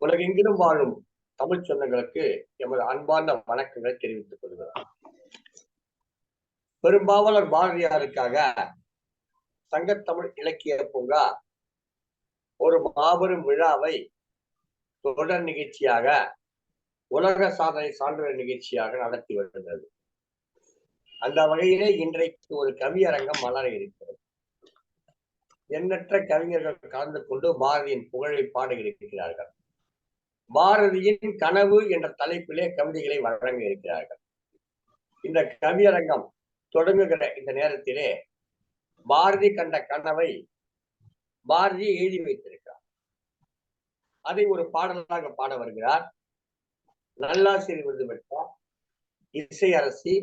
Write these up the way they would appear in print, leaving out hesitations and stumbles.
உலகெங்கிலும் வாழும் தமிழ் சொந்தங்களுக்கு எமது அன்பார்ந்த வணக்கங்களை தெரிவித்துக் கொள்கிறோம். பெரும்பாவலர் பாரதியாருக்காக சங்கத்தமிழ் இலக்கிய பூங்கா ஒரு மாபெரும் விழாவை தொடர் நிகழ்ச்சியாக உலக சாதனை சான்றிதழ் நிகழ்ச்சியாக நடத்தி வருகிறது. அந்த வகையிலே இன்றைக்கு ஒரு கவியரங்கம் மலர இருக்கிறது. எண்ணற்ற கவிஞர்கள் கலந்து கொண்டு பாரதியின் புகழை பாட இருக்கிறார்கள். பாரதியின் கனவு என்ற தலைப்பிலே கவிதைகளை வழங்க இருக்கிறார்கள். இந்த கவியரங்கம் தொடங்குகிற இந்த நேரத்திலே பாரதி கண்ட கனவை பாரதி எழுதி வைத்திருக்கிறார். அதை ஒரு பாடலாக பாட வருகிறார் நல்லாசிரியர் விருது பெற்ற இசை அரசி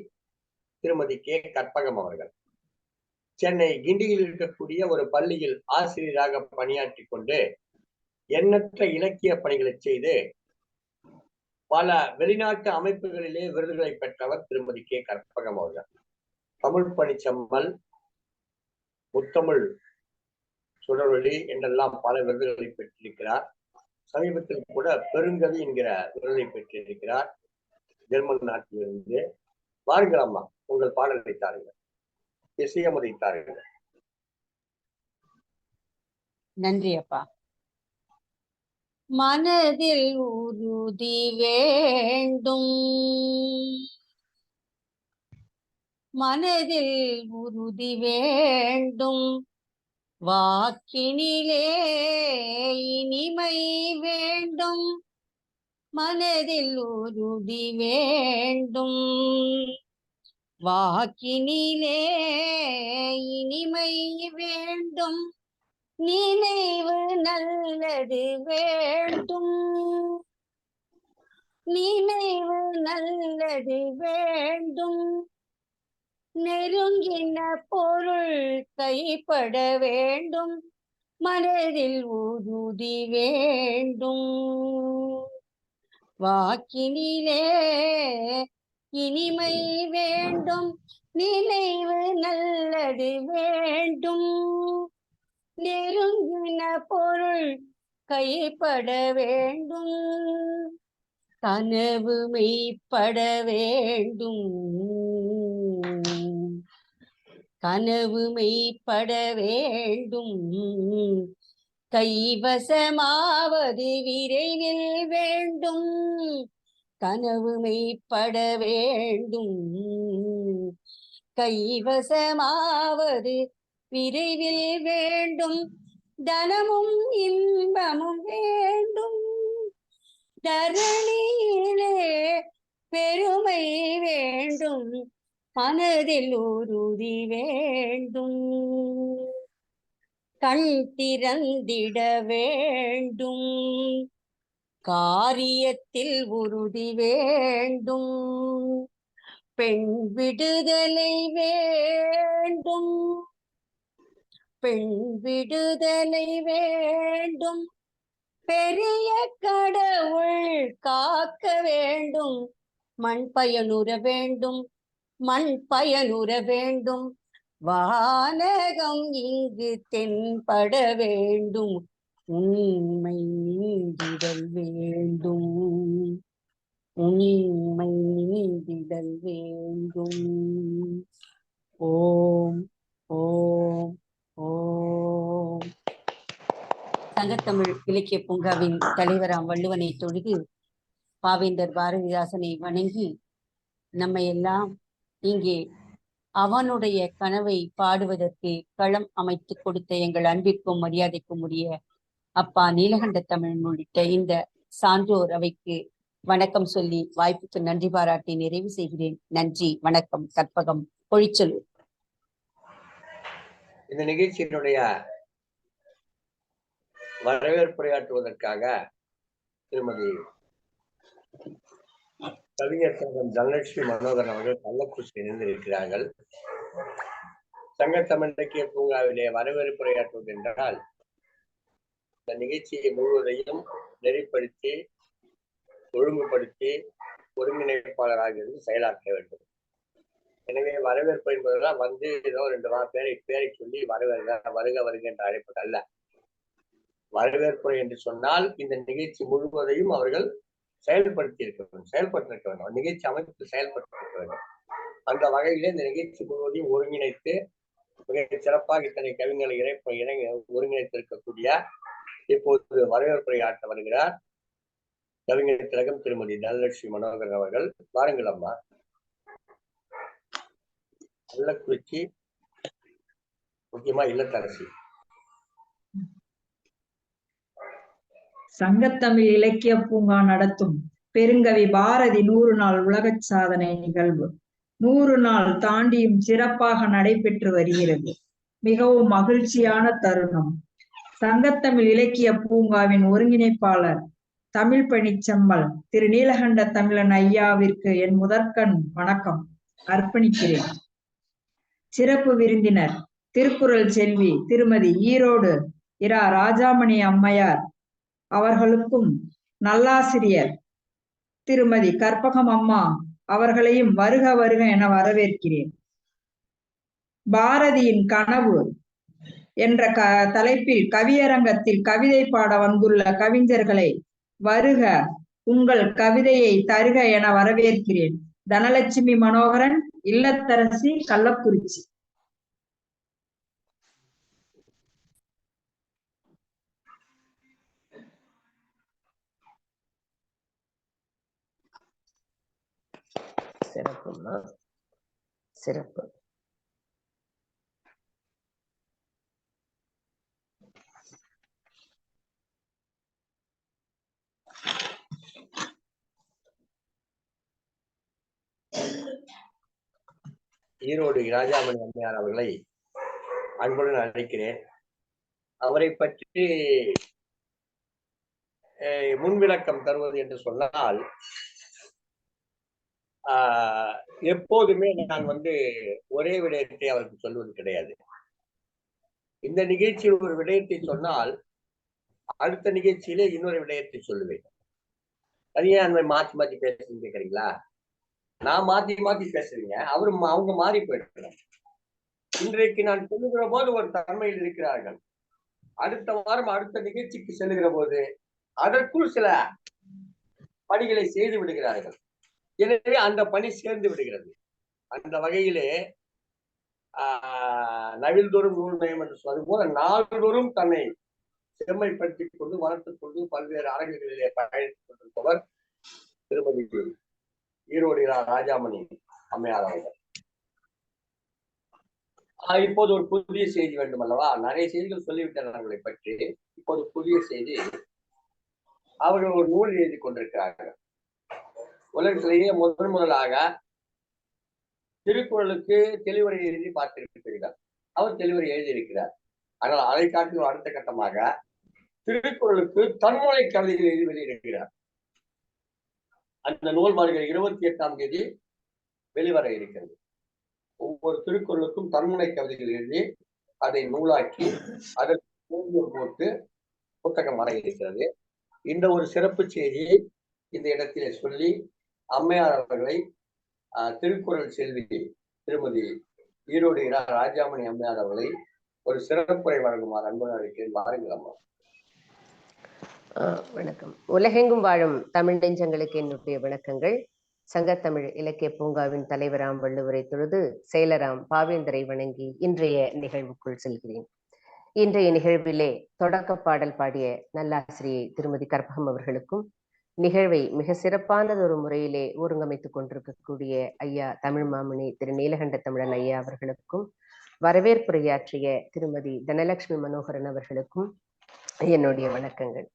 திருமதி கே கற்பகம் அவர்கள். சென்னை கிண்டியில் இருக்கக்கூடிய ஒரு பள்ளியில் ஆசிரியராக பணியாற்றி கொண்டு எண்ணற்ற இலக்கிய பணிகளை செய்து பல வெளிநாட்டு அமைப்புகளிலே விருதுகளை பெற்றவர் திருமதி கே கற்பகம் அவர்கள். தமிழ் பணிச்சம்மல், முத்தமிழ் சுடரொளி என்றெல்லாம் பல விருதுகளை பெற்றிருக்கிறார். சமீபத்தில் கூட பெருங்கவி என்கிற விருதை பெற்றிருக்கிறார் ஜெர்மன் நாட்டிலிருந்து. வாருங்கள் அம்மா, உங்கள் பாடலை தாருங்கள், இசையமதை தாருங்கள். நன்றி அப்பா. மனதில் உறுதி வேண்டும், மனதில் உறுதி வேண்டும், வாக்கினிலே இனிமை வேண்டும், மனதில் உறுதி வேண்டும், வாக்கினிலே இனிமை வேண்டும், நினைவு நல்லது வேண்டும், நினைவு நல்லது வேண்டும், நெருங்கின பொருள் கைப்பட வேண்டும், மனதில் உறுதி வேண்டும், வாக்கினிலே இனிமை வேண்டும், நினைவு நல்லது வேண்டும், நெருங்கின பொருள் கைப்பட வேண்டும், கனவு மெய்ப்பட வேண்டும், கனவு மெய்ப்பட வேண்டும், கைவசமாவது விரைவில் வேண்டும், கனவு மெய்ப்பட வேண்டும், கைவசமாவது விரைவில் வேண்டும், தனமும் இன்பமும் வேண்டும், தரணியிலே பெருமை வேண்டும், மனதில் உறுதி வேண்டும், கண் திறந்திட வேண்டும், காரியத்தில் உறுதி வேண்டும், பெண் விடுதலை வேண்டும், பெண் விடுதலை வேண்டும், பெரிய கடவுள் காக்க வேண்டும், மண் பயனுற வேண்டும், மண் பயனுற வேண்டும், வானகம் இங்கு தென்பட வேண்டும், உண்மை நீந்திடல் வேண்டும், உண்மை நீந்திடல் வேண்டும். ஓம் ஓம் ஓம். சங்கத்தமிழ் இலக்கிய பூங்காவின் தலைவராம் வள்ளுவனை தொழுது பாவேந்தர் பாரதிதாசனை வணங்கி நம்மை எல்லாம் இங்கே அவனுடைய கனவை பாடுவதற்கு களம் அமைத்து கொடுத்த எங்கள் அன்பிற்கும் மரியாதைக்கும் உரிய அப்பா நீலகண்ட தமிழன் உள்ளிட்ட இந்த சான்றோர் அவைக்கு வணக்கம் சொல்லி வாய்ப்புக்கு நன்றி பாராட்டி நிறைவு செய்கிறேன். நன்றி, வணக்கம். கற்பகம், பொழிச்சலூர். இந்த நிகழ்ச்சியினுடைய வரவேற்புரையாற்றுவதற்காக திருமதி கவிஞர் சங்கம் தனலட்சுமி மனோகரன் அவர்கள் கள்ளக்குறிச்சி இணைந்திருக்கிறார்கள். சங்கத்தமிழ் இலக்கிய பூங்காவிலே வரவேற்புரையாற்றுவது என்றால் இந்த நிகழ்ச்சியை முழுவதையும் நெறிப்படுத்தி ஒழுங்குபடுத்தி ஒருங்கிணைப்பாளராக இருந்து செயலாற்ற வேண்டும். எனவே வரவேற்பு என்பதெல்லாம் வந்து ஏதோ 2 பேரை சொல்லி வரவேற்க வருக வருக என்று அழைப்பது அல்ல. வரவேற்புரை என்று சொன்னால் இந்த நிகழ்ச்சி முழுவதையும் அவர்கள் செயல்படுத்தியிருக்க வேண்டும், செயல்பட்டிருக்க வேண்டும். நிகழ்ச்சி அமைப்பு செயல்பட்டிருக்க வேண்டும். அந்த வகையிலே இந்த நிகழ்ச்சி முழுவதையும் ஒருங்கிணைத்து மிக சிறப்பாக இத்தனை கவிஞர்களை ஒருங்கிணைத்திருக்கக்கூடிய இப்போது வரவேற்புரை ஆற்ற வருகிறார் கவிஞர் திலகம் திருமதி தனலட்சுமி மனோகரன் அவர்கள். வாருங்கள் அம்மா. கள்ளக்குறிச்சி, முக்கியமா இல்லத்தரசி. சங்கத்தமிழ் இலக்கிய பூங்கா நடத்தும் பெருங்கவி பாரதி 100 நாள் உலக சாதனை நிகழ்வு 100 நாள் தாண்டியும் சிறப்பாக நடைபெற்று வருகிறது. மிகவும் மகிழ்ச்சியான தருணம். சங்கத்தமிழ் இலக்கிய பூங்காவின் ஒருங்கிணைப்பாளர் தமிழ் பணிச்செம்மல் திரு நீலகண்ட தமிழன் ஐயாவிற்கு என் முதற்கண் வணக்கம் அர்ப்பணிக்கிறேன். சிறப்பு விருந்தினர் திருக்குறள் செல்வி திருமதி ஈரோடு இரா ராஜாமணி அம்மையார் அவர்களுக்கும், நல்லாசிரியர் திருமதி கற்பகம் அம்மா அவர்களையும் வருக வருக என வரவேற்கிறேன். பாரதியின் கனவு என்ற தலைப்பில் கவியரங்கத்தில் கவிதை பாட வந்துள்ள கவிஞர்களை வருக, உங்கள் கவிதையை தருக என வரவேற்கிறேன். தனலட்சுமி மனோகரன், இல்லத்தரசி, கள்ளக்குறிச்சி. சிறப்புமா, சிறப்பு. ஈரோடு ராஜாமணி அம்மையார் அவர்களை அன்புடன் அழைக்கிறேன். அவரை பற்றி முன்விளக்கம் தருவது என்று சொன்னால், எப்போதுமே நான் ஒரே விடயத்தை அவருக்கு சொல்வது கிடையாது. இந்த நிகழ்ச்சியில் ஒரு விடயத்தை சொன்னால் அடுத்த நிகழ்ச்சியிலே இன்னொரு விடயத்தை சொல்லுவேன். தனியா அந்த மாற்றி மாற்றி பேசுறீங்க கேட்கறீங்களா? நான் மாத்தி மாத்தி பேசுறீங்க, அவங்க மாறி போயிடுறாங்க. இன்றைக்கு நான் சொல்லுகிற போது ஒரு தன்மையில் இருக்கிறார்கள். அடுத்த வாரம் அடுத்த நிகழ்ச்சிக்கு செல்லுகிற போது அதற்குள் சில பணிகளை செய்து விடுகிறார்கள். எனவே அந்த பணி சேர்ந்து விடுகிறது. அந்த வகையிலே நவில்தோறும் நூல் நயம் என்று சொல்வது போல நாள்தோறும் தன்னை செம்மைப்படுத்திக் கொண்டு வளர்த்துக் கொண்டு பல்வேறு அரங்குகளிலே பயணித்துக் கொண்டிருப்பவர் திருமதி ஈரோடு ராஜாமணி அம்மையார் அவர்கள். இப்போது ஒரு புதிய செய்தி வேண்டும் அல்லவா? நிறைய செய்திகள் சொல்லிவிட்டனர் அவர்களை பற்றி. இப்போது புதிய செய்தி, அவர்கள் ஒரு நூல் எழுதி கொண்டிருக்கிறார்கள். உலகத்திலேயே முதலாக திருக்குறளுக்கு தெளிவுரை எழுதி பார்த்திருக்கிறார். அவர் தெளிவுரை எழுதியிருக்கிறார். ஆனால் அதை காட்டிலும் அடுத்த கட்டமாக திருக்குறளுக்கு தன்மொழி கவிதைகள் எழுதி வெளியிடுகிறார். அந்த நூல் வருகிற 28ஆம் தேதி வெளிவர இருக்கிறது. ஒவ்வொரு திருக்குறளுக்கும் தன்முனை கவிதைகள் எழுதி அதை நூலாக்கி அதற்கு போட்டு புத்தகம் வர இருக்கிறது. இந்த ஒரு சிறப்பு செய்தியை இந்த இடத்திலே சொல்லி அம்மையார் அவர்களை திருக்குறள் செல்வி திருமதி ஈரோடு ராஜாமணி அம்மையார் அவர்களை ஒரு சிறப்புரை வழங்குமாறு அன்புடன் அழைக்கிறேன். வாருங்கள் அம்மா. வணக்கம். உலகெங்கும் வாழும் தமிழ் நெஞ்சங்களுக்கு என்னுடைய வணக்கங்கள். சங்கத்தமிழ் இலக்கிய பூங்காவின் தலைவராம் வள்ளுவரை தொழுது செயலராம் பாவேந்தரை வணங்கி இன்றைய நிகழ்வுக்குள் செல்கிறேன். இன்றைய நிகழ்விலே தொடக்க பாடல் பாடிய நல்லாசிரியை திருமதி கற்பகம் அவர்களுக்கும், நிகழ்வை மிக சிறப்பானதொரு முறையிலே ஒருங்கமைத்துக் கொண்டிருக்கக்கூடிய ஐயா தமிழ் மாமணி திரு நீலகண்ட தமிழன் ஐயா அவர்களுக்கும், வரவேற்புரையாற்றிய திருமதி தனலட்சுமி மனோகரன் அவர்களுக்கும் என்னுடைய வணக்கங்கள்.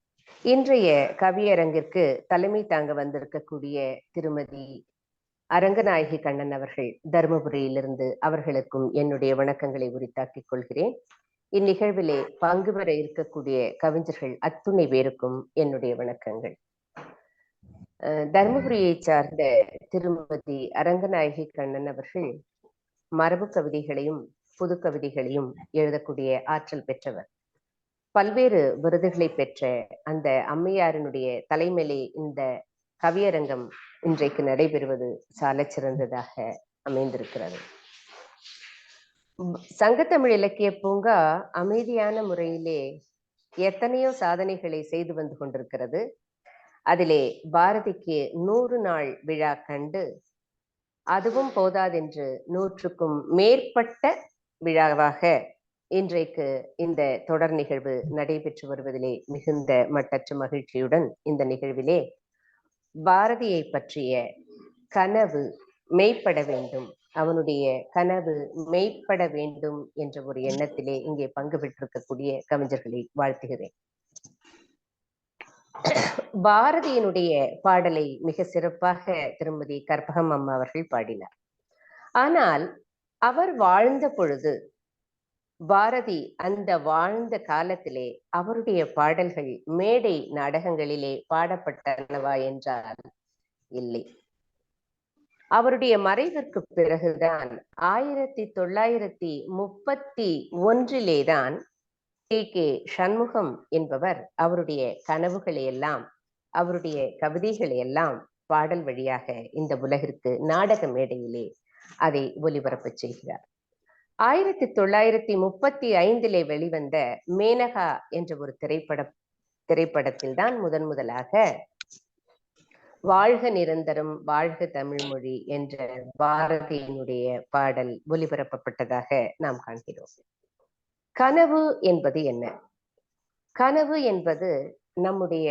இன்றைய கவியரங்கிற்கு தலைமை தாங்க வந்திருக்கக்கூடிய திருமதி அரங்கநாயகி கண்ணன் அவர்கள் தருமபுரியிலிருந்து, அவர்களுக்கும் என்னுடைய வணக்கங்களை உரித்தாக்கிக் கொள்கிறேன். இந்நிகழ்விலே பங்கு பெற இருக்கக்கூடிய கவிஞர்கள் அத்துணை பேருக்கும் என்னுடைய வணக்கங்கள். தருமபுரியை சார்ந்த திருமதி அரங்கநாயகி கண்ணன் அவர்கள் மரபு கவிதைகளையும் புது கவிதைகளையும் எழுதக்கூடிய ஆற்றல் பெற்றவர். பல்வேறு விருதுகளை பெற்ற அந்த அம்மையாரினுடைய தலைமையிலே இந்த கவியரங்கம் இன்றைக்கு நடைபெறுவது சால சிறந்ததாக அமைந்திருக்கிறது. சங்கத்தமிழ் இலக்கிய பூங்கா அமைதியான முறையிலே எத்தனையோ சாதனைகளை செய்து வந்து கொண்டிருக்கிறது. அதிலே பாரதிக்கு 100 நாள் விழா கண்டு, அதுவும் போதாதென்று 100க்கும் மேற்பட்ட விழாவாக இன்றைக்கு இந்த தொடர் நிகழ்வு நடைபெற்று வருவதிலே மிகுந்த மட்டற்ற மகிழ்ச்சியுடன் இந்த நிகழ்விலே பாரதியை பற்றிய கனவு மெய்ப்பட வேண்டும், அவனுடைய கனவு மெய்ப்பட வேண்டும் என்ற ஒரு எண்ணத்திலே இங்கே பங்கு பெற்றிருக்கக்கூடிய கவிஞர்களை வாழ்த்துகிறேன். பாரதியினுடைய பாடலை மிக சிறப்பாக திருமதி கற்பகம் அம்மா அவர்கள் பாடினார். ஆனால் அவர் வாழ்ந்த பொழுது, பாரதி அந்த வாழ்ந்த காலத்திலே அவருடைய பாடல்கள் மேடை நாடகங்களிலே பாடப்பட்டனவா என்றால் இல்லை. அவருடைய மறைவிற்கு பிறகுதான் 1931 டி.கே. சண்முகம் என்பவர் அவருடைய கனவுகளை எல்லாம், அவருடைய கவிதைகளை எல்லாம் பாடல் வழியாக இந்த உலகிற்கு நாடக மேடையிலே அதை ஒலிபரப்பு செய்கிறார். 1935 வெளிவந்த மேனகா என்ற ஒரு திரைப்படத்தில் தான் முதலாக வாழ்க நிரந்தரம் வாழ்க தமிழ்மொழி என்ற பாரதியினுடைய பாடல் ஒலிபரப்பப்பட்டதாக நாம் காண்கிறோம். கனவு என்பது என்ன? கனவு என்பது நம்முடைய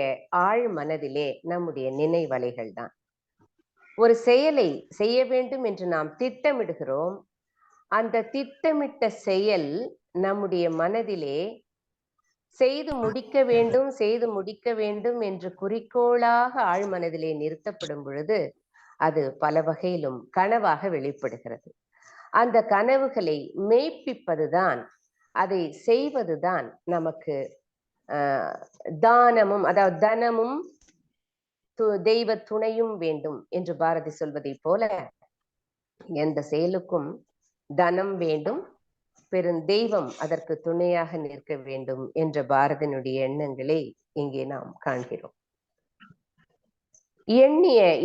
ஆழ் மனதிலே நம்முடைய நினைவலைகள் தான். ஒரு செயலை செய்ய வேண்டும் என்று நாம் திட்டமிடுகிறோம். அந்த திட்டமிட்ட செயல் நம்முடைய மனதிலே செய்து முடிக்க வேண்டும் என்று குறிக்கோளாக ஆழ் மனதிலே நிறுத்தப்படும் பொழுது அது பல வகையிலும் கனவாக வெளிப்படுகிறது. அந்த கனவுகளை மெய்ப்பிப்பதுதான், அதை செய்வதுதான் நமக்கு தானமும், அதாவது தனமும் தெய்வ துணையும் வேண்டும் என்று பாரதி சொல்வதை போல எந்த செயலுக்கும் தனம் வேண்டும், பெருந்தெய்வம் அதற்கு துணையாக நிற்க வேண்டும் என்ற பாரதியினுடைய எண்ணங்களை இங்கே நாம் காண்கிறோம்.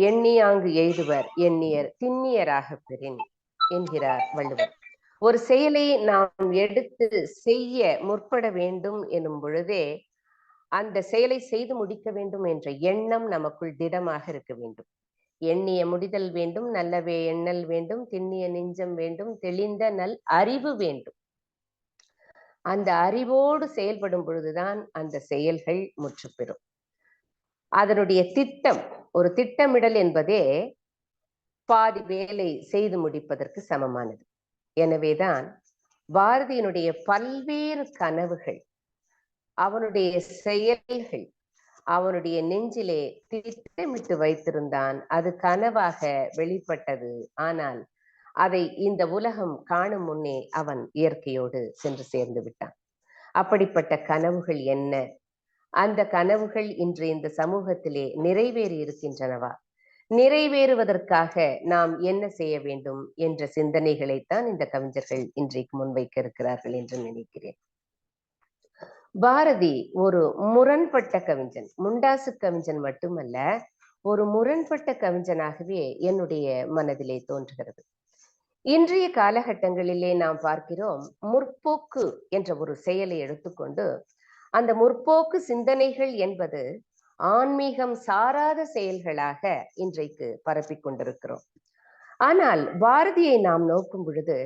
எண்ணியாங்கு எய்துவர் எண்ணியர் திண்ணியராக பெறின் என்கிறார் வள்ளுவர். ஒரு செயலை நாம் எடுத்து செய்ய முற்பட வேண்டும் எனும் பொழுதே அந்த செயலை செய்து முடிக்க வேண்டும் என்ற எண்ணம் நமக்குள் திடமாக இருக்க வேண்டும். எண்ணிய முடிதல் வேண்டும், நல்லவே எண்ணல் வேண்டும், திண்ணிய நெஞ்சம் வேண்டும், தெளிந்த நல் அறிவு வேண்டும். அந்த அறிவோடு செயல்படும் பொழுதுதான் அந்த செயல்கள் முற்று பெறும். அதனுடைய திட்டம், ஒரு திட்டமிடல் என்பதே பாதி வேலை செய்து முடிப்பதற்கு சமமானது. எனவேதான் பாரதியினுடைய பல்வேறு கனவுகள், அவனுடைய செயல்கள் அவனுடைய நெஞ்சிலே திட்டமிட்டு வைத்திருந்தான். அது கனவாக வெளிப்பட்டது. ஆனால் அதை இந்த உலகம் காணும் முன்னே அவன் இயற்கையோடு சென்று சேர்ந்து விட்டான். அப்படிப்பட்ட கனவுகள் என்ன? அந்த கனவுகள் இன்று இந்த சமூகத்திலே நிறைவேறி இருக்கின்றனவா? நிறைவேறுவதற்காக நாம் என்ன செய்ய வேண்டும் என்ற சிந்தனைகளைத்தான் இந்த கவிஞர்கள் இன்றைக்கு முன்வைக்க இருக்கிறார்கள் என்று நினைக்கிறேன். பாரதி ஒரு முரண்பட்ட கவிஞன், முண்டாசு கவிஞன் மட்டுமல்ல, ஒரு முரண்பட்ட கவிஞனாகவே என்னுடைய மனதிலே தோன்றுகிறது. இன்றைய காலகட்டங்களிலே நாம் பார்க்கிறோம், முற்போக்கு என்ற ஒரு செயலை எடுத்துக்கொண்டு அந்த முற்போக்கு சிந்தனைகள் என்பது ஆன்மீகம் சாராத செயல்களாக இன்றைக்கு பரப்பிக் கொண்டிருக்கிறோம். ஆனால் பாரதியை நாம் நோக்கும் பொழுது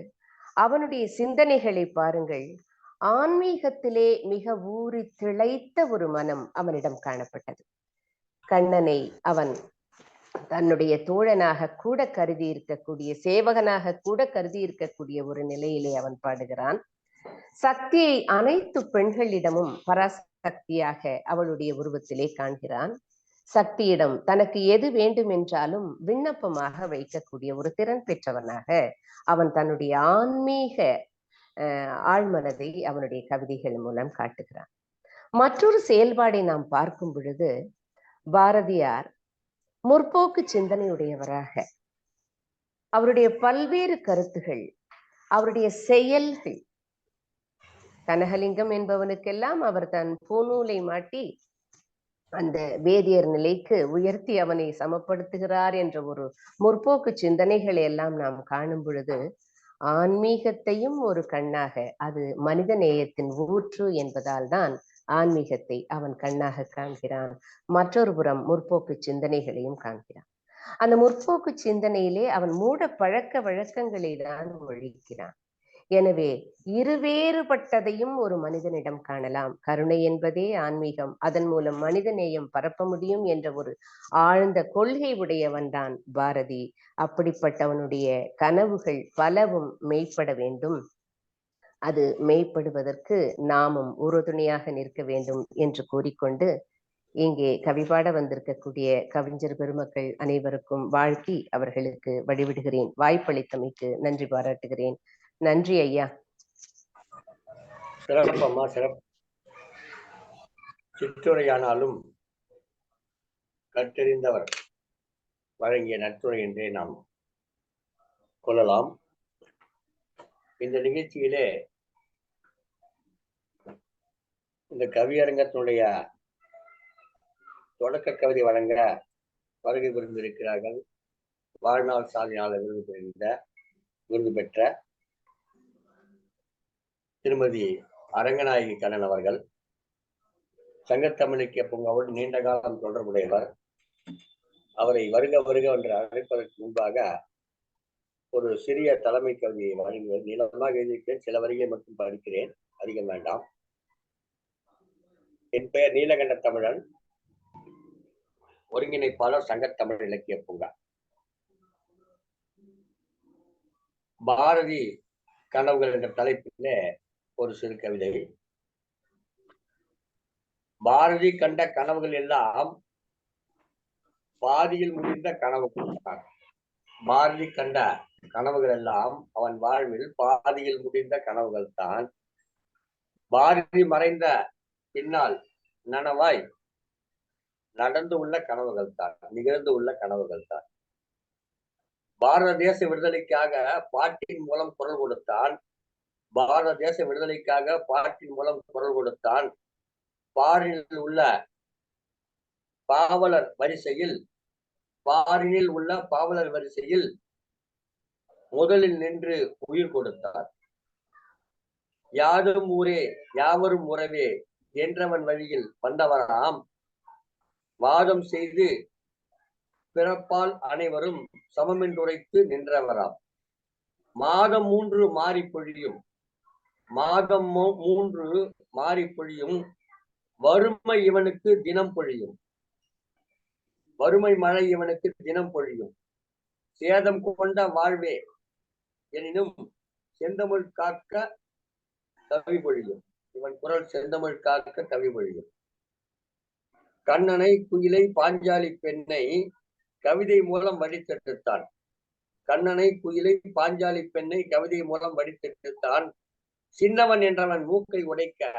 அவனுடைய சிந்தனைகளை பாருங்கள். ஆன்மீகத்திலே மிக ஊறி திளைத்த ஒரு மனம் அவனிடம் காணப்பட்டது. கண்ணனை அவன் தன்னுடைய தோழனாக கூட கருதி இருக்கக்கூடிய, சேவகனாக கூட கருதி இருக்கக்கூடிய ஒரு நிலையிலே அவன் பாடுகிறான். சக்தியை அனைத்து பெண்களிடமும் பராசக்தியாக அவளுடைய உருவத்திலே காண்கிறான். சக்தியிடம் தனக்கு எது வேண்டும் என்றாலும் விண்ணப்பமாக வைக்கக்கூடிய ஒரு திறன் பெற்றவனாக அவன் தன்னுடைய ஆன்மீக ஆழ்மனதை அவனுடைய கவிதைகள் மூலம் காட்டுகிறான். மற்றொரு செயல்பாடை நாம் பார்க்கும் பொழுது பாரதியார் முற்போக்கு சிந்தனையுடையவராக, அவருடைய பல்வேறு கருத்துகள், அவருடைய செயல்கள், கனகலிங்கம் என்பவனுக்கெல்லாம் அவர் தன் பூநூலை மாட்டி அந்த வேதியர் நிலைக்கு உயர்த்தி அவனை சமப்படுத்துகிறார் என்ற ஒரு முற்போக்கு சிந்தனைகளை எல்லாம் நாம் காணும் பொழுது ஆன்மீகத்தையும் ஒரு கண்ணாக, அது மனித நேயத்தின் ஊற்று என்பதால் தான் ஆன்மீகத்தை அவன் கண்ணாக காண்கிறான். மற்றொரு புறம் முற்போக்கு சிந்தனைகளையும் காண்கிறான். அந்த முற்போக்கு சிந்தனையிலே அவன் மூட பழக்க வழக்கங்களை தான் ஒழிக்கிறான். எனவே இருவேறுபட்டதையும் ஒரு மனிதனிடம் காணலாம். கருணை என்பதே ஆன்மீகம், அதன் மூலம் மனிதநேயம் பரப்ப முடியும் என்ற ஒரு ஆழ்ந்த கொள்கை உடையவன் தான் பாரதி. அப்படிப்பட்டவனுடைய கனவுகள் பலவும் மெய்ப்பட வேண்டும். அது மெய்ப்படுவதற்கு நாமும் உறுதுணையாக நிற்க வேண்டும் என்று கூறிக்கொண்டு, இங்கே கவிபாட வந்திருக்கக்கூடிய கவிஞர் பெருமக்கள் அனைவருக்கும் வாழ்த்தி அவர்களுக்கு வழிவிடுகிறேன். வாய்ப்பளித்தமைக்கு நன்றி பாராட்டுகிறேன். நன்றி ஐயா. சிறப்பம்மா, சிறப்பு. சிற்றுரையானாலும் கற்றறிந்தவர் வழங்கிய நற்றுரை என்றே நாம் கொள்ளலாம். இந்த நிகழ்ச்சியிலே இந்த கவியரங்கத்தினுடைய தொடக்க கவிதை வழங்க வருகை புரிந்திருக்கிறார்கள். வாழ்நாள் சாதனையாளர் விருது பெற்ற திருமதி அரங்கநாயகி கண்ணன் அவர்கள். சங்கத்தமிழ் இலக்கிய பூங்காவோடு நீண்ட காலம் தொடர்புடையவர். அவரை வருக வருக என்று அழைப்பதற்கு முன்பாக ஒரு சிறிய தலைமை கவிதையை வழங்குவது நீளமாக எழுதியிருக்கிறேன். சில வரிகளை மட்டும் படிக்கிறேன், அதிகம் வேண்டாம். என் பெயர் நீலகண்ட தமிழன், ஒருங்கிணைப்பாளர் சங்கத்தமிழ் இலக்கிய பூங்கா. பாரதி கனவுகள் என்ற தலைப்பிலே ஒரு சிறு கவிதை. பாரதி கண்ட கனவுகள் எல்லாம் பாதியில் முடிந்த கனவுகள் தான். பாரதி கண்ட கனவுகள் எல்லாம் அவன் வாழ்வில் பாதியில் முடிந்த கனவுகள் தான். பாரதி மறைந்த பின்னால் நனவாய் நடந்து உள்ள கனவுகள் தான், நிகழ்ந்து உள்ள கனவுகள் தான். பாரத தேச விடுதலைக்காக பாட்டின் மூலம் குரல் கொடுத்தான். பாரத தேச விடுதலைக்காக பாட்டின் மூலம் குரல் கொடுத்தான். பாரினில் உள்ள பாவலர் வரிசையில் முதலில் நின்று உயிர் கொடுத்தார். யாதும் ஊரே யாவரும் உறவே என்றவன் வழியில் வந்தவராம். வாதம் செய்து பிறப்பால் அனைவரும் சமமென்றுரைத்து நின்றவராம். மாதம் 3 மாறி பொழியும், மாதம் 3 மாறி பொழியும், வறுமை இவனுக்கு தினம் பொழியும், வறுமை மழை இவனுக்கு தினம் பொழியும். சேதம் கொண்ட வாழ்வே எனினும் செந்தமிழ் காக்க கவி பொழியும். இவன் குரல் செந்தமிழ் காக்க கவி பொழியும். கண்ணனை குயிலை பாஞ்சாலி பெண்ணை கவிதை மூலம் வடித்தெடுத்தான். கண்ணனை குயிலை பாஞ்சாலி பெண்ணை கவிதை மூலம் வடித்தெடுத்தான். சின்னவன் என்றவன் மூக்கை உடைக்க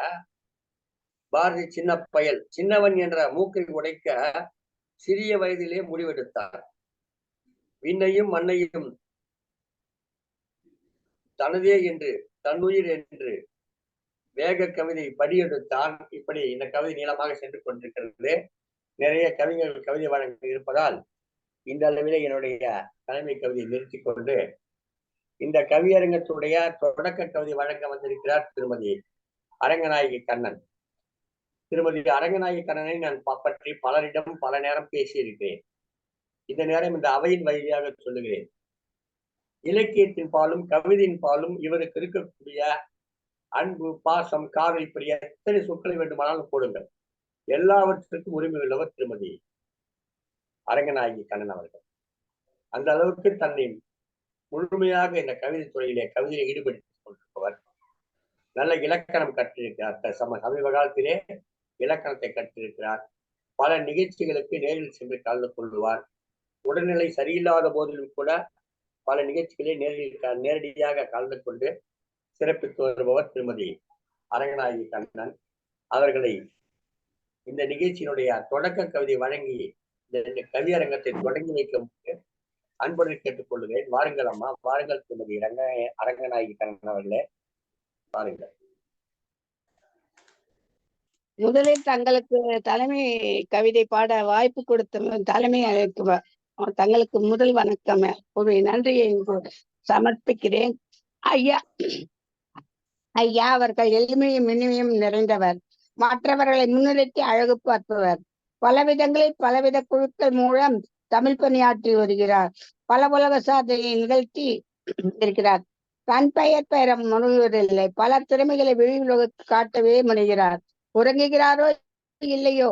பாரதி சின்ன பயல், சின்னவன் என்ற மூக்கை உடைக்க சிறிய வயதிலே முடிவெடுத்தார். விண்ணையும் மண்ணையும் தனதே என்று தன்னுயிர் என்று வேக கவிதை படியெடுத்தான். இப்படி இந்த கவிதை நீளமாக சென்று கொண்டிருக்கிறது. நிறைய கவிஞர்கள் கவிதை வழங்க இருப்பதால் இந்த அளவிலே என்னுடைய தலைமை கவிதையை நிறுத்திக் கொண்டு இந்த கவியரங்கத்துடைய தொடக்க கவிதை வழங்க வந்திருக்கிறார் திருமதி அரங்கநாயகி கண்ணன். திருமதி அரங்கநாயகி கண்ணனை நான் பற்றி பலரிடம் பல நேரம் பேசியிருக்கிறேன். இந்த நேரம் இந்த அவையின் வழியாக சொல்லுகிறேன். இலக்கியத்தின் பாலும் கவிதையின் பாலும் இவருக்கு இருக்கக்கூடிய அன்பு, பாசம், காதல், இப்படி எத்தனை சொற்களை வேண்டுமானாலும் போடுங்கள், எல்லாவற்றுக்கும் உரிமை உள்ளவர் திருமதி அரங்கநாயகி கண்ணன் அவர்கள். அந்த அளவுக்கு தன்னை முழுமையாக இந்த கவிதை துறையிலே கவிதையை ஈடுபடுத்திக் கொண்டிருப்பவர். நல்ல இலக்கணம் கற்றிருக்கிறார். சமீப காலத்திலே இலக்கணத்தை கற்றிருக்கிறார். பல நிகழ்ச்சிகளுக்கு நேரில் சென்று கலந்து கொள்வார். உடல்நிலை சரியில்லாத போதிலும் கூட பல நிகழ்ச்சிகளை நேரடியாக கலந்து கொண்டு சிறப்பித்து வருபவர் திருமதி அரங்கநாயகி கண்ணன் அவர்களை இந்த நிகழ்ச்சியினுடைய தொடக்க கவிதை வழங்கி இந்த கவியரங்கத்தை தொடங்கி வைக்க அன்புடன் கேட்டுக் கொள்கிறேன். வாருங்கள் அம்மா, வாருங்கள் திருமதி அரங்கநாயகி கண்ணன் அவர்களே, வாருங்கள். முதலில் தங்களுக்கு தலைமை கவிதை பாட வாய்ப்பு கொடுத்த தலைமை தங்களுக்கு முதல் வணக்கம், ஒரு நன்றியை சமர்ப்பிக்கிறேன். ஐயா அவர்கள் எளிமையும் இனிமையும் நிறைந்தவர். மற்றவர்களை முன்னிறுத்தி அழகு பார்ப்பவர். பல விதங்களில் பலவித குழுக்கள் மூலம் தமிழ் பணியாற்றி வருகிறார். பல உலக சாதனை நிகழ்த்தி இருக்கிறார். தன் பெயர் பெற முனைவதில்லை. பல திறமைகளை வெளி உலகத்துக்கு காட்டவே முனைகிறார். உறங்குகிறாரோ இல்லையோ,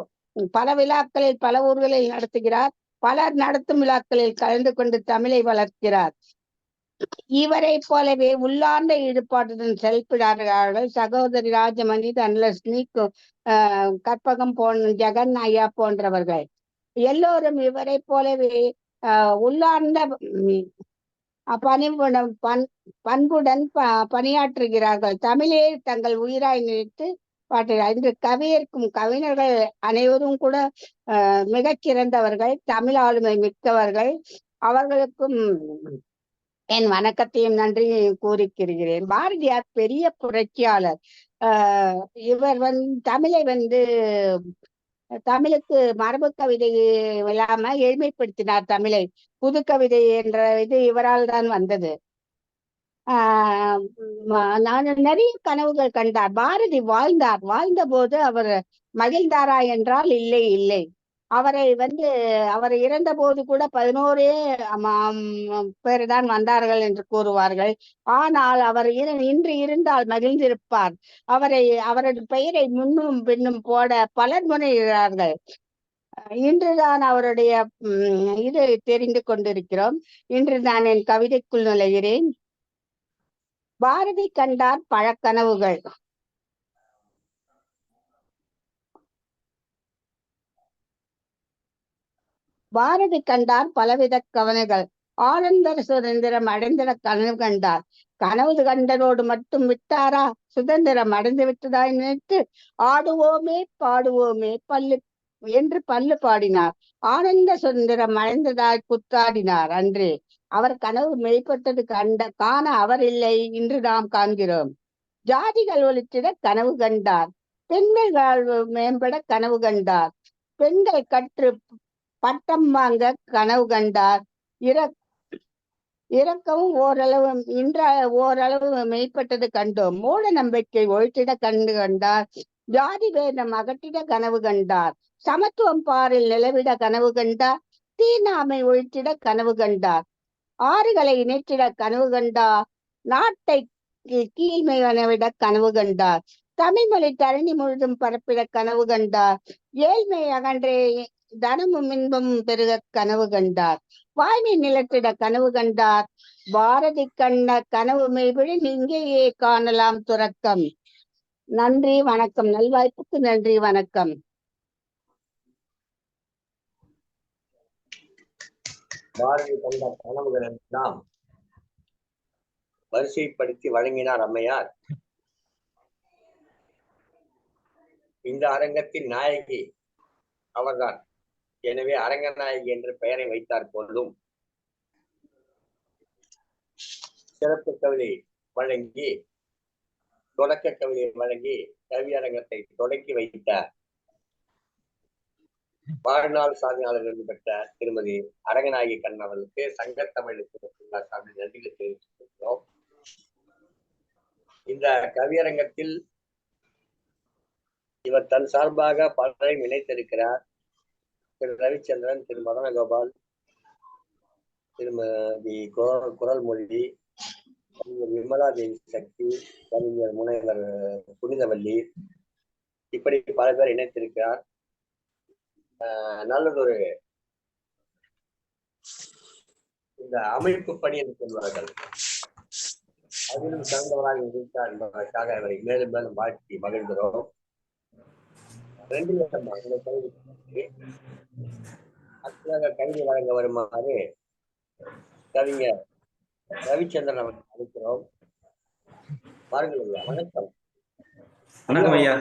பல விழாக்களில் பல ஊர்களில் நடத்துகிறார். பலர் நடத்தும் விழாக்களில் கலந்து கொண்டு தமிழை வளர்க்கிறார். இவரை போலவே உள்ளார்ந்த ஈடுபாட்டுடன் செயல்படுகிறார்கள் சகோதரி ராஜமணி, தனலட்சுமி, கற்பகம் ஜெகன் ஐயா போன்றவர்கள். எல்லோரும் இவரை போலவே உள்ளார்ந்த பண்புடன் பணியாற்றுகிறார்கள். தமிழே தங்கள் உயிராய் நினைத்து பாட்டுகிறார். இன்று கவியர்க்கும் கவிஞர்கள் அனைவரும் கூட மிகச் சிறந்தவர்கள், தமிழ் ஆளுமை மிக்கவர்கள். அவர்களுக்கும் என் வணக்கத்தையும் நன்றியையும் கூறிக்கிறேன். பாரதியார் பெரிய புரட்சியாளர். இவர் தமிழுக்கு மரபு கவிதை இல்லாம எளிமைப்படுத்தினார் தமிழை. புது கவிதை என்ற இது இவரால் தான் வந்தது. நான் நிறைய கனவுகள் கண்டார். பாரதி வாழ்ந்த போது அவர் மகிழ்ந்தாரா என்றால் இல்லை இல்லை. அவர் இறந்த போது கூட 11 பேர் தான் வந்தார்கள் என்று கூறுவார்கள். ஆனால் அவர் இன்று இருந்தால் மகிழ்ந்திருப்பார். அவரது பெயரை முன்னும் பின்னும் போட பலர் முனைகிறார்கள். இன்றுதான் அவருடைய இது தெரிந்து கொண்டிருக்கிறோம். இன்று நான் என் கவிதைக்குள் நுழைகிறேன். பாரதி கண்டார் பழக்கனவுகள். பாரதி கண்டார் பலவித கவனைகள். ஆனந்த சுதந்திரம் அடைந்திட கனவு கண்டார். கனவு கண்டதோடு மட்டும் விட்டாரா? சுதந்திரம் அடைந்து விட்டதாய் நினைத்து ஆடுவோமே பாடுவோமே என்று பல்லு பாடினார். ஆனந்த சுதந்திரம் அடைந்ததாய் குத்தாடினார். அன்றே அவர் கனவு மெய்ப்பட்டது காண அவர் இல்லை. இன்று நாம் காண்கிறோம். ஜாதிகள் ஒழித்திட கனவு கண்டார். பெண்கள் வாழ்வு மேம்பட கனவு கண்டார். பெண்கள் கற்று பட்டம் வாங்க கனவு கண்டார். இறக்கவும் ஓரளவு மெய்ப்பட்டது கண்டோம். மூட நம்பிக்கை ஒழித்திட கண்டார். ஜாதி பேதம் அகற்றிட கனவு கண்டார். சமத்துவம் பாரில் நிலவிட கனவு கண்டார். தீநாமை ஒழித்திட கனவு கண்டார். ஆறுகளை இணைத்திட கனவு கண்டார். நாட்டை கீழ்மை வனவிட கனவு கண்டார். தமிழ் மொழி தரணி முழுதும் பரப்பிட கனவு கண்டார். ஏழ்மை அகன்றே தனமும் இன்பமும் பெருக கனவு கண்டார். வாய்மை நிலத்திட கனவு கண்டார். பாரதி கண்ட கனவு மெய்விழி இங்கேயே காணலாம் துறக்கம். நன்றி வணக்கம். நல்வாய்ப்புக்கு நன்றி வணக்கம். பாரதி கண்ட கனவுகள் எல்லாம் வரிசைப்படுத்தி வழங்கினார் அம்மையார். இந்த அரங்கத்தின் நாயகி அவர்தான். எனவே அரங்கநாயகி என்று பெயரை வைத்தார் போலும் சிறப்பு கவிதை வழங்கி தொடக்க கவிதை வழங்கி கவியரங்கத்தை தொடக்கி வைத்தார். வாழ்நாள் சாதனையாளர் விருது பெற்ற திருமதி அரங்கநாயகி கண்ணன் அவர்களுக்கு சங்கத்தமிழுக்கு சார்பில் நன்றிகள் தெரிவித்துள்ளோம். இந்த கவியரங்கத்தில் இவர் தன் சார்பாக பலரையும் இணைத்திருக்கிறார். திரு ரவிச்சந்திரன், திரு மதனகோபால், திருமதி குரல்மொழி, கவிஞர் விமலா தேவி சக்தி, கவிஞர் முனைவர் புனிதவல்லி, இப்படி பல பேர் இணைத்திருக்கிறார். நல்லதொரு இந்த அமைப்பு பணி என்று சொல்வார்கள், அதிலும் சிறந்தவராக இருந்தார் என்பதற்காக அவரை மேலும் மேலும் வாழ்த்தி மகிழ்கிறோம். 2 வருஷமாக கவிதை வழங்க வருமாறு கவிஞர் ரவிச்சந்திரன் அவர்கள் அழைக்கிறோம். பாருங்கள் ஐயா. வணக்கம். வணக்கம் ஐயா.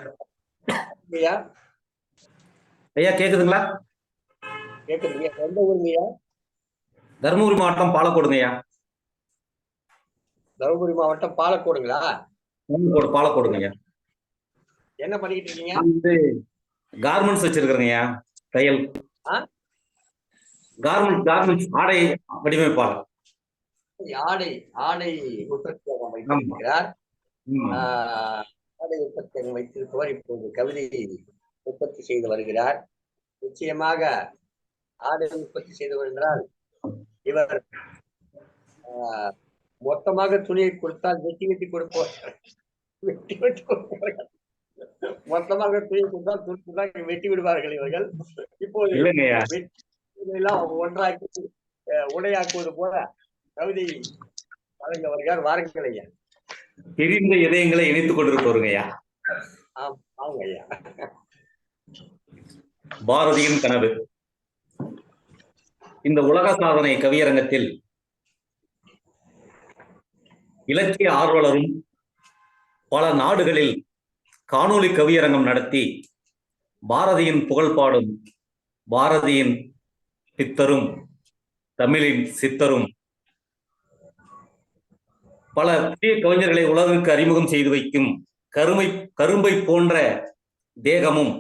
ஐயா ஐயா கேக்குதுங்களா? கேக்குதுங்க. எந்த ஊருங்கய்யா? தருமபுரி மாவட்டம் பாலக்கோடுங்க ஐயா. தருமபுரி மாவட்டம் பாலக்கோடுங்களா? பாலக்கோடுங்க ஐயா. என்ன பண்ணிட்டு இருக்கீங்க? கார்மெண்ட்ஸ் வச்சிருக்கிறேங்க ஐயா. தையல் கார்மெண்ட்ஸ் ஆடை வடிவமைப்பாளர். ஆடை உற்பத்தியாக வைத்திருக்கிறார். ஆடை உற்பத்தி வைத்திருப்பவர் இப்போது கவிதையை உற்பத்தி செய்து வருகிறார். நிச்சயமாக ஆடை உற்பத்தி செய்தவர் என்றால் இவர் மொத்தமாக துணியை கொடுத்தால் வெட்டி வெட்டி கொடுப்போம். வெட்டி வெட்டி கொடுப்பார்கள். மொத்தமாக துணியை கொடுத்தால் துணி வெட்டி விடுவார்கள் இவர்கள். இப்போது எல்லாம் ஒன்றாக்கி உடையாக்குவது போல கவிதை வழங்க வருகிறார். வாருங்கள் ஐயா. தெரிந்த இதயங்களை இணைத்துக் கொண்டிருப்பவருங்க ஐயா. ஆமாங்க ஐயா. பாரதியின் கனவு. இந்த உலக சாதனை கவியரங்கத்தில் இலக்கிய ஆர்வலரும் பல நாடுகளில் காணொளி கவியரங்கம் நடத்தி பாரதியின் புகழ் பாடும் பாரதியின் பித்தரும் தமிழின் சித்தரும் பல புதிய கவிஞர்களை உலகிற்கு அறிமுகம் செய்து வைக்கும் கரும்பை போன்ற தேகமும்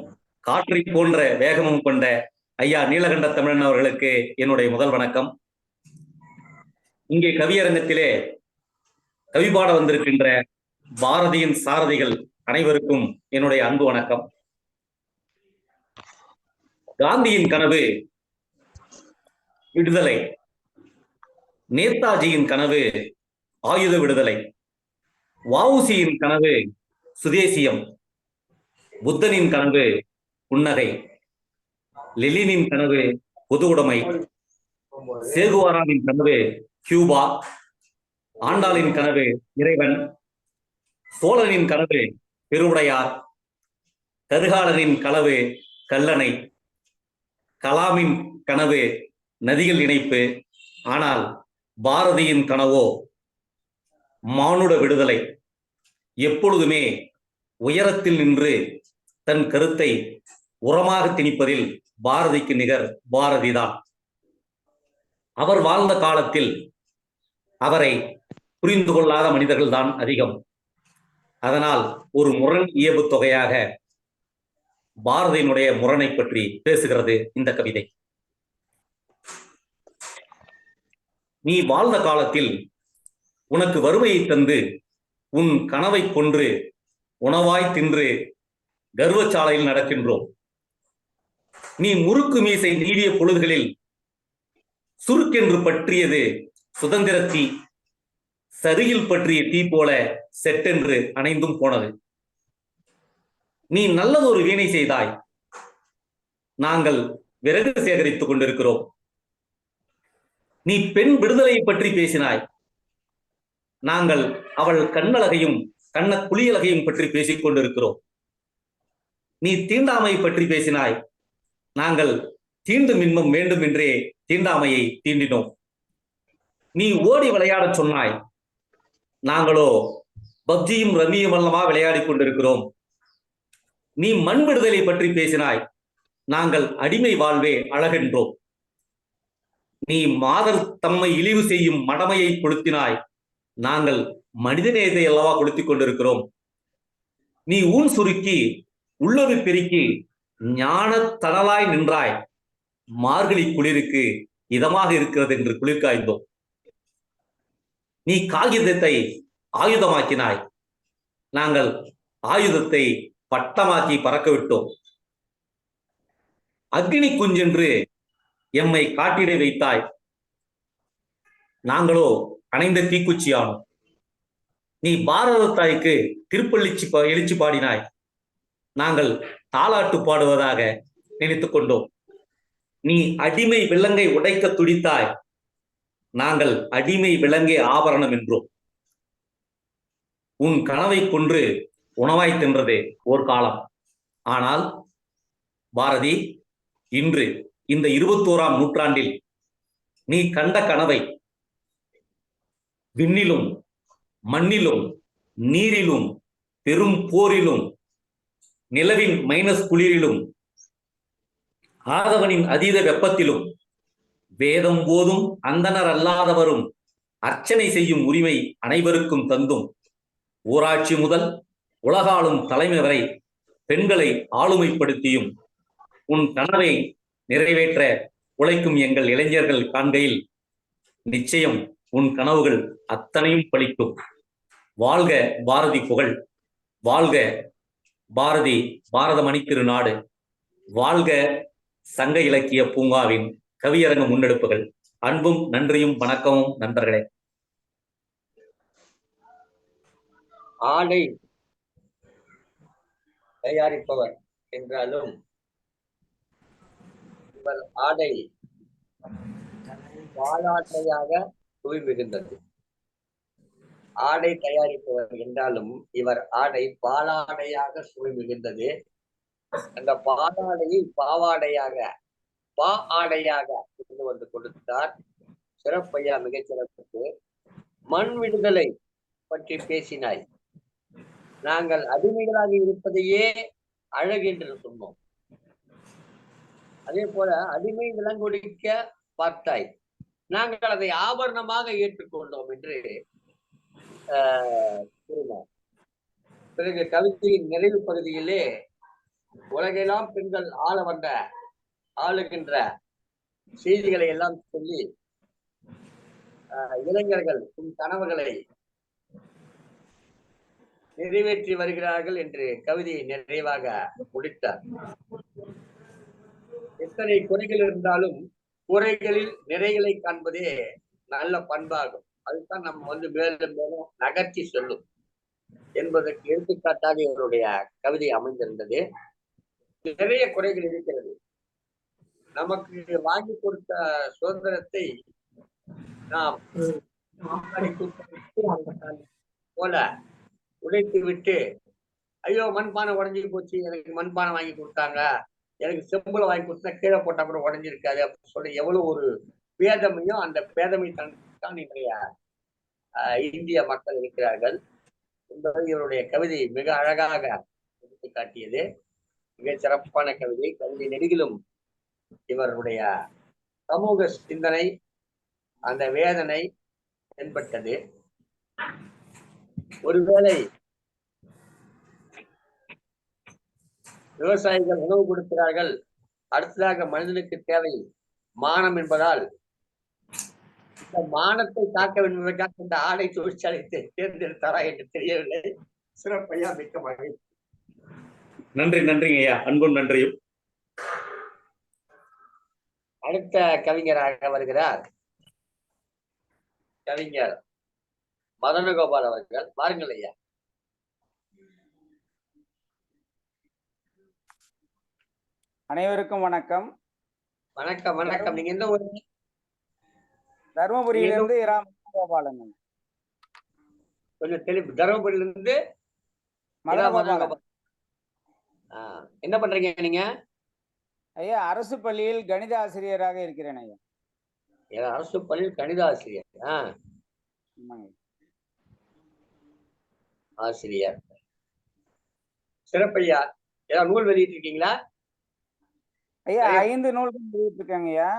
காற்றை போன்ற வேகமும் கொண்ட ஐயா நீலகண்ட தமிழன் அவர்களுக்கு என்னுடைய முதல் வணக்கம். இங்கே கவியரங்கத்திலே கவி பாட வந்திருக்கின்ற பாரதியின் சாரதிகள் அனைவருக்கும் என்னுடைய அன்பு வணக்கம். காந்தியின் கனவு விடுதலை, நேதாஜியின் கனவு ஆயுத விடுதலை, வஉசியின் கனவு சுதேசியம், புத்தனின் கனவு புன்னகை, லெனினின் கனவு பொது உடைமை, சேகுவாராவின் கனவு கியூபா, ஆண்டாளின் கனவு இறைவன், சோழனின் கனவு பெருவுடையார், கரிகாலனின் கனவு கல்லணை, கலாமின் கனவு நதிகள் இணைப்பு. ஆனால் பாரதியின் கனவோ மானுட விடுதலை. எப்பொழுதுமே உயரத்தில் நின்று தன் கருத்தை உரமாக திணிப்பதில் பாரதிக்கு நிகர் பாரதிதான். அவர் வாழ்ந்த காலத்தில் அவரை புரிந்து கொள்ளாத மனிதர்கள் தான் அதிகம். அதனால் ஒரு முரண் இயல்பு தொகையாக பாரதியினுடைய முரணை பற்றி பேசுகிறது இந்த கவிதை. நீ வாழ்ந்த காலத்தில் உனக்கு வறுமையை தந்து உன் கனவை கொன்று உணவாய் தின்று கர்வச்சாலையில் நடக்கின்றோம். நீ முறுக்கு மீசை நீடிய பொழுதுகளில் சுருக்கென்று பற்றியது சுதந்திர தீ, சரியில் பற்றிய தீ போல செட்டென்று அணைந்தும் போனது. நீ நல்லதொரு வீணை செய்தாய், நாங்கள் விறகு சேகரித்துக் கொண்டிருக்கிறோம். நீ பெண் விடுதலையை பற்றி பேசினாய், நாங்கள் அவள் கண்ணழகையும் கண்ண குளியலகையும் பற்றி பேசிக் கொண்டிருக்கிறோம். நீ தீண்டாமையை பற்றி பேசினாய், நாங்கள் தீண்டும் இன்பம் வேண்டும் என்றே தீண்டாமையை தீண்டினோம். நீ ஓடி விளையாடச் சொன்னாய், நாங்களோ பப்ஜியும் ரம்மியும் அல்லவா விளையாடி கொண்டிருக்கிறோம். நீ மண் விடுதலை பற்றி பேசினாய், நாங்கள் அடிமை வாழ்வே அழகென்றோம். நீ மாதர் தம்மை இழிவு செய்யும் மடமையை கொளுத்தினாய், நாங்கள் மனிதநேயத்தை அல்லவா கொளுத்திக் கொண்டிருக்கிறோம். நீ ஊன் சுருக்கி உள்ளொரு பெருக்கி ஞான தணலாய் நின்றாய், மார்கழி குளிருக்கு இதமாக இருக்கிறது என்று குளிர் காய்ந்தோம். நீ காகிதத்தை ஆயுதமாக்கினாய், நாங்கள் ஆயுதத்தை பட்டமாக்கி பறக்க விட்டோம். அக்னி குஞ்சென்று எம்மை காட்டிட வைத்தாய், நாங்களோ அணைந்த தீக்குச்சியானோம். நீ பாரத தாய்க்கு திருப்பள்ளிச்சி எழுச்சி பாடினாய், நாங்கள் தாலாட்டு பாடுவதாக நினைத்துக் கொண்டோம். நீ அடிமை விலங்கை உடைக்க துடித்தாய், நாங்கள் அடிமை விலங்கே ஆபரணம் என்றோம். உன் கனவை கொன்று உணவாய் தின்றது ஓர் காலம். ஆனால் பாரதி, இன்று இந்த 21ஆம் நூற்றாண்டில் நீ கண்ட கனவை விண்ணிலும் மண்ணிலும் நீரிலும் பெரும் போரிலும் நிலவின் மைனஸ் குளிரிலும் ஆதவனின் அதீத வெப்பத்திலும் வேதம் போதும் அந்தனர் அல்லாதவரும் அர்ச்சனை செய்யும் உரிமை அனைவருக்கும் தந்தும் ஊராட்சி முதல் உலகாளும் தலைமை வரை பெண்களை ஆளுமைப்படுத்தியும் உன் கனவை நிறைவேற்ற உழைக்கும் எங்கள் இளைஞர்கள் காண்கையில் நிச்சயம் உன் கனவுகள் அத்தனையும் பலிக்கும். வாழ்க பாரதி புகழ், வாழ்க பாரதி பாரத மணித்திருநாடு, வாழ்க சங்க இலக்கிய பூங்காவின் கவியரங்க முன்னெடுப்புகள். அன்பும் நன்றியும் வணக்கமும் நண்பர்களே. ஆடை தயாரிப்பவர் என்றாலும் இவர் ஆடை வாலாட்டையாக சுவை மிகுந்தது. ஆடை தயாரிப்பவர் என்றாலும் இவர் ஆடை பாலாடையாக சுவை மிகுந்தது. அந்த பாலாடையை பாவாடையாக ஆடையாக கொண்டு வந்து கொடுத்தார். சிறப்பையா, மிகச் சிறப்பு. மண் விடுதலை பற்றி பேசினாய். நாங்கள் அடிமைகளாக இருப்பதையே அழகு என்று சொன்னோம். அதே போல அடிமை விலங்கொடிக்க பார்த்தாய், நாங்கள் அதை ஆபரணமாக ஏற்றுக்கொண்டோம் என்று கூறினார். பிறகு கவிதையின் நிறைவு பகுதியிலே உலகெல்லாம் பெண்கள் ஆளுகின்ற செய்திகளை எல்லாம் சொல்லி இளைஞர்கள் கனவுகளை நிறைவேற்றி வருகிறார்கள் என்று கவிதையை நிறைவாக முடித்தார். எத்தனை குறைகள் இருந்தாலும் குறைகளில் நிறைகளை காண்பதே நல்ல பண்பாகும். அதுதான் நம்ம மேலும் மேலும் நகர்த்தி சொல்லும் என்பதற்கு எடுத்துக்காட்டாக இவருடைய கவிதை அமைந்திருந்தது. நிறைய குறைகள் இருக்கிறது. நமக்கு வாங்கி கொடுத்த சுதந்திரத்தை நாம் போல உடைத்து விட்டு, ஐயோ மண்பானை உடஞ்சி போச்சு, எனக்கு மண்பானை வாங்கி கொடுத்தாங்க, எனக்கு செம்புல வாங்கி கொடுத்தா கீழே போட்டா கூட உடஞ்சிருக்காது அப்படின்னு சொல்லி எவ்வளவு ஒரு பேதமையும், அந்த பேதமை தான் இன்றைய இந்திய மக்கள் இருக்கிறார்கள் என்பதை இவருடைய கவிதை மிக அழகாக எடுத்து காட்டியது. மிக சிறப்பான கவிதை. கவிதை நெடுகிலும் இவருடைய சமூக சிந்தனை, அந்த வேதனை தென்பட்டது. ஒருவேளை விவசாயிகள் உணவு கொடுக்கிறார்கள், அடுத்ததாக மனிதனுக்கு தேவை மானம் என்பதால் இந்த மானத்தை காக்க வேண்டும் என்பதற்காக இந்த ஆடை தொழிற்சாலை தேர்ந்தெடுத்தாரா என்று தெரியவில்லை. சிறப்பையா, மிக்க மகிழ்ச்சி. நன்றி, நன்றிங்க ஐயா. அன்பும் நன்றியும். அடுத்த கவிஞராக வருகிறார் கவிஞர் மதனகோபால் அவர்கள். வாருங்கள் ஐயா. அனைவருக்கும் வணக்கம். வணக்கம். வணக்கம். நீங்க எந்த ஊரு? தருமபுரியிலிருந்து கோபாலன். கொஞ்சம் தெளிவு. தருமபுரியிலிருந்து மதனகோபாலன். என்ன பண்றீங்க நீங்க? ஐயா, அரசு பள்ளியில் கணித ஆசிரியராக இருக்கிறேன் ஐயா. அரசு பள்ளியில் கணித ஆசிரியர். ஆசிரியர் சிறப்பையா. ஏதாவது நூல் வெளியிட்டு இருக்கீங்களா? ஐயா, 5 நூல்கள் வெளியிட்டிருக்காங்க ஐயா.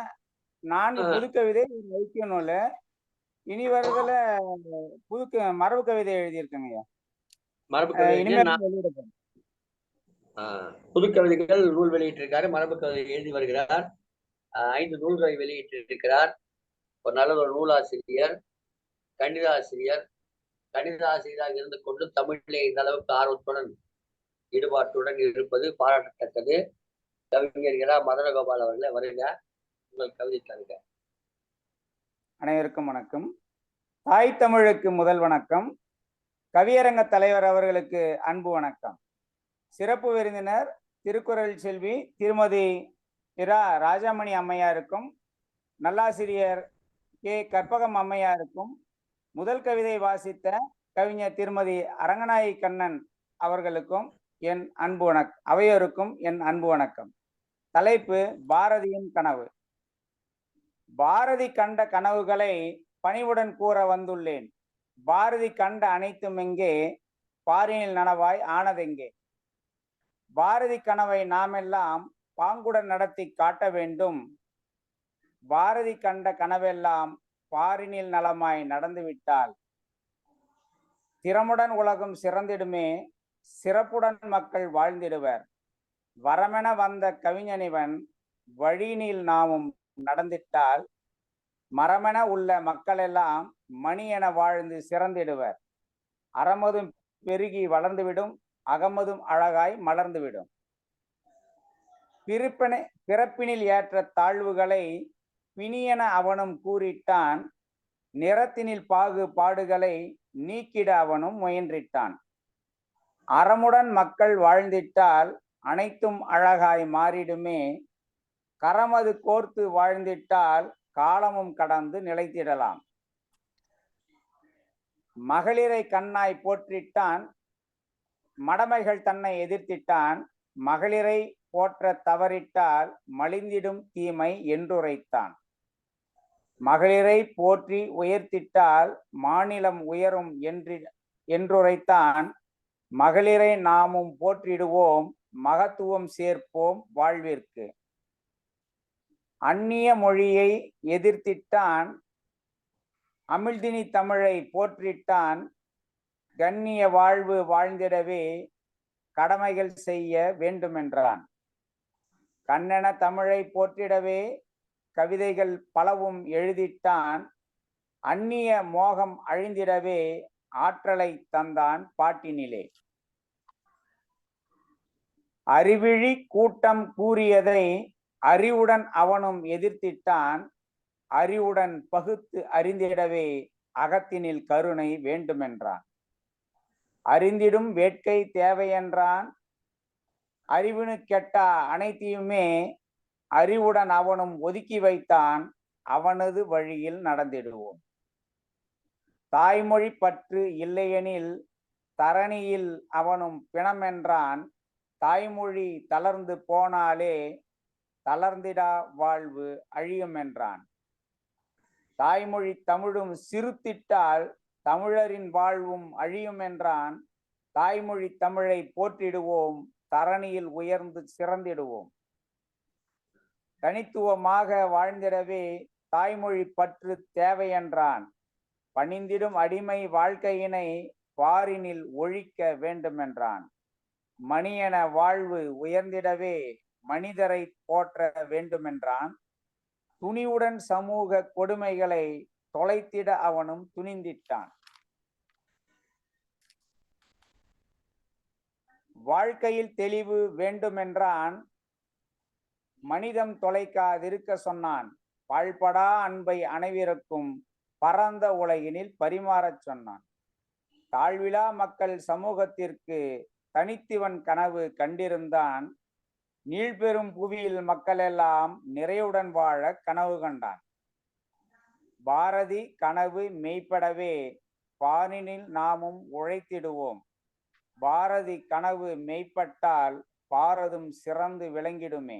4 புதுக்கவிதை, ஒரு ஐக்கிய நூல். இனி வருதுல மரபு கவிதை எழுதியிருக்காங்க ஐயா. மரபு கவிதை, புது கவிதைகள் நூல் வெளியிட்டிருக்காரு. மரபு கவிதை எழுதி வருகிறார். 5 நூல்களை வெளியிட்டிருக்கிறார். ஒரு நல்ல ஒரு நூலாசிரியர், கணித ஆசிரியர். கணித ஆசிரியராக இருந்து கொண்டு தமிழிலே இந்த அளவுக்கு ஆர்வத்துடன் ஈடுபாட்டுடன் இருப்பது பாராட்டத்தக்கது. கவிஞர்களா மதனகோபால் அவர்களே, வருங்க, உங்கள் கவிதை தருக. அனைவருக்கும் வணக்கம். தாய் தமிழுக்கு முதல் வணக்கம். கவியரங்க தலைவர் அவர்களுக்கு அன்பு வணக்கம். சிறப்பு விருந்தினர் திருக்குறள் செல்வி திருமதி இரா ராஜாமணி அம்மையாருக்கும், நல்லாசிரியர் கே கற்பகம் அம்மையாருக்கும், முதல் கவிதை வாசித்த கவிஞர் திருமதி அரங்கநாயகி கண்ணன் அவர்களுக்கும் என் அன்பு வணக்கம். அவையோருக்கும் என் அன்பு வணக்கம். தலைப்பு பாரதியின் கனவு. பாரதி கண்ட கனவுகளை பணிவுடன் கூற வந்துள்ளேன். பாரதி கண்ட அனைத்தும் எங்கே, பாரினில் நனவாய் ஆனதெங்கே. பாரதி கனவை நாமெல்லாம் பாங்குடன் நடத்தி காட்ட வேண்டும். பாரதி கண்ட கனவெல்லாம் பாரினில் நலமாய் நடந்துவிட்டால் திறமுடன் உலகம் சிறந்திடுமே, சிறப்புடன் மக்கள் வாழ்ந்திடுவர். வரமென வந்த கவிஞனிவன் வழியினில் நாமும் நடந்திட்டால் மரமென உள்ள மக்களெல்லாம் மணி என வாழ்ந்து சிறந்திடுவர். அறமதும் பெருகி வளர்ந்துவிடும், அகமதும் அழகாய் மலர்ந்துவிடும். பிறப்பினில் ஏற்ற தாழ்வுகளை பிணியென அவனும் கூறிட்டான். நிறத்தினில் பாகுபாடுகளை நீக்கிட அவனும் முயன்றிட்டான். அறமுடன் மக்கள் வாழ்ந்திட்டால் அனைத்தும் அழகாய் மாறிடுமே. கரமது கோர்த்து வாழ்ந்திட்டால் காலமும் கடந்து நிலைத்திடலாம். மகளிரை கண்ணாய் போற்றிட்டான், மடமைகள் தன்னை எதிர்த்திட்டான். மகளிரை போற்ற தவறிட்டால் மலிந்திடும் தீமை என்றுரைத்தான். மகளிரை போற்றி உயர்த்திட்டால் மாநிலம் உயரும் என்றுரைத்தான். மகளிரை நாமும் போற்றிடுவோம், மகத்துவம் சேர்ப்போம் வாழ்விற்கு. அந்நிய மொழியை எதிர்த்திட்டான், அமிழ்தினி தமிழை போற்றிட்டான். கண்ணிய வாழ்வு வாழ்ந்திடவே கடமைகள் செய்ய வேண்டுமென்றான். கண்ணென தமிழை போற்றிடவே கவிதைகள் பலவும் எழுதிட்டான். அந்நிய மோகம் அழிந்திடவே ஆற்றலை தந்தான் பாட்டினிலே. அறிவிழி கூட்டம் கூறியதை அறிவுடன் அவனும் எதிர்த்திட்டான். அறிவுடன் பகுத்து அறிந்திடவே அகத்தினில் கருணை வேண்டுமென்றான். அறிந்திடும் வேட்கை தேவையென்றான். அறிவினு கெட்டா அனைத்தையுமே அறிவுடன் அவனும் ஒதுக்கி வைத்தான். அவனது வழியில் நடந்திடுவோம். தாய்மொழி பற்று இல்லையெனில் தரணியில் அவனும் பிணமென்றான். தாய்மொழி தளர்ந்து போனாலே தளர்ந்திடா வாழ்வு அழியும் என்றான். தாய்மொழி தமிழும் சிறுத்திட்டால் தமிழரின் வாழ்வும் அழியும் என்றான். தாய்மொழி தமிழை போற்றிடுவோம், தரணியில் உயர்ந்து சிறந்திடுவோம். தனித்துவமாக வாழ்ந்திடவே தாய்மொழி பற்று தேவையென்றான். பணிந்திடும் அடிமை வாழ்க்கையினை பாரினில் ஒழிக்க வேண்டுமென்றான். மணியென வாழ்வு உயர்ந்திடவே மனிதரை போற்ற வேண்டுமென்றான். துணிவுடன் சமூக கொடுமைகளை தொலைத்திட அவனும் துணிந்திட்டான். வாழ்க்கையில் தெளிவு வேண்டுமென்றான். மனிதம் தொலைக்காதிருக்க சொன்னான். பாழ்படா அன்பை அனைவருக்கும் பரந்த உலகினில் பரிமாறச் சொன்னான். தாழ்விலா மக்கள் சமூகத்திற்கு தனித்திவன் கனவு கண்டிருந்தான். நீழ்பெரும் புவியில் மக்களெல்லாம் நிறைவுடன் வாழ கனவு கண்டான். பாரதி கனவு மெய்ப்படவே பாரினில் நாமும் உழைத்திடுவோம். பாரதி கனவு மெய்ப்பட்டால் பாரதும் சிறந்து விளங்கிடுமே.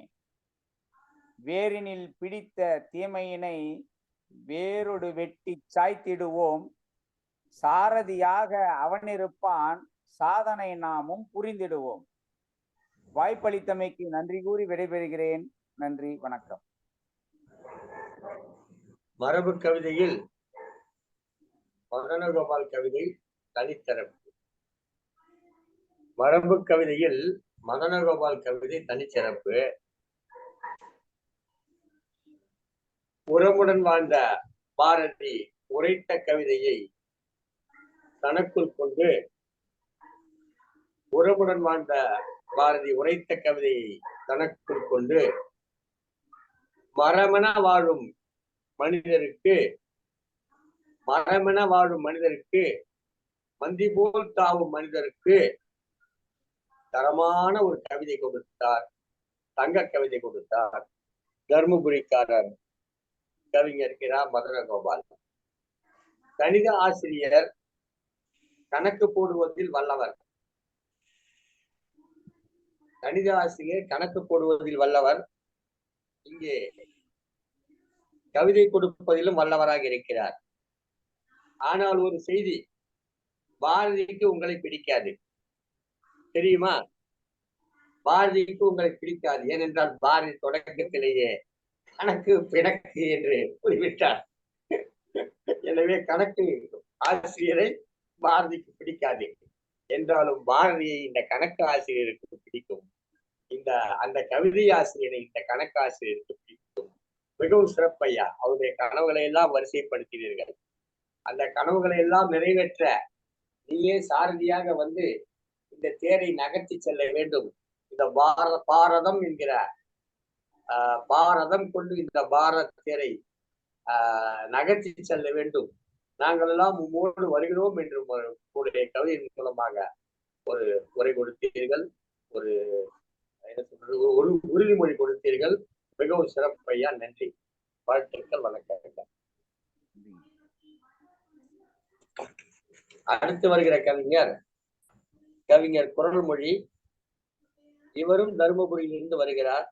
வேரினில் பிடித்த தீமையினை வேரோடு வெட்டி சாய்த்திடுவோம். சாரதியாக அவனிருப்பான், சாதனை நாமும் புரிந்திடுவோம். வாய்ப்பளித்தமைக்கு நன்றி கூறி விடைபெறுகிறேன். நன்றி, வணக்கம். மரபு கவிதையில் மதனகோபால் கவிதை தனிச்சிறப்பு. மரபு கவிதையில் மதனகோபால் கவிதை தனிச்சிறப்பு. உறவுடன் வாழ்ந்த பாரதி உரைத்த கவிதையை தனக்குள் கொண்டு உறவுடன் வாழ்ந்த பாரதி உரைத்த கவிதையை தனக்குள் கொண்டு மரமென வாழும் மனிதருக்கு மந்தி போல் தாவும் மனிதருக்கு தரமான ஒரு கவிதை கொடுத்தார். தங்க கவிதை கொடுத்தார் தர்மபுரிக்காரர் கவிஞர் இரா மதனகோபால். கணித ஆசிரியர், கணக்கு போடுவதில் வல்லவர். கணித ஆசிரியர் கணக்கு போடுவதில் வல்லவர். இங்கே கவிதை கொடுப்பதிலும் வல்லவராக இருக்கிறார். ஆனால் ஒரு செய்தி, பாரதிக்கு உங்களை பிடிக்காது, தெரியுமா? பாரதிக்கு உங்களை பிடிக்காது. ஏனென்றால் பாரதி தொடக்கத்திலேயே கணக்கு பிணக்கு என்று கூறிவிட்டார். எனவே கணக்கு ஆசிரியரை பாரதிக்கு பிடிக்காது. என்றாலும் பாரதியை இந்த கணக்கு ஆசிரியருக்கு பிடிக்கும். அந்த கவிதை ஆசிரியரை இந்த கணக்கு ஆசிரியருக்கு பிடிக்கும். மிகவும் சிறப்பையா. அவருடைய கனவுகளை எல்லாம் வரிசைப்படுத்தினீர்கள். அந்த கனவுகளை எல்லாம் நிறைவேற்ற நீயே சாரதியாக வந்து இந்த இந்த தேரை நகர்த்தி செல்ல வேண்டும். இந்த பாரதம் என்கிற பாரதம் கொண்டு இந்த பாரத தேரை நகர்த்தி செல்ல வேண்டும். நாங்கள் எல்லாம் உம்மோடு வருகிறோம் என்று உங்களுடைய கவிதையின் மூலமாக ஒரு உரை கொடுத்தீர்கள், ஒரு என்ன சொல்றது, ஒரு உறுதிமொழி கொடுத்தீர்கள். மிகவும் சிறப்பு ஐயா, நன்றி, வாழ்த்துக்கள், வணக்கம். அடுத்து வருகிற கவிஞர் குரல்மொழி. இவரும் தருமபுரியிலிருந்து வருகிறார்.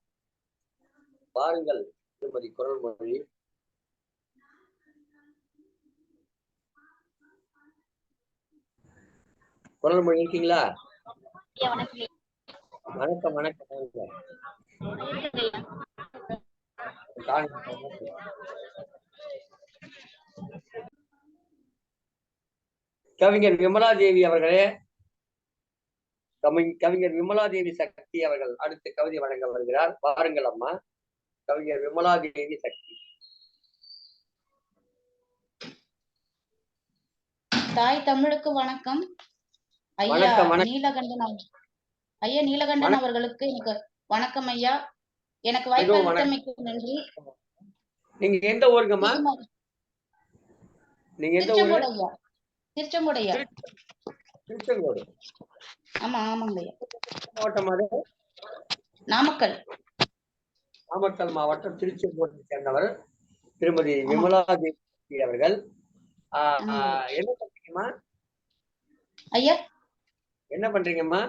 பாருங்கள் திருமதி குரல்மொழி. குரல்மொழி இருக்கீங்களா? வணக்கம் வணக்கம். கவிஞர் விமலாதேவி அவர்களே, கவிஞர் விமலாதேவி சக்தி அவர்கள் அடுத்த கவிதை வழங்க வருகிறார். பாருங்கள் அம்மா, கவிஞர் விமலாதேவி சக்தி. தாய் தமிழுக்கு வணக்கம். ஐயா நீலகண்டன் அவர்களுக்கு எனக்கு வணக்கம் ஐயா. எனக்கு வாய்ப்பளித்தமைக்கு நன்றி. நீங்க எந்த ஊருங்கம்மா? நீங்க எந்த ஊரு? ஐயா திருச்செங்கோடு ஐயா. திருச்செங்கோடு. ஆமா ஆமாங்க ஐயா. மாவட்டம் அது? நாமக்கல் மாவட்டம் திருச்செங்கோட்டை சேர்ந்தவர் திருமதி விமலாதேவி அவர்கள். என்ன பண்றீங்கம்மா ஐயா? என்ன பண்றீங்கம்மா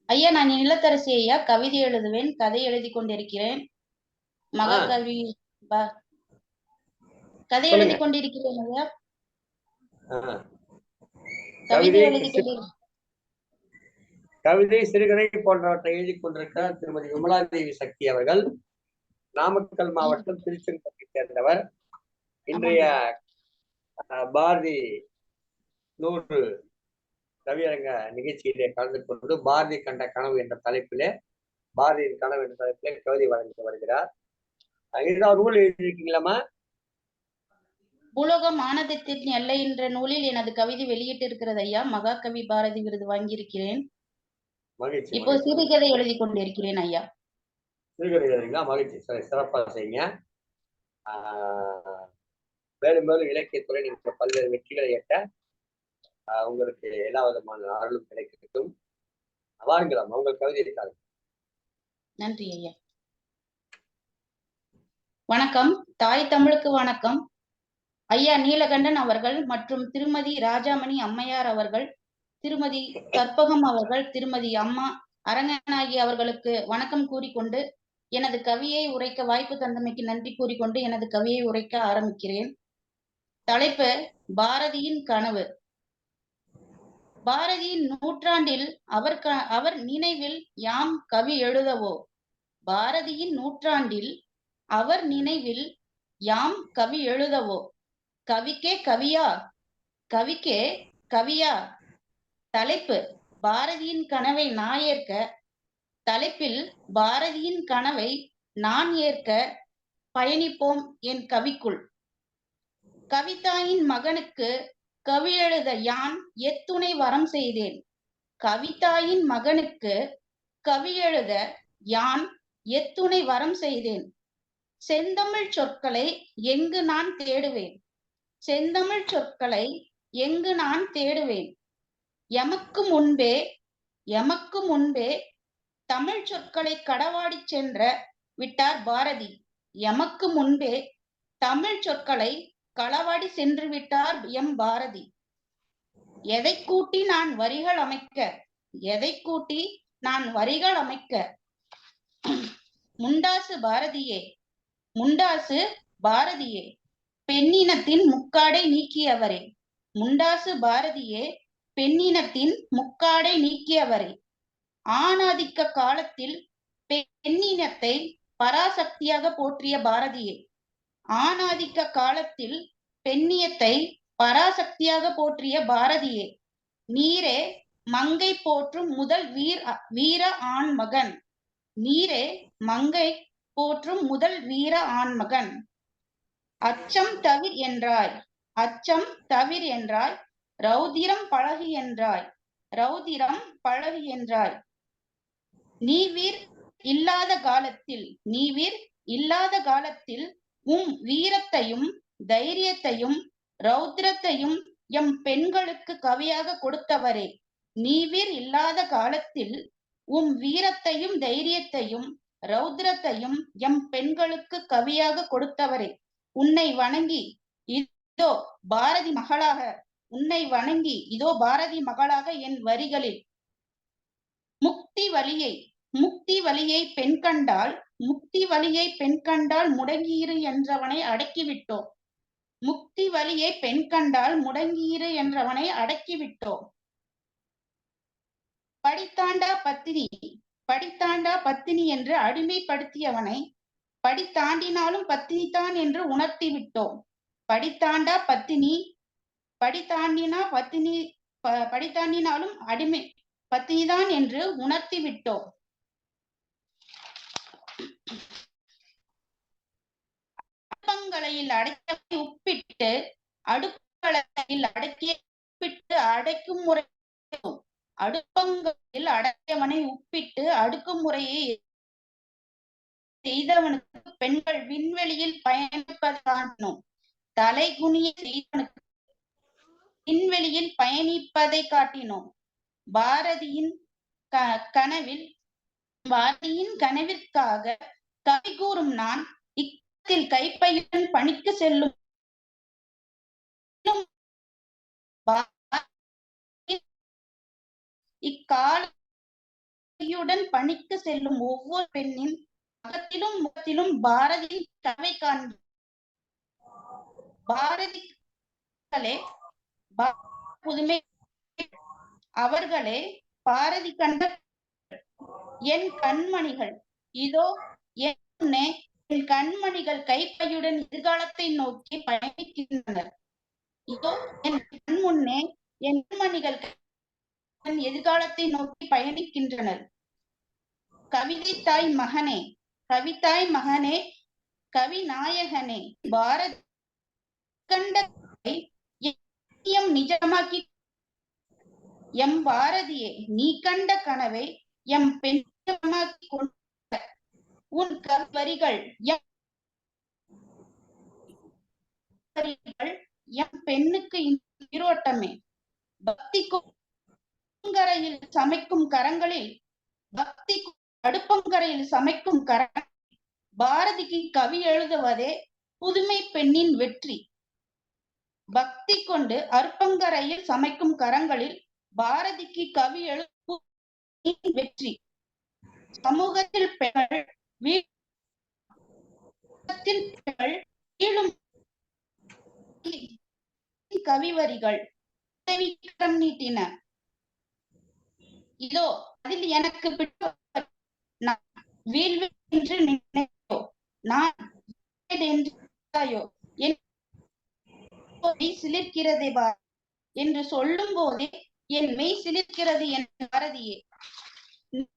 ஐயா? நான் இல்லத்தரசி ஐயா. கவிதை எழுதுவேன், கதை எழுதி கொண்டிருக்கிறேன். மகாகவி கதை எழுதி கொண்டிருக்கிறேன் ஐயா. கவிதை, சிறுகதை போன்றவற்றை எழுதி கொண்டிருக்கிறார் திருமதி விமலாதேவி சக்தி அவர்கள். நாமக்கல் மாவட்டம் திருச்செங்கோட்டை சேர்ந்தவர். இன்றைய பாரதி 100 கவியரங்க நிகழ்ச்சியிலே கலந்து கொண்டு பாரதி கண்ட கனவு என்ற தலைப்பிலே, பாரதியின் கனவு என்ற தலைப்பிலே கவிதை வழங்கி வருகிறார். ஏதாவது நூல் எழுதியிருக்கீங்களாமா? பூலோகம் ஆனந்தத்தின் எல்லை என்ற நூலில் எனது கவிதை வெளியிட்டு இருக்கிறது ஐயா. மகாகவி பாரதி விருது வாங்கியிருக்கிறேன். இப்போ சிறுகதை எழுதி கொண்டிருக்கிறேன் ஐயா. சிறுகதை எழுதுங்களா? மகிழ்ச்சி, சிறப்பாக செய்யுங்க. மேலும் மேலும் இலக்கியத்துறை நீங்க பல்வேறு வெற்றிகளை எட்ட உங்களுக்கு எல்லா விதமான அருளும் கிடைக்கட்டும். வாருங்களாம், உங்கள் கவிதை. நன்றி ஐயா. வணக்கம். தாய் தமிழுக்கு வணக்கம். ஐயா நீலகண்டன் அவர்கள் மற்றும் திருமதி ராஜாமணி அம்மையார் அவர்கள், திருமதி கற்பகம் அவர்கள், திருமதி அம்மா அரங்கநாயகி அவர்களுக்கு வணக்கம் கூறிக்கொண்டு எனது கவியை உரைக்க வாய்ப்பு தந்தமைக்கு நன்றி கூறிக்கொண்டு எனது கவியை உரைக்க ஆரம்பிக்கிறேன். தலைப்பு பாரதியின் கனவு. பாரதியின் நூற்றாண்டில் அவர் நினைவில் யாம் கவி எழுதவோ. பாரதியின் நூற்றாண்டில் அவர் நினைவில் யாம் கவி எழுதவோ. கவிக்கே கவியா, கவிக்கே கவியா. தலைப்பு பாரதியின் கனவை நான் ஏற்க. தலைப்பில் பாரதியின் கனவை நான் ஏற்க பயணிப்போம் என் கவிக்குள். கவிதாயின் மகனுக்கு கவி எழுத யான் எத்துணை வரம் செய்தேன். கவிதாயின் மகனுக்கு கவி எழுத யான் எத்துணை வரம் செய்தேன். செந்தமிழ் சொற்களை எங்கு நான் தேடுவேன். செந்தமிழ் சொற்களை எங்கு நான் தேடுவேன். எமக்கு முன்பே தமிழ் சொற்களை கடவாடி சென்ற விட்டார் பாரதி. எமக்கு முன்பே தமிழ் சொற்களை களவாடி சென்று விட்டார் எம் பாரதி. எதை கூட்டி நான் வரிகள் அமைக்க, எதை கூட்டி நான் வரிகள் அமைக்க. முண்டாசு பாரதியே, முண்டாசு பாரதியே, பெண்ணினத்தின் முக்காடை நீக்கியவரே. முண்டாசு பாரதியே, பெண்ணினத்தின் முக்காடை நீக்கியவரே. ஆணாதிக்க காலத்தில் பெண்ணினத்தை பராசக்தியாக போற்றிய பாரதியே. ஆணாதிக்க காலத்தில் பெண்ணியத்தை பராசக்தியாக போற்றிய பாரதியே. நீரே மங்கை போற்றும் முதல் வீர ஆண்மகன். நீரே மங்கை போற்றும் முதல் வீர ஆண்மகன். அச்சம் தவிர் என்றாய், அச்சம் தவிர் என்றாய். ரௌதிரம் பழகு என்றாய், ரௌதிரம் பழகு என்றாய். நீவீர் இல்லாத காலத்தில் வீரத்தையும் தைரியத்தையும் ரௌத்ரத்தையும் எம் பெண்களுக்கு கவியாக கொடுத்தவரே. நீவீர் இல்லாத காலத்தில் வீரத்தையும் தைரியத்தையும் ரௌத்ரத்தையும் எம் பெண்களுக்கு கவியாக கொடுத்தவரே. உன்னை வணங்கி இதோ பாரதி மகளாக என் வரிகளில் முக்தி வழியை பெண் கண்டால் முடங்கியிரு என்றவனை அடக்கிவிட்டோம். முக்தி வழியை பெண் கண்டால் முடங்கியிரு என்றவனை அடக்கிவிட்டோம். படித்தாண்டா பத்தினி என்று அடிமைப்படுத்தியவனை படித்தாண்டினாலும் பத்தினிதான் என்று உணர்த்தி விட்டோம். படித்தாண்டினாலும் அடிமை பத்தினிதான் என்று உணர்த்தி விட்டோம். அடுப்பங்களையில் அடைத்தவனை உப்பிட்டு அடைக்கும் முறை அடுப்பங்களில் அடைத்தவனை உப்பிட்டு அடுக்கும் முறையை செய்தவனுக்கு பெண்கள் விண்வெளியில் பயணிப்பதை காட்டினோம். தலைகுனிய செய்தவனுக்கு விண்வெளியில் பயணிப்பதை காட்டினோம். பாரதியின் கனவிற்காக கவி கூறும் நான் இக்கத்தில் கைப்பையுடன் பணிக்கு செல்லும் இக்காலையுடன் பணிக்கு செல்லும் ஒவ்வொரு பெண்ணின் அகத்திலும் முகத்திலும் பாரதியின் கனவை காண்போம். புதுமை அவர்களே பாரதி கண்ட என் கண்மணிகள். இதோ என் கண்மணிகள் கைப்பையுடன் எதிர்காலத்தை நோக்கி பயணிக்கின்றனர். இதோ என் கண்முன்னே என் கண்மணிகள் எதிர்காலத்தை நோக்கி பயணிக்கின்றனர். கவிதாய் மகனே கவிநாயகனே பாரதி கண்ட நிஜமாக்கி எம் பாரதியே நீ கண்ட கனவை எம் பெண்ணமாக்கி கொண்ட உன் கவிவரிகள் எம் பெண்ணுக்கு நீரோட்டமே. பக்தி கரையில் சமைக்கும் கரங்களில் அடுப்பங்கரையில் சமைக்கும் கரங்கள் பாரதிக்கு கவி எழுதுவதே புதுமை பெண்ணின் வெற்றி. பக்தி கொண்டு அற்பங்கரையில் சமைக்கும் கரங்களில் பாரதிக்கு கவி எழுதும் வெற்றி. சமூகத்தில் பெண்கள் கவிவரிகள் நீட்டின. இதோ அதில் எனக்கு என்று நினைத்தோ நான் சிலிர்க்கிறதே என்று சொல்லும் போதே என் மெய் சிலிர்க்கிறது என் பாரதியே.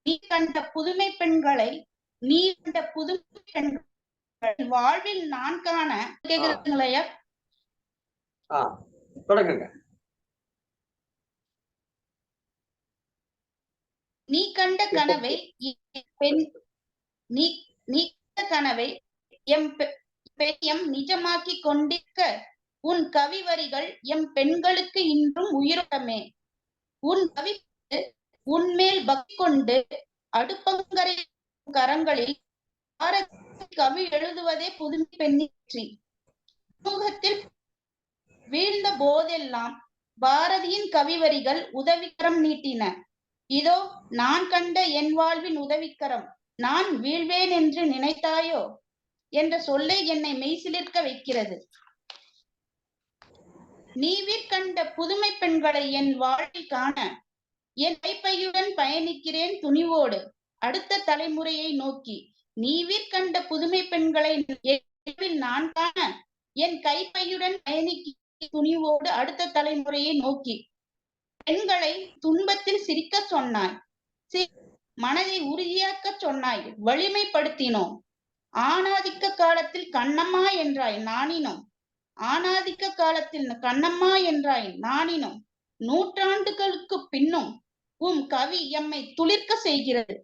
நீ கண்ட புதுமை பெண்கள் வாழ்வில் நான் காண கேக்குறீங்களா? தொடங்குங்க. நீ கண்ட கனவை எம் நிஜமாக்கி கொண்டிருக்க உன் கவிவரிகள் எம் பெண்களுக்கு இன்றும் உயிரோட்டமே. உன் கவி உன்மேல் பக்தி கொண்டு அடுப்பங்கரை கரங்களில் கவி எழுதுவதே புதுமை பெண்ணி. சமூகத்தில் வீழ்ந்த போதெல்லாம் பாரதியின் கவிவரிகள் உதவிக்கரம் நீட்டின. இதோ நான் கண்ட என் வாழ்வின் உதவிக்கரம். நான் வீழ்வேன் என்று நினைத்தாயோ என்ற சொல்லை என்னை மெய்சிலிர்க்க வைக்கிறது. நீவீர் கண்ட புதுமை பெண்களை என் வாழ்வில் காண என் கைப்பையுடன் பயணிக்கிறேன் துணிவோடு அடுத்த தலைமுறையை நோக்கி. நீவீர் கண்ட புதுமை பெண்களை நான் காண என் கைப்பையுடன் பயணிக்க துணிவோடு அடுத்த தலைமுறையை நோக்கி. பெண்களை துன்பத்தில் சிரிக்க சொன்னாய், மனதை உறுதியாக்க சொன்னாய், வலிமைப்படுத்தினோம். ஆணாதிக்க காலத்தில் கண்ணம்மா என்றாய் நானினோம். ஆணாதிக்க காலத்தில் கண்ணம்மா என்றாய் நானினோம். நூற்றாண்டுகளுக்கு பின்னும் கவி எம்மை துளிர்க்க செய்கிறது.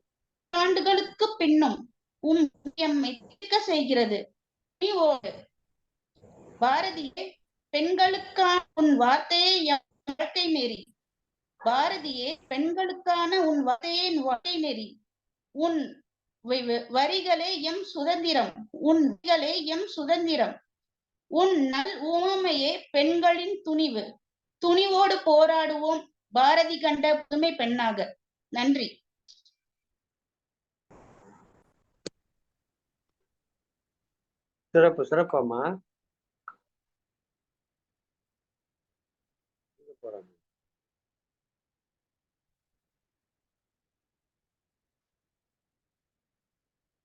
ஆண்டுகளுக்கு பின்னும் எம்மை துளிர்க்க செய்கிறது. பாரதியே, பெண்களுக்கான உன் வார்த்தையே எம் வாழ்க்கை நெறி. பாரதியே, பெண்களுக்கான உன் வார்த்தையே வாழ்க்கை நெறி. உன் வரிகளே எம் சுதந்திரம். உன் வரிகளே எம் சுதந்திரம். உன் நல் உவமையே பெண்களின் துணிவு. துணிவோடு போராடுவோம் பாரதி கண்ட புதுமை பெண்ணாக. நன்றி. சிறப்பு சிறப்பாம்மா.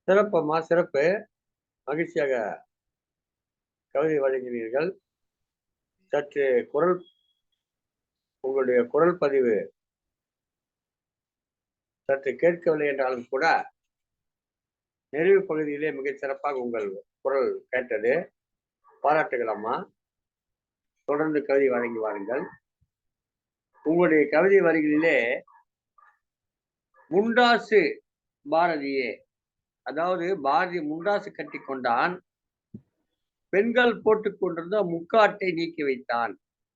சிறப்பம்மா, சிறப்பு. மகிழ்ச்சியாக கவிதை வழங்கினீர்கள். சற்று உங்களுடைய குரல் பதிவு சற்று கேட்கவில்லை என்றாலும் கூட நிறைவு பகுதியிலே மிகச் சிறப்பாக உங்கள் குரல் கேட்டது. பாராட்டுகள் அம்மா. தொடர்ந்து கவிதை வழங்கி வாருங்கள். உங்களுடைய கவிதை வரிகளிலே முண்டாசு பாரதியே, அதாவது பாரதி முண்டாசு கட்டி கொண்டான், பெண்கள் போட்டுக் கொண்டிருந்த முக்காட்டை நீக்கி வைத்தான்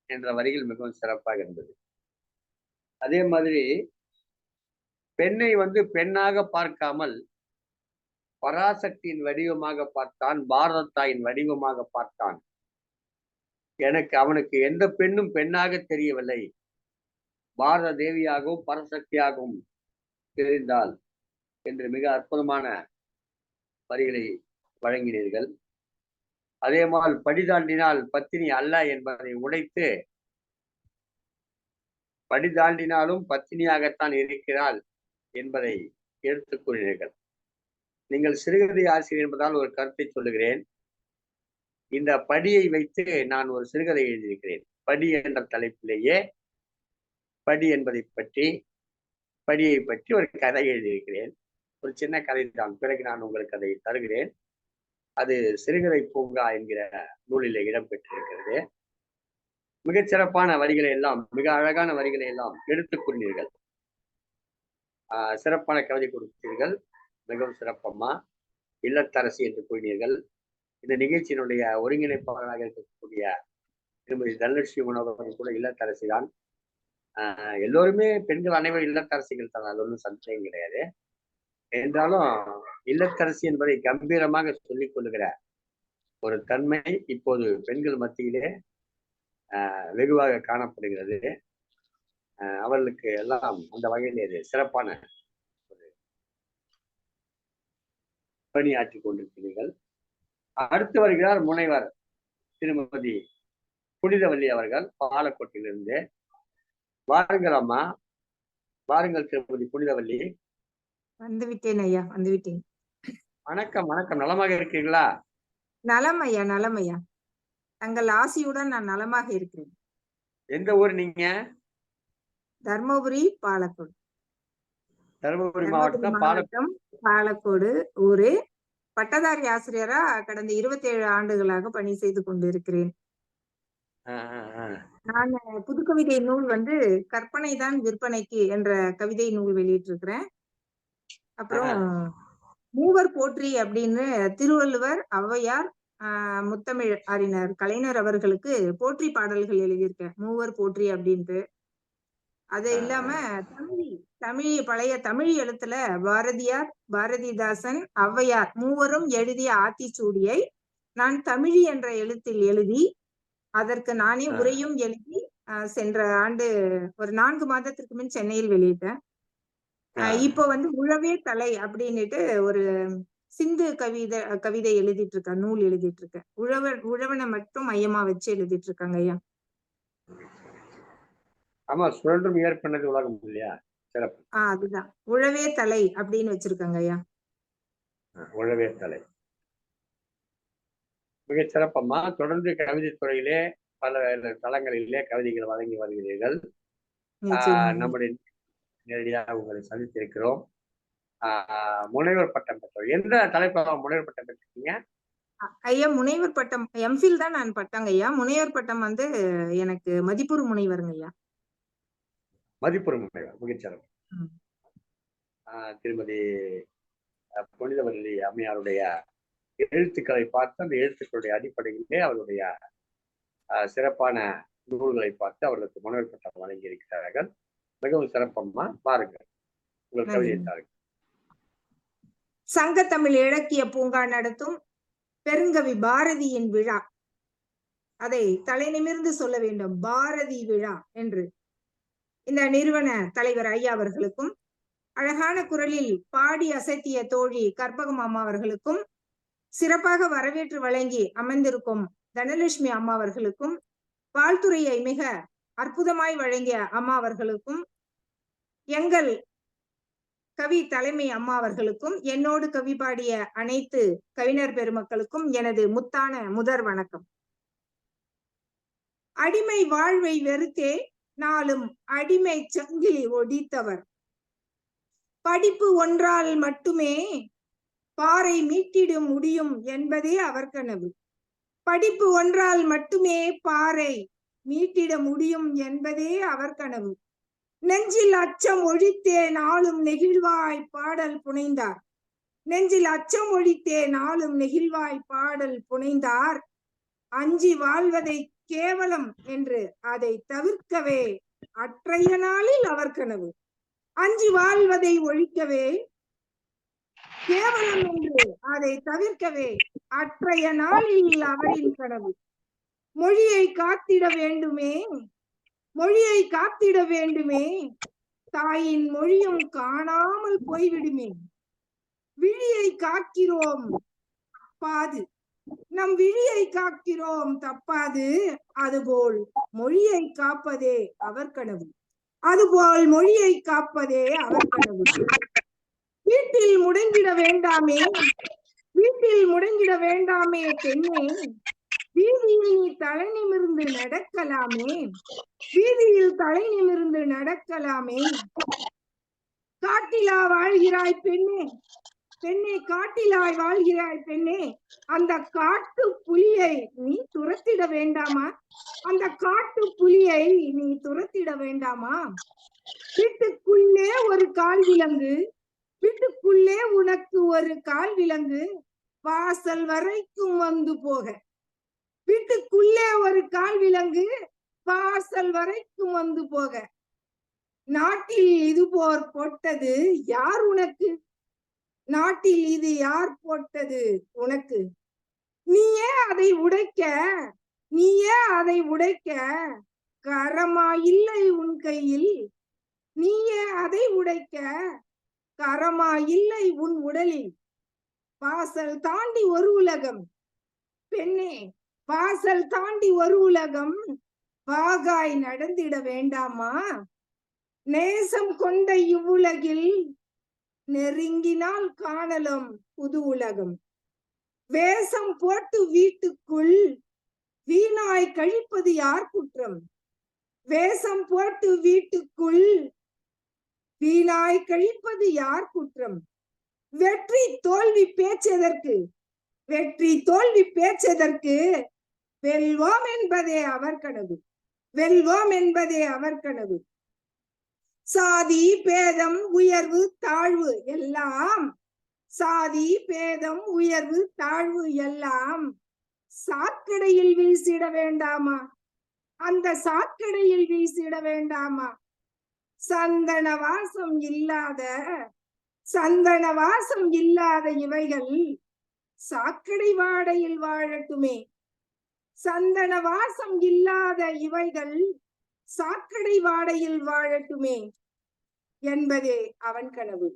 என்ற வரிகள் மிகவும் சிறப்பாக இருந்தது. அதே மாதிரி பெண்ணை பெண்ணாக பார்க்காமல் பராசக்தியின் வடிவமாக பார்த்தான், பாரத தாயின் வடிவமாக பார்த்தான். அவனுக்கு எந்த பெண்ணும் பெண்ணாக தெரியவில்லை, பாரத தேவியாகவும் பரசக்தியாகவும் தெரிந்தால் என்று மிக அற்புதமான வரிகளை வழங்கினீர்கள். அதே மாதிரி படி தாண்டினால் பத்தினி அல்ல என்பதை உடைத்து, படி தாண்டினாலும் பத்தினியாகத்தான் இருக்கிறாள் என்பதை எடுத்துக் கூறினீர்கள். நீங்கள் சிறுகதை ஆசிரியர் என்பதால் ஒரு கருத்தை சொல்லுகிறேன். இந்த படியை வைத்து நான் ஒரு சிறுகதை எழுதியிருக்கிறேன். படி என்ற தலைப்பிலேயே படி என்பதை பற்றி, படியை பற்றி ஒரு கதை எழுதியிருக்கிறேன். ஒரு சின்ன கதை தான், பிறகு நான் உங்களுக்கு அதை தருகிறேன். அது சிறுகதை பூங்கா என்கிற நூலிலே இடம்பெற்றிருக்கிறது. மிகச் சிறப்பான வரிகளை எல்லாம், மிக அழகான வரிகளை எல்லாம் எடுத்துக் கூறினீர்கள். சிறப்பான கவிதை கொடுத்தீர்கள். மிகவும் சிறப்பம்மா. இல்லத்தரசி என்று கூறினீர்கள். இந்த நிகழ்ச்சியினுடைய ஒருங்கிணைப்பாளராக இருக்கக்கூடிய திருமதி தனலட்சுமி மனோகரன் கூட இல்லத்தரசி தான். எல்லோருமே பெண்கள் அனைவரும் இல்லத்தரசிகள் தான், அது ஒன்றும் சந்தேகம் கிடையாது. என்றாலும் இல்லத்தரசி என்பதை கம்பீரமாக சொல்லிக் கொள்ளுகிற ஒரு தன்மை இப்போது பெண்கள் மத்தியிலே வெகுவாக காணப்படுகிறது. அவர்களுக்கு எல்லாம் அந்த வகையில் இது சிறப்பான ஒரு பணியாற்றி கொண்டிருக்கிறீர்கள். அடுத்து வருகிறார் முனைவர் திருமதி புனிதவல்லி அவர்கள், பாலக்கோட்டிலிருந்து. வாருங்கள் அம்மா, வாருங்கள் திருமதி புனிதவல்லி. வந்துவிட்டேன் ஐயா, வந்துவிட்டேன். வணக்கம் வணக்கம். நலமாக இருக்கிறீர்களா? நலம் ஐயா, நலம் ஐயா. தங்கள் ஆசியுடன் நான் நலமாக இருக்கிறேன். எந்த ஊர் நீங்க? தர்மபுரி, பாலக்கோடு. தருமபுரி மாவட்டம், பாலக்கோடு ஊரு. பட்டதாரி ஆசிரியரா கடந்த 27 ஆண்டுகளாக பணி செய்து கொண்டிருக்கிறேன். நான் புதுக்கவிதை நூல் கற்பனை தான் விற்பனைக்கு என்ற கவிதை நூல் வெளியிட்டிருக்கிறேன். அப்புறம் மூவர் போற்றி அப்படின்னு திருவள்ளுவர், ஔவையார், முத்தமிழ் அறிஞர் கலைஞர் அவர்களுக்கு போற்றி பாடல்கள் எழுதியிருக்கேன், மூவர் போற்றி அப்படின்ட்டு. அது இல்லாம பழைய தமிழ் எழுத்துல பாரதியார், பாரதிதாசன், ஔவையார் மூவரும் எழுதிய ஆத்திச்சூடியை நான் தமிழி என்ற எழுத்தில் எழுதி அதற்கு நானே உரையும் எழுதி சென்ற ஆண்டு ஒரு 4 மாதத்திற்கு முன் சென்னையில் வெளியிட்டேன். இப்போ உழவே தலை அப்படின்னுட்டு ஒரு சிந்து கவிதை எழுதிட்டு இருக்கேன், நூல் எழுதிட்டு இருக்கேன். உழவனை மட்டும் மையமா வச்சு எழுதிட்டு இருக்காங்க ஐயா. ஆமா, சுழன்றும் ஏற்பனது உலகம் இல்லையா? சிறப்பு. அதுதான் உழவே தலை அப்படின்னு வச்சிருக்காங்க ஐயா. உழவே தலை மிக சிறப்பம்மா. தொடர்ந்து கவிதை துறையிலே பல தளங்களிலே கவிதைகள் வழங்கி வருகிறீர்கள். நம்முடைய நேரடியாக உங்களை சந்தித்திருக்கிறோம். முனைவர் பட்டம் பெற்றோர் எந்த தலைப்பாக முனைவர் பட்டம் பெற்றிருக்கீங்க ஐயா? முனைவர் பட்டம் எம்ஃபில் தான் நான் பட்டாங்க ஐயா. முனைவர் பட்டம் எனக்கு மதிப்பூர் முனைவருங்க ஐயா. மதிப்புறும் மிகச்சிறப்பு. திருமதி புனிதவல்லி அம்மையாருடைய எழுத்துக்களை பார்த்து அந்த எழுத்துக்களுடைய அடிப்படையிலே அவருடைய சிறப்பான நூல்களை பார்த்து அவர்களுக்கு முனைவர் பட்டம் வழங்கி இருக்கிறார்கள். மிகவும் சிறப்பம்மா, பாருங்கள் உங்கள் கவிதையை தாருங்கள். சங்கத்தமிழ் இலக்கிய பூங்கா நடத்தும் பெருங்கவி பாரதியின் விழா. அதை தலை நிமிர்ந்து சொல்ல வேண்டும், பாரதி விழா என்று. இந்த நிறுவன தலைவர் ஐயா அவர்களுக்கும், அழகான குரலில் பாடி அசைத்திய தோழி கற்பகம் அம்மா அவர்களுக்கும், சிறப்பாக வரவேற்று வழங்கி அமர்ந்திருக்கும் தனலட்சுமி அம்மா அவர்களுக்கும், வாழ்த்துறையை மிக அற்புதமாய் வழங்கிய அம்மா அவர்களுக்கும், எங்கள் கவி தலைமை அம்மா அவர்களுக்கும், என்னோடு கவி பாடிய அனைத்து கவிஞர் பெருமக்களுக்கும் எனது முத்தான முதற் வணக்கம். அடிமை வாழ்வை வெறுத்தே நாளும் அடிமை சங்கிலி ஒடித்தவர், படிப்பு ஒன்றால் மட்டுமே பாறை மீட்டிட முடியும் என்பதே அவர் கனவு. படிப்பு ஒன்றால் மட்டுமே பாறை மீட்டிட முடியும் என்பதே அவர் கனவு. நெஞ்சில் அச்சம் ஒழித்தே நாளும் நெகிழ்வாய் பாடல் புனைந்தார். நெஞ்சில் அச்சம் ஒழித்தே நாளும் நெகிழ்வாய் பாடல் புனைந்தார். அஞ்சி வாழ்வதை கேவலம் என்று அதை தவிர்க்கவே அற்றைய நாளில் அவர் கனவு. அஞ்சி வாழ்வதை ஒழிக்கவே கேவலம் என்று அதை தவிர்க்கவே அற்றைய நாளில் அவரின் கனவு. மொழியை காத்திட வேண்டுமே, மொழியை காத்திட வேண்டுமே, தாயின் மொழியும் காணாமல் போய்விடுமே. விழியை காக்கிறோம் பாது, நம் விழியை காக்கிறோம் தப்பாது, அதுபோல் மொழியை காப்பதே அவர் கனவு. அதுபோல் மொழியை காப்பதே அவர் கனவு. வீட்டில் முடங்கிட வேண்டாமே, வீட்டில் முடங்கிட வேண்டாமே பெண்ணே, வீதியில் நீ தலை நிமிர்ந்து நடக்கலாமே, வீதியில் தலை நிமிர்ந்து நடக்கலாமே. காட்டிலா வாழ்கிறாய் பெண்ணே, பெண்ணே காட்டிலாய் வாழ்கிறாய் பெண்ணே, அந்த காட்டு புலியை நீ துரத்திட வேண்டாமா, அந்த காட்டு புலியை நீ துரத்திட வேண்டாமா. வீட்டுக்குள்ளே ஒரு கால் விலங்கு, வீட்டுக்குள்ளே உனக்கு ஒரு கால் விலங்கு, வாசல் வரைக்கும் வந்து போக. வீட்டுக்குள்ளே ஒரு கால் விலங்கு, வாசல் வரைக்கும் வந்து போக. நாட்டில் இது போர் போட்டது யார் உனக்கு, நாட்டில் இது யார் போட்டது உனக்கு. நீயே அதை உடைக்க, நீயே அதை உடைக்க கரமா இல்லை உன் கையில், நீயே அதை உடைக்க கரமா இல்லை உன் உடலில். வாசல் தாண்டி ஒரு உலகம் பெண்ணே, வாசல் தாண்டி ஒரு உலகம், வாகாய் நடந்திட வேண்டாமா. நேசம் கொண்ட இவ்வுலகில் நெருங்கினால் காணலும் புது உலகம். வேஷம் போட்டு வீட்டுக்குள் வீணாய் கழிப்பது யார் குற்றம், வேஷம் போட்டு வீட்டுக்குள் வீணாய் கழிப்பது யார் குற்றம். வெற்றி தோல்வி பேச்சதற்கு, வெற்றி தோல்வி பேச்சதற்கு வெல்வோம் என்பதே அவர் கனவு, வெல்வோம் என்பதே அவர் கனவு. சாதி பேதம் உயர்வு தாழ்வு எல்லாம், சாதி பேதம் உயர்வு தாழ்வு எல்லாம் சாக்கடையில் வீசிட வேண்டாமா, அந்த சாக்கடையில் வீசிட வேண்டாமா. சந்தன வாசம் இல்லாத, சந்தன வாசம் இல்லாத இவைகள் சாக்கடை வாடையில் வாழட்டுமே. சந்தன வாசம் இல்லாத இவைகள் சாக்கடை வாடையில் வாழட்டுமே என்பதே அவன் கனவு.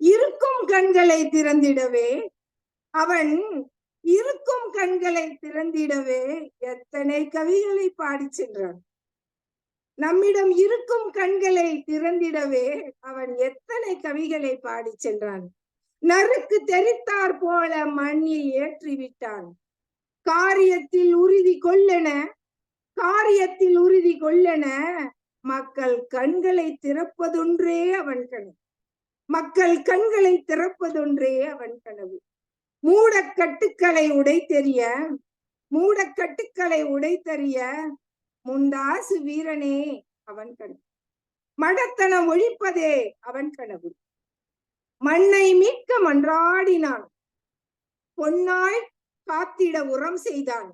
இருக்கும் கண்களை திறந்திடவே, அவன் இருக்கும் கண்களை திறந்திடவே எத்தனை கவிகளை பாடி சென்றான். நம்மிடம் இருக்கும் கண்களை திறந்திடவே அவன் எத்தனை கவிகளை பாடி சென்றான். நறுக்கு தெரித்தார் போல மண்ணில் ஏற்றிவிட்டான். காரியத்தில் உறுதி கொள்ளென, காரியத்தில் உறுதி கொள்ளென மக்கள் கண்களை திறப்பதொன்றே அவன் கனவு, மக்கள் கண்களை திறப்பதொன்றே அவன் கனவு. மூடக்கட்டுக்களை உடைத்தெறிய, மூடக்கட்டுக்களை உடைத்தெறிய முண்டாசு வீரனே அவன் கனவு. மடத்தனம் ஒழிப்பதே அவன் கனவு. மண்ணை மீட்க மன்றாடினான், பொன்னாய் காத்திட உரம் செய்தான்,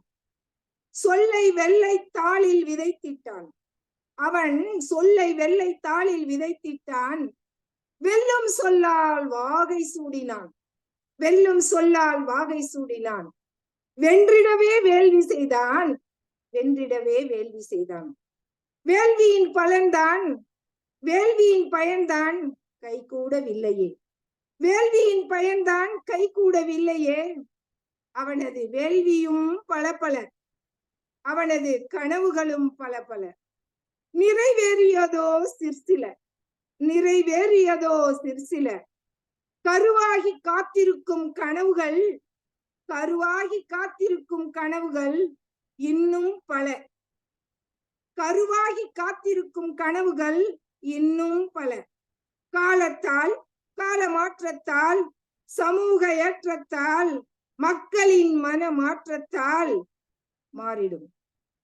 சொல்லை வெள்ளை தாளில் விதைத்திட்டான். அவன் சொல்லை வெள்ளை தாளில் விதைத்திட்டான், வெல்லும் சொல்லால் வாகை சூடினான், வெல்லும் சொல்லால் வாகை சூடினான். வென்றிடவே வேள்வி செய்தான், வென்றிடவே வேள்வி செய்தான். வேள்வியின் பலன்தான், வேள்வியின் பயன்தான் கைகூடவில்லையே, வேள்வியின் பயன்தான் கைகூடவில்லையே. அவனது வேள்வியும் பல பல, அவனது கனவுகளும் பல பல. நிறைவேறியதோ சிற்சில, நிறைவேறியதோ சிற்சில. கருவாகி காத்திருக்கும் கனவுகள், கருவாகி காத்திருக்கும் கனவுகள் இன்னும் பல, கருவாகி காத்திருக்கும் கனவுகள் இன்னும் பல. காலத்தால், கால மாற்றத்தால், சமூக ஏற்றத்தால், மக்களின் மன மாற்றத்தால் மாறிடும்,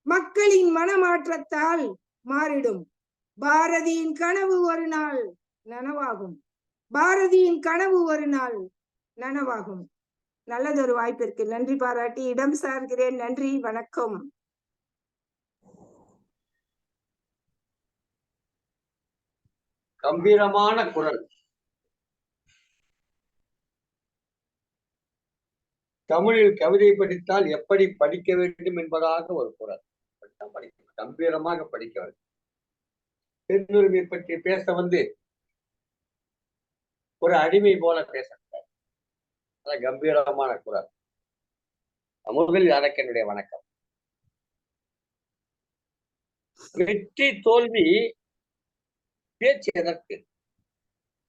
மக்களின் மனமாற்றத்தால் மாறிடும். பாரதியின் கனவு ஒரு நாள் நனவாகும், பாரதியின் கனவு ஒரு நாள் நனவாகும். நல்லதொரு வாய்ப்பிற்கு நன்றி பாராட்டி இடம் சார்கிறேன். நன்றி, வணக்கம். கம்பீரமான குரல். தமிழில் கவிதை படித்தால் எப்படி படிக்க வேண்டும் என்பதாக ஒரு குரல். கம்பீரமாக படிக்க வேண்டும். பெண்ணுரிமை பற்றி பேச வந்து ஒரு அடிமை போல பேச கம்பீரமான குரல். முதலில் அதற்கு என்னுடைய வணக்கம். வெற்றி தோல்வி பேச்சு எதற்கு?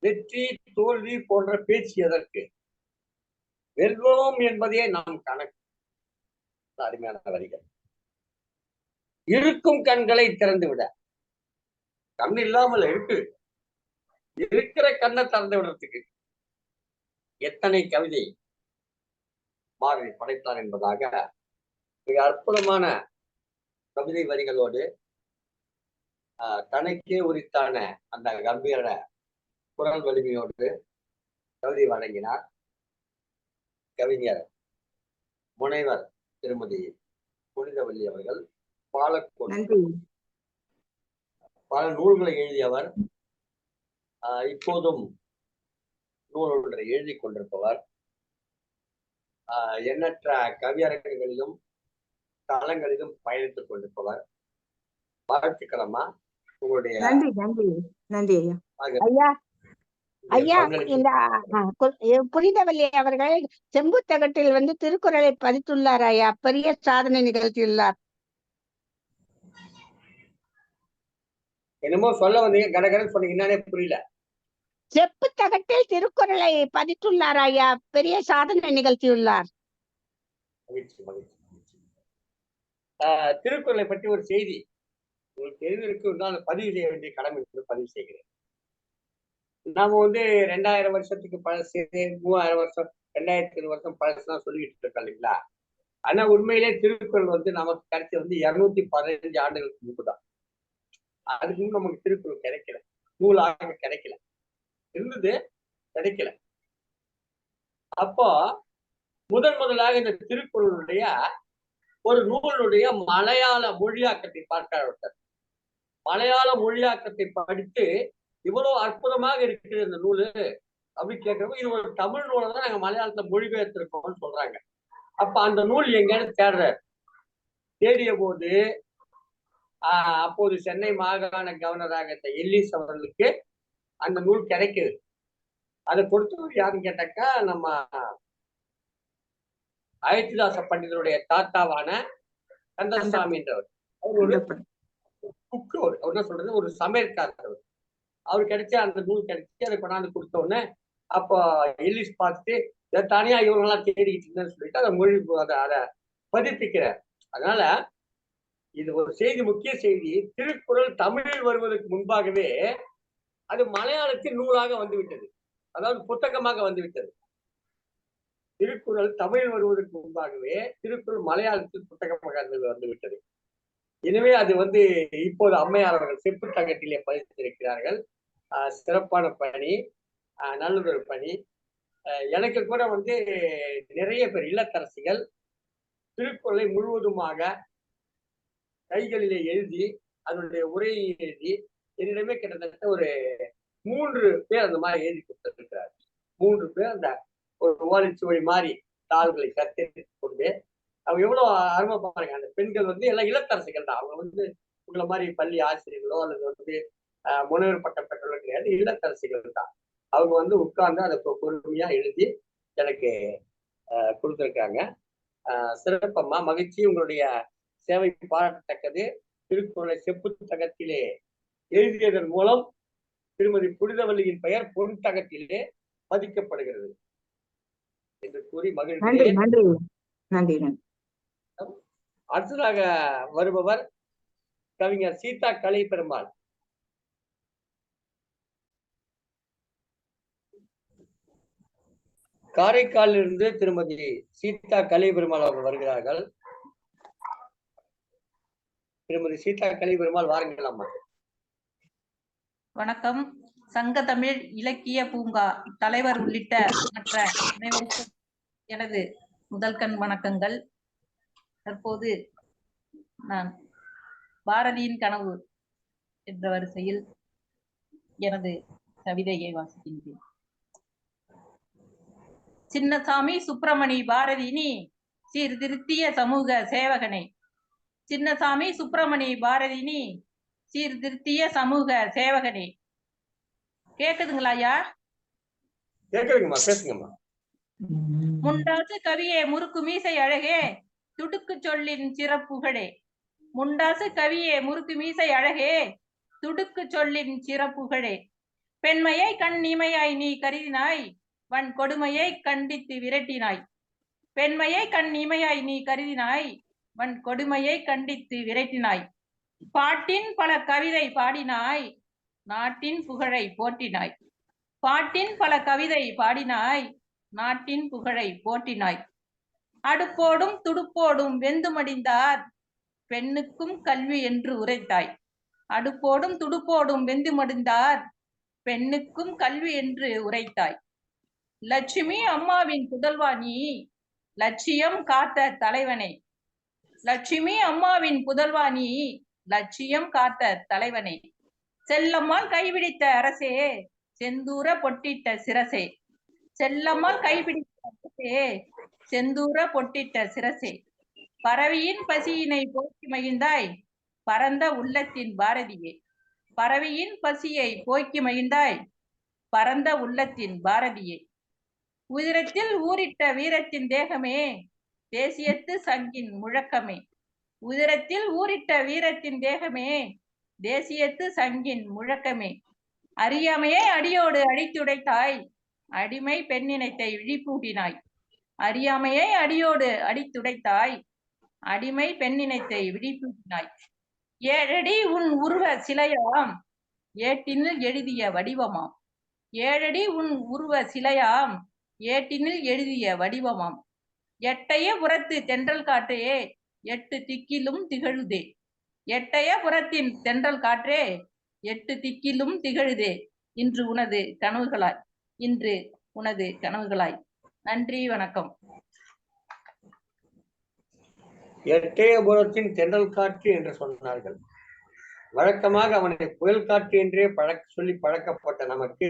வெற்றி தோல்வி போன்ற பேச்சு எதற்கு? வெல்வோம் என்பதே நாம் கணக்கு. அருமையான வரிகள். இருக்கும் கண்களை திறந்து விட, கண் இல்லாமல் இருக்கு, இருக்கிற கண்ணை திறந்து விடுறதுக்கு எத்தனை கவிதை மாறி படைத்தார் என்பதாக மிக அற்புதமான கவிதை வரிகளோடு தனக்கே உரித்தான அந்த கம்பீர குரல் வலிமையோடு கவிதை வழங்கினார் கவிஞர் முனைவர் திருமதி புனிதவல்லி அவர்கள். பாலக்கோடு பல நூல்களை எழுதியவர், இப்போதும் நூல் ஒன்றை எழுதி கொண்டிருப்பவர், எண்ணற்ற கவியரங்குகளிலும் தளங்களிலும் பயணித்துக் கொண்டிருப்பவர். வாழ்த்துக்களம்மா. உங்களுடைய நன்றி நன்றி நன்றி ஐயா. ஐயா, இந்த புனிதவல்லி அவர்கள் செம்புத்தகட்டில் வந்து திருக்குறளை பதித்துள்ளார் ஐயா, பெரிய சாதனை நிகழ்த்தியுள்ளார். என்னமோ சொல்ல வந்தீங்க, கடகடன் சொன்னீங்க, என்னன்னே புரியல. செப்பு தகட்டில் திருக்குறளை பதித்துள்ளார் ஐயா, பெரிய சாதனை நிகழ்த்தியுள்ளார். மகிழ்ச்சி மகிழ்ச்சி. திருக்குறளை பற்றி ஒரு செய்தி உங்களுக்கு தெரிவிருக்கு, பதிவு செய்ய வேண்டிய கடமை பதிவு செய்கிறேன். நாம வந்து 2000 வருஷத்துக்கு பழசு, 3000 வருஷம், 2000 வருஷம் பழசுலாம் சொல்லிக்கிட்டு இருக்கோம் இல்லைங்களா? ஆனா உண்மையிலே திருக்குறள் வந்து நமக்கு கிடைச்ச வந்து 215 ஆண்டுகளுக்கு முன்புதான். அதுக்கு முன்பு நமக்கு திருக்குறள் கிடைக்கல, நூலாக கிடைக்கல, இருந்தது கிடைக்கல. அப்போ முதலாக இந்த திருக்குறளுடைய ஒரு நூலுடைய மலையாள மொழியாக்கத்தை பார்க்கிறார் ஒருத்தர். மலையாள மொழியாக்கத்தை படித்து இவ்வளவு அற்புதமாக இருக்கிற இந்த நூலு அப்படி கேட்கிறப்ப இது ஒரு தமிழ் நூலை தான் நாங்க மலையாளத்துல மொழிபெயர்த்திருக்கோம்னு சொல்றாங்க. அப்ப அந்த நூல் எங்கன்னு தேடுறாரு. தேடிய போது அப்போது சென்னை மாகாண கவர்னராக இருந்த எல்லிஸ் அவர்களுக்கு அந்த நூல் கிடைக்குது. அதை கொடுத்தவர் யாருன்னு கேட்டாக்கா நம்ம அயோத்திதாச பண்டிதருடைய தாத்தாவான கந்தசாமின்றவர். அவர் ஒரு குக்கு, அவர் என்ன சொல்றது, ஒரு சமையல்காரர். அவர் கிடைச்ச அந்த நூல் கிடைச்சி அதை கொண்டாந்து கொடுத்தோடனே அப்போ எல்லிஸ் பார்த்துட்டு தனியா இவங்கெல்லாம் தேடிக்கிட்டு இருந்தேன்னு சொல்லிட்டு அதை மொழி அதை பதிப்பிக்கிறார். அதனால இது ஒரு செய்தி, முக்கிய செய்தி. திருக்குறள் தமிழில் வருவதற்கு முன்பாகவே அது மலையாளத்தில் நூலாக வந்துவிட்டது, அதாவது புத்தகமாக வந்துவிட்டது. திருக்குறள் தமிழில் வருவதற்கு முன்பாகவே திருக்குறள் மலையாளத்தில் புத்தகமாக வந்துவிட்டது. எனவே அது வந்து இப்போது அம்மையார் அவர்கள் செப்பு தகட்டிலே பதித்திருக்கிறார்கள். சிறப்பான பணி, நல்லதொரு பணி. எனக்கு கூட வந்து நிறைய பேர் இல்லத்தரசிகள் திருக்குறளை முழுவதுமாக கைகளிலே எழுதி அதனுடைய உரையை எழுதி என்னிடமே கிட்டத்தட்ட ஒரு 3 பேர் அந்த மாதிரி எழுதி கொடுத்திருக்கிறார். 3 பேர் அந்த ஒரு ஓலைச்சுவடி மாதிரி தாள்களை கற்று கொண்டு அவங்க எவ்வளவு அருமை பாருங்க. அந்த பெண்கள் வந்து எல்லாம் இல்லத்தரசிகள் தான். அவங்க வந்து உங்களை மாதிரி பள்ளி ஆசிரியர்களோ அல்லது வந்து முனைவர் பட்டம் பெற்றவர்களோ கிடையாது, இல்லத்தரசிகள் தான். அவங்க வந்து உட்கார்ந்து அதை பொறுமையா எழுதி எனக்கு கொடுத்துருக்காங்க. சிறப்பம்மா, மகிழ்ச்சி. உங்களுடைய சேவை பாராட்டத்தக்கது. திருக்குறளை செப்பு தகத்திலே எழுதியதன் மூலம் திருமதி புனிதவல்லியின் பெயர் பொன் தகத்திலே பதிக்கப்படுகிறது என்று கூறி மகிழ்கிறேன். நன்றி நன்றி. அடுத்ததாக வருபவர் கவிஞர் சீதா கலை பெருமாள். காரைக்காலிலிருந்து திருமதி சீதா கலை பெருமாள் அவர்கள் வருகிறார்கள். திருமதி சீதா கலை பெருமாள் வாருங்கள் அம்மா. வணக்கம். சங்க தமிழ் இலக்கிய பூங்கா தலைவர் உள்ளிட்ட மற்ற அனைவருக்கும் எனது முதல்கண் வணக்கங்கள். தற்போது நான் பாரதியின் கனவு என்ற வரிசையில் எனது கவிதையை வாசிக்கின்றேன். சின்னசாமி சுப்பிரமணி பாரதி நீ சீர்திருத்திய சமூக சேவகனை. சின்னசாமி சுப்பிரமணி பாரதி நீ சீர்திருத்திய சமூக சேவகனே. கேக்குதுங்களா ஐயா? கேக்குதுங்கம்மா, பேசுங்கம்மா. முண்டாசு கவியே முறுக்கு மீசை அழகே துடுக்கு சொல்லின் சிறப்புகளே. முண்டாசு கவியே முறுக்கு மீசை அழகே துடுக்கு சொல்லின் சிறப்புகளே. பெண்மையை கண் இமையாய் நீ கருதினாய் வன் கொடுமையை கண்டித்து விரட்டினாய். பெண்மையை கண் இமையாய் நீ கருதினாய் வன் கொடுமையை கண்டித்து விரட்டினாய். பாட்டின் பல கவிதை பாடினாய் நாட்டின் புகழை போற்றினாய். பாட்டின் பல கவிதை பாடினாய் நாட்டின் புகழை போற்றினாய். அடுப்போடும் துடுப்போடும் வெந்து மடிந்தார் பெண்ணுக்கும் கல்வி என்று உரைத்தாய். அடுப்போடும் துடுப்போடும் வெந்து மடிந்தார் பெண்ணுக்கும் கல்வி என்று உரைத்தாய். லட்சுமி அம்மாவின் புதல்வா நீ லட்சியம் காத்த தலைவனே. லட்சுமி அம்மாவின் புதல்வா நீ லட்சியம் காத்த தலைவனே. செல்லம்மாள் கைபிடித்த அரசே செந்தூர பொட்டிட்ட சிரசே. செல்லம்மாள் கைபிடித்த அரசே செந்தூர பொட்டிட்ட சிரசே. பறவையின் பசியினை போக்கி மகிழ்ந்தாய் பரந்த உள்ளத்தின் பாரதியே. பறவையின் பசியை போக்கி மகிழ்ந்தாய் பரந்த உள்ளத்தின் பாரதியே. உதிரத்தில் ஊறிட்ட வீரத்தின் தேகமே தேசியத்து சங்கின் முழக்கமே. உதிரத்தில் ஊறிட்ட வீரத்தின் தேகமே தேசியத்து சங்கின் முழக்கமே. அறியாமையை அடியோடு அடித்துடைத்தாய் அடிமை பெண்ணினத்தை விழிப்பூட்டினாய். அறியாமையை அடியோடு அடித்துடைத்தாய் அடிமை பெண்ணினத்தை விழிப்பூட்டினாய். ஏழடி உன் உருவ சிலையாம் ஏட்டினில் எழுதிய வடிவமாம். ஏழடி உன் உருவ சிலையாம் ஏட்டினில் எழுதிய வடிவமாம். எட்டைய புறத்து தென்றல் காற்றே எட்டு திக்கிலும் திகழுதே. எட்டைய புறத்தின் தென்றல் காற்றே எட்டு திக்கிலும் திகழுதே. இன்று உனது கனவுகளாய் இன்று உனது கனவுகளாய். நன்றி, வணக்கம். எட்டயபுரத்தின் தென்றல் காற்று என்று சொன்னார்கள். வழக்கமாக அவனை புயல் காற்று என்றே சொல்லி பழக்கப்பட்ட நமக்கு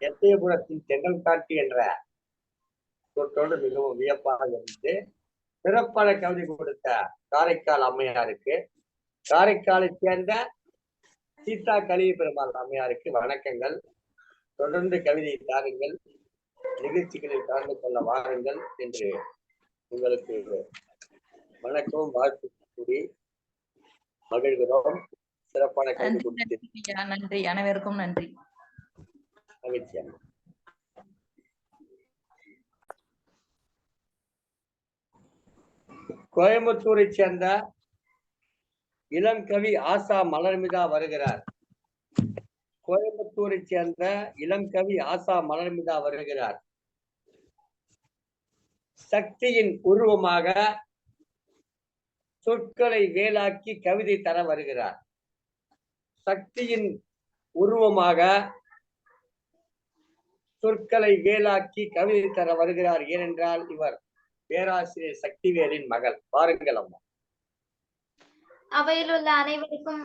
எட்டயபுரத்தின் தென்றல் காற்று என்ற சொற்றோடு மிகவும் வியப்பாக இருந்து சிறப்பான கவிதை கொடுத்த காரைக்கால் அம்மையாருக்கு, காரைக்காலை சேர்ந்த சீதா கலை பெருமாள் அம்மையாருக்கு வணக்கங்கள். தொடர்ந்து கவிதை தாருங்கள், நிகழ்ச்சிகளில் கலந்து கொள்ள வாருங்கள் என்று உங்களுக்கு வணக்கம் வாழ்த்து கூறி மகிழ்கிறோம். சிறப்பான கவிதை கொடுத்து நன்றி, அனைவருக்கும் நன்றி. மகிழ்ச்சியாக. கோயம்புத்தூரை சேர்ந்த இளம் கவி ஆசா மலர்மிதா வருகிறார். கோயம்புத்தூரை சேர்ந்த இளம் கவி ஆசா மலர்மிதா வருகிறார். சக்தியின் உருவமாக சொற்களை வேலாக்கி கவிதை தர வருகிறார். சக்தியின் உருவமாக சொற்களை வேலாக்கி கவிதை தர வருகிறார். ஏனென்றால் இவர் பேராசிரியர் சக்திவேலின் மகள். பாருங்கள் அம்மா. அவையில் உள்ள அனைவருக்கும்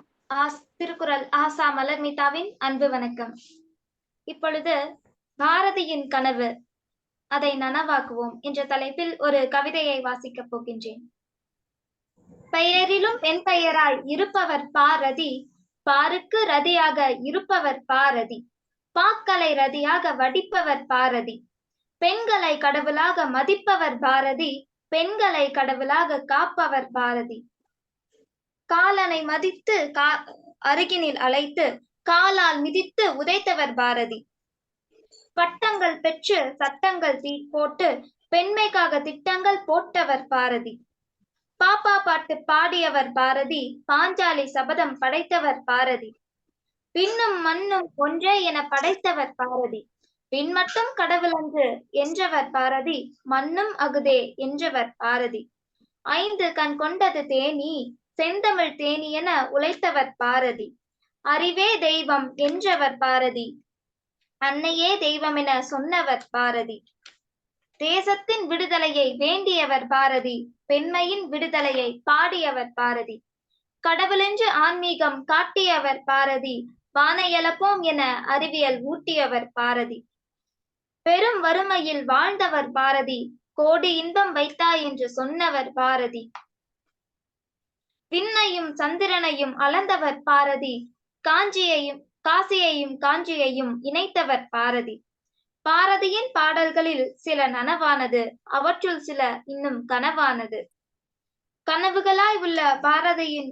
திருக்குறள் ஆசா மலர்மிதாவின் அன்பு வணக்கம். இப்பொழுது பாரதியின் கனவு, அதை நனவாக்குவோம் என்ற தலைப்பில் ஒரு கவிதையை வாசிக்கப் போகின்றேன். பெயரிலும் பெண் பெயராய் இருப்பவர் பாரதி, பாருக்கு ரதியாக இருப்பவர் பாரதி, பாக்களை ரதியாக வடிப்பவர் பாரதி, பெண்களை கடவுளாக மதிப்பவர் பாரதி, பெண்களை கடவுளாக காப்பவர் பாரதி, காலனை மதித்து அருகினில் அழைத்து காலால் மிதித்து உதைத்தவர் பாரதி, பட்டங்கள் பெற்று சட்டங்கள் போட்டு பெண்மைக்காக திட்டங்கள் போட்டவர் பாரதி, பாப்பா பாட்டு பாடியவர் பாரதி, பாஞ்சாலி சபதம் படைத்தவர் பாரதி, பின்னும் மண்ணும் ஒன்றே என படைத்தவர் பாரதி, பின் மட்டும் கடவுள் அன்று என்றவர் பாரதி, மண்ணும் அகுதே என்றவர் பாரதி, ஐந்து கண் கொண்டது தேனி செந்தமிழ் தேனி என உழைத்தவர் பாரதி, அறிவே தெய்வம் என்றவர் பாரதி, அன்னையே தெய்வம் என சொன்னவர் பாரதி, தேசத்தின் விடுதலையை வேண்டியவர் பாரதி, பெண்மையின் விடுதலையை பாடியவர் பாரதி, கடவுளென்று ஆன்மீகம் காட்டியவர் பாரதி, வானை எழப்போம் என அறிவியல் ஊட்டியவர் பாரதி, பெரும் வறுமையில் வாழ்ந்தவர் பாரதி, கோடி இன்பம் வைத்தாய் என்று சொன்னவர் பாரதி, விண்ணையும் சந்திரனையும் அளந்தவர் பாரதி, காசியையும் காஞ்சியையும் இணைத்தவர் பாரதி, பாரதியின் பாடல்களில் சில நனவானது, அவற்றுள் சில இன்னும் கனவானது, கனவுகளாய் உள்ள பாரதியின்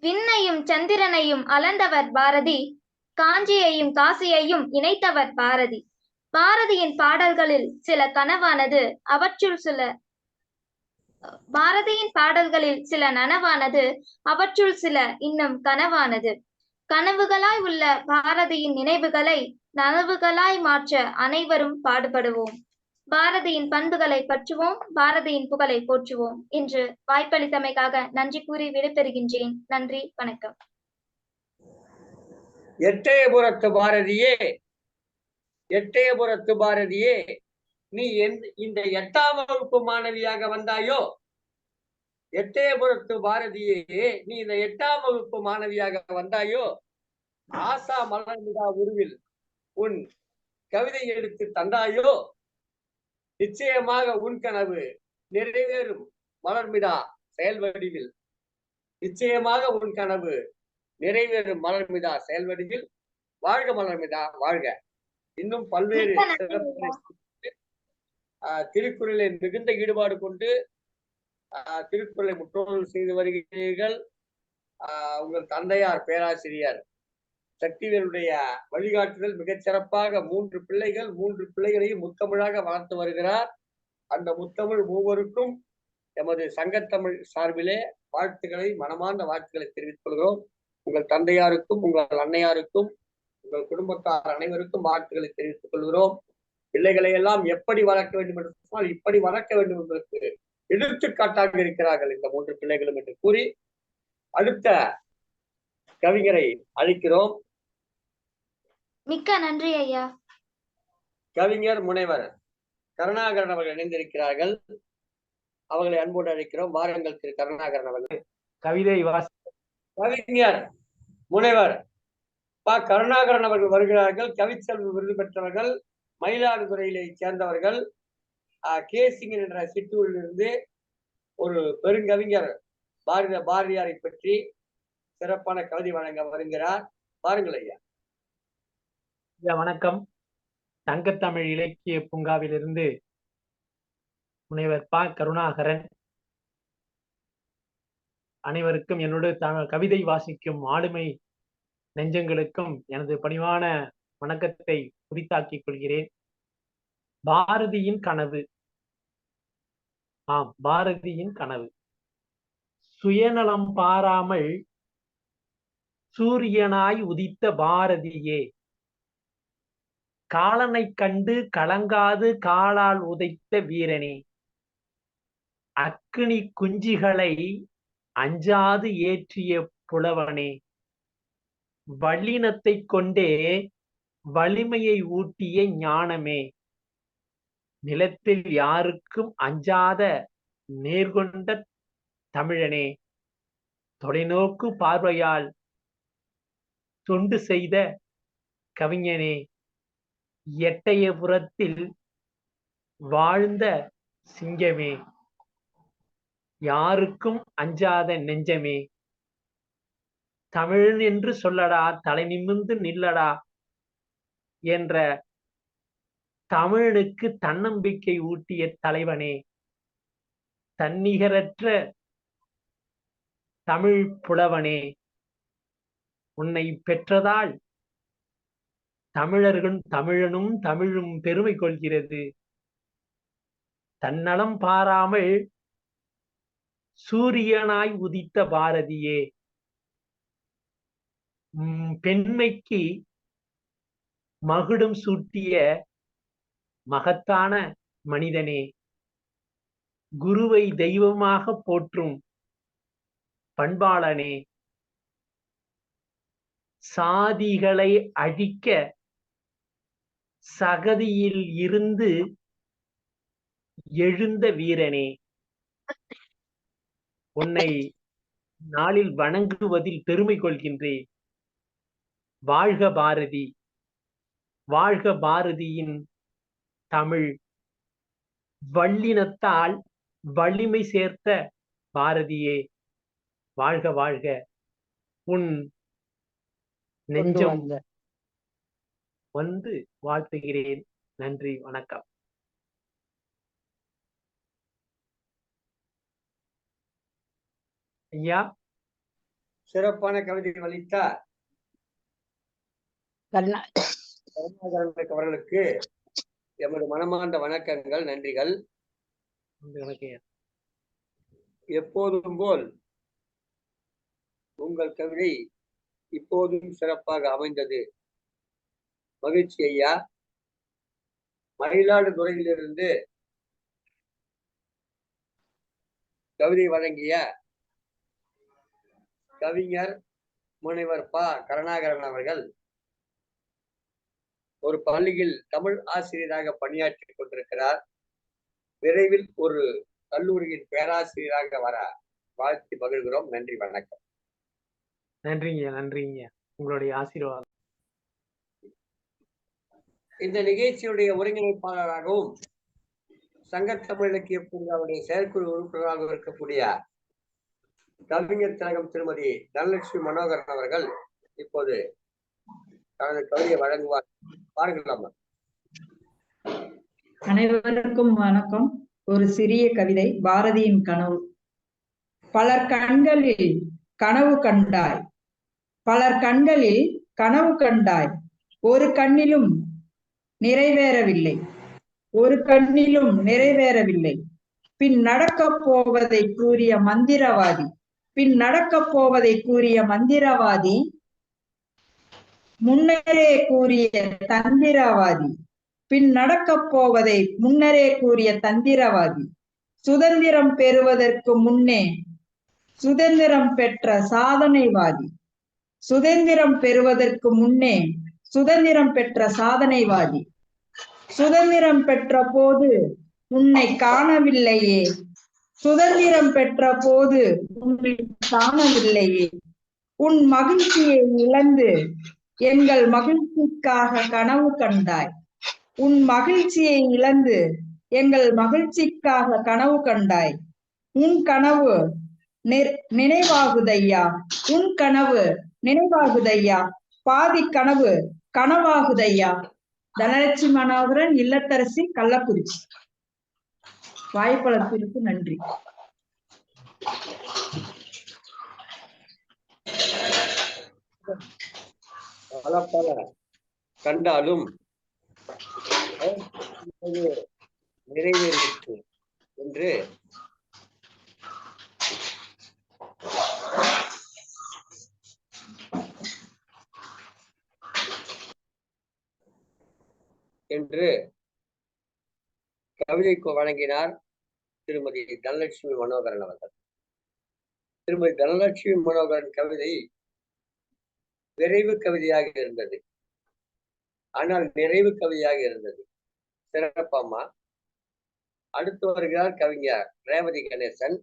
விண்ணையும் சந்திரனையும் அளந்தவர் பாரதி, காஞ்சியையும் காசியையும் இணைத்தவர் பாரதி, பாரதியின் பாடல்களில் சில கனவானது, அவற்றுள் சில பாரதியின் பாடல்களில் சில நனவானது, அவற்றுள் சில இன்னும் கனவானது, கனவுகளாய் உள்ள பாரதியின் நினைவுகளை நனவுகளாய் மாற்ற அனைவரும் பாடுபடுவோம், பாரதியின் பண்புகளை பற்றுவோம், பாரதியின் புகழை போற்றுவோம் என்று வாய்ப்பளித்தமைக்காக நன்றி கூறி விடைபெறுகின்றேன். நன்றி, வணக்கம். எட்டயபுரத்து பாரதியே, எட்டயபுரத்து பாரதியே, நீ இந்த 8ஆம் வகுப்பு மாணவியாக வந்தாயோ? எட்டயபுரத்து பாரதியே, நீ இந்த 8ஆம் வகுப்பு மாணவியாக வந்தாயோ? ஆசா மலர்மிதா உருவில் உன் கவிதை எடுத்து தந்தாயோ? நிச்சயமாக உன் கனவு நிறைவேறும் மலர்மிதா செயல்வடிவில். நிச்சயமாக உன் கனவு நிறைவேறும் மலர்மிதா செயல்வடிவில். வாழ்க மலர்மிதா, வாழ்க. இன்னும் பல்வேறு திருக்குறளை மிகுந்த ஈடுபாடு கொண்டு திருக்குறளை முற்றோதல் செய்து வருகிறீர்கள். உங்கள் தந்தையார் பேராசிரியர் சக்திவேலுடைய வழிகாட்டுதல் மிகச் சிறப்பாக 3 பிள்ளைகள், 3 பிள்ளைகளையும் முத்தமிழாக வளர்த்து வருகிறார். அந்த முத்தமிழ் மூவருக்கும் எமது சங்கத்தமிழ் சார்பிலே வாழ்த்துக்களை, மனமார்ந்த வாழ்த்துக்களை தெரிவித்துக் கொள்கிறோம். உங்கள் தந்தையாருக்கும் உங்கள் அன்னையாருக்கும் உங்கள் குடும்பத்தார் அனைவருக்கும் வாழ்த்துக்களை தெரிவித்துக் கொள்கிறோம். பிள்ளைகளை எல்லாம் எப்படி வளர்க்க வேண்டும் என்று சொன்னால் இப்படி வளர்க்க வேண்டும் என்பதற்கு எடுத்துக்காட்டாக இருக்கிறார்கள் இந்த 3 பிள்ளைகளும் என்று கூறி அடுத்த கவிஞரை அழைக்கிறோம். மிக்க நன்றி ஐயா. கவிஞர் முனைவர் கருணாகரன் அவர்கள் இணைந்திருக்கிறார்கள். அவர்களை அன்போடு அழைக்கிறோம். வாருங்கள் திரு கருணாகரன் அவர்கள். கவிதை கவிஞர் முனைவர் கருணாகரன் அவர்கள் வருகிறார்கள். கவிச்செல்வி விருது பெற்றவர்கள், மயிலாடுதுறையிலே சேர்ந்தவர்கள். கேசிங்கன் என்ற சிற்றூரிலிருந்து ஒரு பெருங்கவிஞர் பாரதியாரை பற்றி சிறப்பான கவிதை வழங்க வருகிறார். பாருங்கள் ஐயா. வணக்கம். சங்கத்தமிழ் இலக்கிய பூங்காவிலிருந்து முனைவர் கருணாகரன். அனைவருக்கும் என்னோட கவிதை வாசிக்கும் ஆளுமை நெஞ்சங்களுக்கும் எனது பணிவான வணக்கத்தை உரித்தாக்கிக் கொள்கிறேன். பாரதியின் கனவு. ஆம், பாரதியின் கனவு. சுயநலம் பாராமல் சூரியனாய் உதித்த பாரதியே, காலனை கண்டு கலங்காது காலால் உதைத்த வீரனே, அக்கினி குஞ்சிகளை அஞ்சாது ஏற்றிய புலவனே, வல்லினத்தை கொண்டே வலிமையை ஊட்டிய ஞானமே, நிலத்தில் யாருக்கும் அஞ்சாத நேர்கொண்ட தமிழனே, தொலைநோக்கு பார்வையால் தொண்டு செய்த கவிஞனே, எட்டயபுரத்தில் வாழ்ந்த சிங்கமே, யாருக்கும் அஞ்சாத நெஞ்சமே, தமிழன் என்று சொல்லடா, தலை நிமிர்ந்து நில்லடா என்ற தமிழனுக்கு தன்னம்பிக்கை ஊட்டிய தலைவனே, தன்னிகரற்ற தமிழ் புலவனே, உன்னை பெற்றதால் தமிழனும் தமிழும் பெருமை கொள்கிறது. தன்னலம் பாராமல் சூரியனாய் உதித்த பாரதியே, பெண்மைக்கு மகுடம் சூட்டிய மகத்தான மனிதனே, குருவை தெய்வமாக போற்றும் பண்பாளனே, சாதிகளை அழிக்க சகதியில் இருந்து எழுந்த வீரனே, உன்னை நாளில் வணங்குவதில் பெருமை கொள்கின்றேன். வாழ்க பாரதி, வாழ்க பாரதியின் தமிழ், வல்லினத்தால் வலிமை சேர்த்த பாரதியே, வாழ்க வாழ்க. உன் நெஞ்சம் வந்து வாழ்த்துகிறேன். நன்றி, வணக்கம். ஐயா, சிறப்பான கவிதை வலித்த கருணாகரன் அவர்களுக்கு எமது மனமார்ந்த வணக்கங்கள், நன்றிகள். எப்போதும் போல் உங்கள் கவிதை இப்போதும் சிறப்பாக அமைந்தது. மகிழ்ச்சி ஐயா. மயிலாடுதுறையிலிருந்து கவிதை வழங்கிய கவிஞர் முனைவர் ப. கருணாகரன் அவர்கள் ஒரு பள்ளியில் தமிழ் ஆசிரியராக பணியாற்றிக் கொண்டிருக்கிறார். விரைவில் ஒரு கல்லூரியின் பேராசிரியராக வர வாழ்த்தி மகிழ்கிறோம். நன்றி, வணக்கம். நன்றிங்க, நன்றிங்க, உங்களுடைய ஆசீர்வாதம். இந்த நிகழ்ச்சியுடைய ஒருங்கிணைப்பாளராகவும் சங்கத்தமிழ் இலக்கிய பூங்காவுடைய செயற்குழு உறுப்பினராக இருக்கக்கூடிய கவிஞர் திலகம் திருமதி தனலட்சுமி மனோகரன் அவர்கள் இப்போது தனது கவிதையை வழங்குவார். பாருங்களாமா. அனைவருக்கும் வணக்கம். ஒரு சிறிய கவிதை, பாரதியின் கனவு. பலர் கண்களில் கனவு கண்டாய், பலர் கண்களில் கனவு கண்டாய், ஒரு கண்ணிலும் நிறைவேறவில்லை, ஒரு கண்ணிலும் நிறைவேறவில்லை. பின் நடக்கப் போவதை கூறிய மந்திரவாதி, பின் நடக்கப் போவதை கூறிய மந்திரவாதி, முன்னரே கூறிய தந்திரவாதி, பின் நடக்கப் போவதை முன்னரே கூறிய தந்திரவாதி, சுதந்திரம் பெறுவதற்கு முன்னே சுதந்திரம் பெற்ற சாதனைவாதி, சுதந்திரம் பெறுவதற்கு முன்னே சுதந்திரம் பெற்ற சாதனைவாதி, சுதந்திரம் பெற்ற போது உன்னை காணவில்லையே, சுதந்திரம் பெற்ற போது உன்னை காணவில்லையே, உன் மகிழ்ச்சியை இழந்து எங்கள் மகிழ்ச்சிக்காக கனவு கண்டாய், உன் மகிழ்ச்சியை இழந்து எங்கள் மகிழ்ச்சிக்காக கனவு கண்டாய், உன் கனவு நினைவாகுதையா, உன் கனவு நினைவாகுதையா, பாதி கனவு கனவாகுதையா. தனலட்சுமி மனோகரன், இல்லத்தரசி, கள்ளக்குறிச்சி. வாய்ப்பளத்திற்கு நன்றி. பல கண்டாலும் நிறைவேறிற்று என்று கவிதை வழங்கினார் திருமதி தனலட்சுமி மனோகரன் அவர்கள். திருமதி தனலட்சுமி மனோகரன் கவிதை விரைவு கவிதையாக இருந்தது, ஆனால் நிறைவு கவிதையாக இருந்தது. சிறப்பம்மா. அடுத்து வருகிறார் கவிஞர் ரேவதி கணேசன்.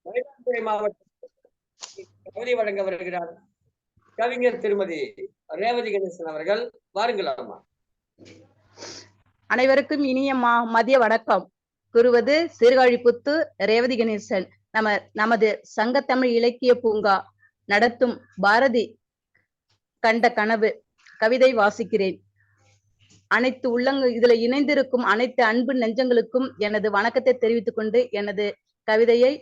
மயிலாடுதுறை மாவட்டத்தில் கவிதை வழங்க வருகிறார் கவிஞர் திருமதி ரேவதி கணேசன் அவர்கள். வாருங்கள் அம்மா. அனைவருக்கும் இனிய மதிய வணக்கம். கூறுவது சீர்காழிப்புத்து ரேவதி கணேசன். நமது சங்கத்தமிழ் இலக்கிய பூங்கா நடத்தும் பாரதி கண்ட கனவு கவிதை வாசிக்கிறேன். அனைத்து இதுல இணைந்திருக்கும் அனைத்து அன்பு நெஞ்சங்களுக்கும் எனது வணக்கத்தை தெரிவித்துக் கொண்டு எனது கவிதையை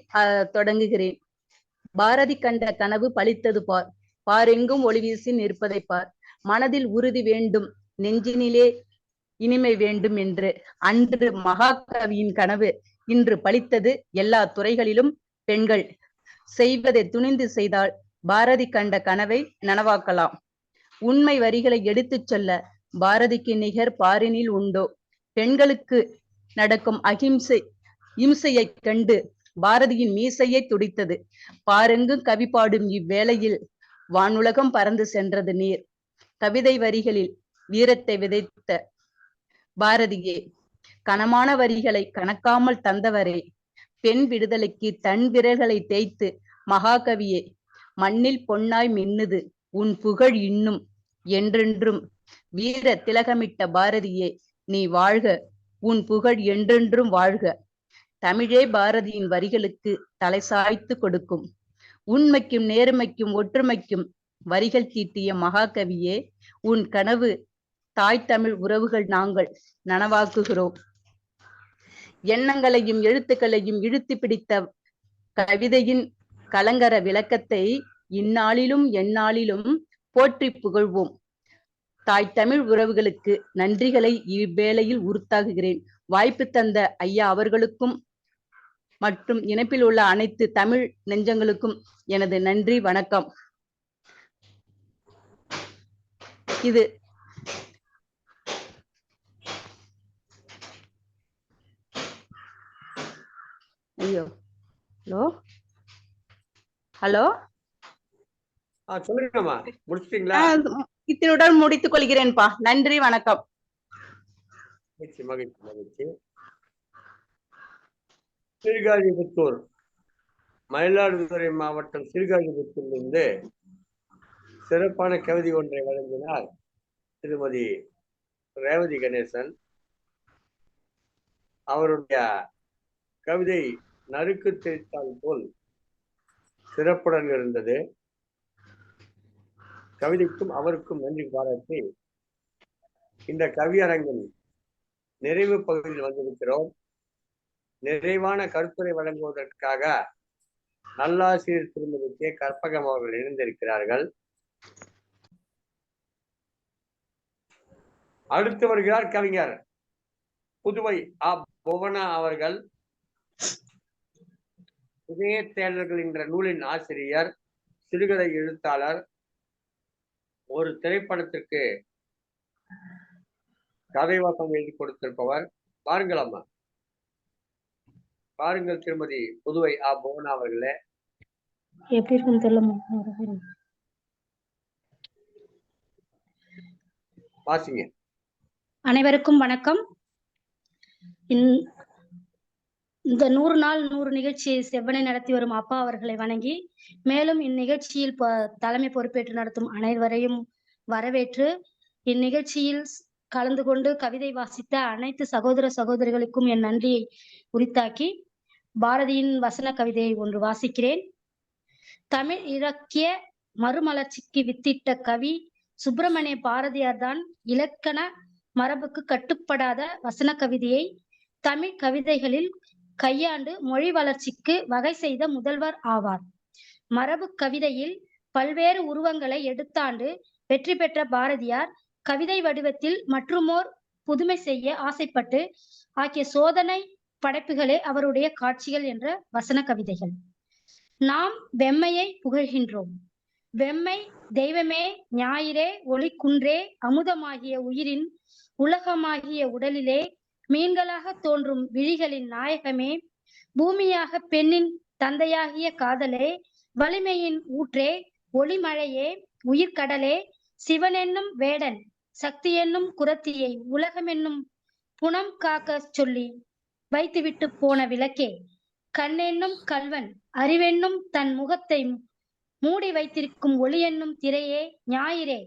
தொடங்குகிறேன். பாரதி கண்ட கனவு பலித்தது பார், பாரெங்கும் ஒளி வீசி நிற்பதை பார், மனதில் உறுதி வேண்டும், நெஞ்சினிலே இனிமை வேண்டும் என்று. அன்று மகாகவியின் கனவு இன்று பலித்தது. எல்லா துறைகளிலும் பெண்கள் செய்வதை துணிந்து செய்தால் பாரதி கண்ட கனவை நனவாக்கலாம். உண்மை வரிகளை எடுத்துச் சொல்ல பாரதிக்கு நிகர் பாரினில் உண்டோ? பெண்களுக்கு நடக்கும் இம்சையை கண்டு பாரதியின் மீசையை துடித்தது. பாரெங்கும் கவி பாடும் இவ்வேளையில் வானுலகம் பறந்து சென்றது நீர். கவிதை வரிகளில் வீரத்தை விதைத்த பாரதியே, கனமான வரிகளை கணக்காமல் தந்தவரே, பெண் விடுதலைக்கு தன் விரல்களை தேய்த்து மகாகவியே, மண்ணில் பொன்னாய் மின்னுது உன் புகழ் இன்னும் என்றென்றும். வீர திலகமிட்ட பாரதியே, நீ வாழ்க, உன் புகழ் என்றென்றும் வாழ்க. தமிழே பாரதியின் வரிகளுக்கு தலை சாய்த்து கொடுக்கும். உண்மைக்கும் நேர்மைக்கும் ஒற்றுமைக்கும் வரிகள் தீட்டிய மகாகவியே, உன் கனவு தாய் தமிழ் உறவுகள் நாங்கள் நனவாக்குகிறோம். எண்ணங்களையும் எழுத்துக்களையும் இழுத்து பிடித்த கவிதையின் கலங்கர விளக்கத்தை இந்நாளிலும் எந்நாளிலும் போற்றி புகழ்வோம். தாய் தமிழ் உறவுகளுக்கு நன்றிகளை இவ்வேளையில் உறுத்தாகுகிறேன். வாய்ப்பு தந்த ஐயா அவர்களுக்கும் மற்றும் இணைப்பில் உள்ள அனைத்து தமிழ் நெஞ்சங்களுக்கும் எனது நன்றி, வணக்கம். இது ஹலோ சொல்லுங்கம்மா, முடிச்சிட்டீங்களா? இத்தினுடன் முடித்துக் கொள்கிறேன்பா. நன்றி, வணக்கம். மகிழ்ச்சி மகிழ்ச்சி மகிழ்ச்சி. சீர்காழிபுத்தூர், மயிலாடுதுறை மாவட்டம் சீர்காழிபுத்தூரிலிருந்து சிறப்பான கவிதை ஒன்றை வழங்கினார் திருமதி ரேவதி கணேசன். அவருடைய கவிதை நறுக்கு தெரித்தால் போல் சிறப்புடன் இருந்தது. கவிதைக்கும் அவருக்கும் நன்றி பாராட்டி இந்த கவியரங்கின் நிறைவு பகுதியில் வந்திருக்கிறோம். நிறைவான கருத்துரை வழங்குவதற்காக நல்லாசிரியர் திருமதி கே கற்பகம் அவர்கள் இணைந்திருக்கிறார்கள். அடுத்து வருகிறார் கவிஞர் புதுவை புவனா அவர்கள். இதய தேடல்கள் என்ற நூலின் ஆசிரியர், சிறுகதை எழுத்தாளர், ஒரு திரைப்படத்திற்கு கதை வாசம் எழுதி கொடுத்திருப்பவர். பாருங்கள் அம்மா, பாருங்கள் திருமதி புதுவை புவனா அவர்களே. எப்படி இருக்குன்னு தெரியல, வாசிங்க. அனைவருக்கும் வணக்கம். இந்த 100 நாள் 100 நிகழ்ச்சியை செவ்வனை நடத்தி வரும் அப்பா அவர்களை வணங்கி, மேலும் இந்நிகழ்ச்சியில் தலைமை பொறுப்பேற்று நடத்தும் அனைவரையும் வரவேற்று, இந்நிகழ்ச்சியில் கலந்து கொண்டு கவிதை வாசித்த அனைத்து சகோதர சகோதரிகளுக்கும் என் நன்றியை உரித்தாக்கி பாரதியின் வசன கவிதையை ஒன்று வாசிக்கிறேன். தமிழ் இலக்கிய மறுமலர்ச்சிக்கு வித்திட்ட கவி சுப்பிரமணிய பாரதியார் தான் இலக்கண மரபுக்கு கட்டுப்படாத வசன கவிதையை தமிழ் கவிதைகளில் கையாண்டு மொழி வளர்ச்சிக்கு வகை செய்த முதல்வர் ஆவார். மரபு கவிதையில் பல்வேறு உருவங்களை எடுத்தாண்டு வெற்றி பெற்ற பாரதியார் கவிதை வடிவத்தில் மற்றுமோர் புதுமை செய்ய ஆசைப்பட்டு ஆக்கிய சோதனை படைப்புகளே அவருடைய காட்சிகள் என்ற வசன கவிதைகள். நாம் வெம்மையை புகழ்கின்றோம். வெம்மை தெய்வமே, ஞாயிறே, ஒளி குன்றே, அமுதமாகிய உயிரின் உலகமாகிய உடலிலே மீன்களாக தோன்றும் விழிகளின் நாயகமே, பூமியாக பெண்ணின் தந்தையாகிய காதலே, வலிமையின் ஊற்றே, ஒளிமழையே, உயிர்கடலே, சிவனென்னும் வேடன், சக்தி என்னும் குரத்தியை உலகமென்னும் புனம் காக்க சொல்லி வைத்துவிட்டு போன விளக்கே, கண்ணென்னும் கல்வன் அறிவென்னும் தன் முகத்தை மூடி வைத்திருக்கும் ஒளி என்னும் திரையே, ஞாயிறே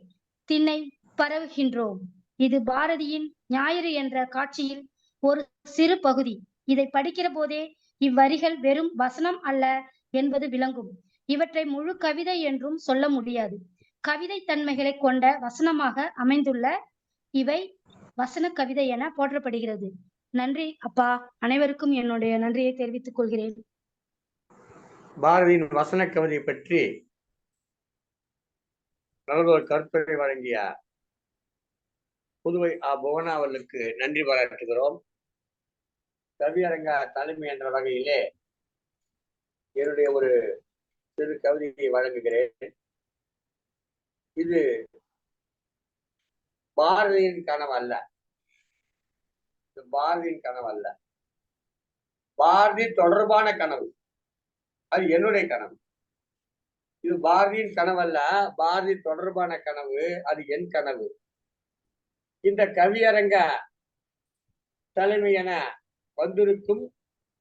திண்ணை பரவுகின்றோம். இது பாரதியின் ஞாயிறு என்ற காட்சியில் ஒரு சிறு பகுதி. இதை படிக்கிற போதே இவ்வரிகள் வெறும் வசனம் அல்ல என்பது விளங்கும். இவற்றை முழு கவிதை என்றும் சொல்ல முடியாது. கவிதை தன்மைகளை கொண்ட வசனமாக அமைந்துள்ள இவை வசன கவிதை என போற்றப்படுகிறது. நன்றி அப்பா. அனைவருக்கும் என்னுடைய நன்றியை தெரிவித்துக் கொள்கிறேன். பாரதியின் வசன கவிதை பற்றி நல்லதொரு கருத்துரை வழங்கிய புதுவை புவனா அவர்களுக்கு நன்றி பாராட்டுகிறோம். கவியரங்க தலைமை என்ற வகையிலே என்னுடைய ஒரு சிறு கவிதையை வழங்குகிறேன். இது பாரதியின் கனவு அல்ல, பாரதியின் கனவு அல்ல, பாரதி தொடர்பான கனவு. அது என்னுடைய கனவு. இது பாரதியின் கனவு அல்ல, பாரதி தொடர்பான கனவு. அது என் கனவு. இந்த கவியரங்க தலைமை என வந்திருக்கும்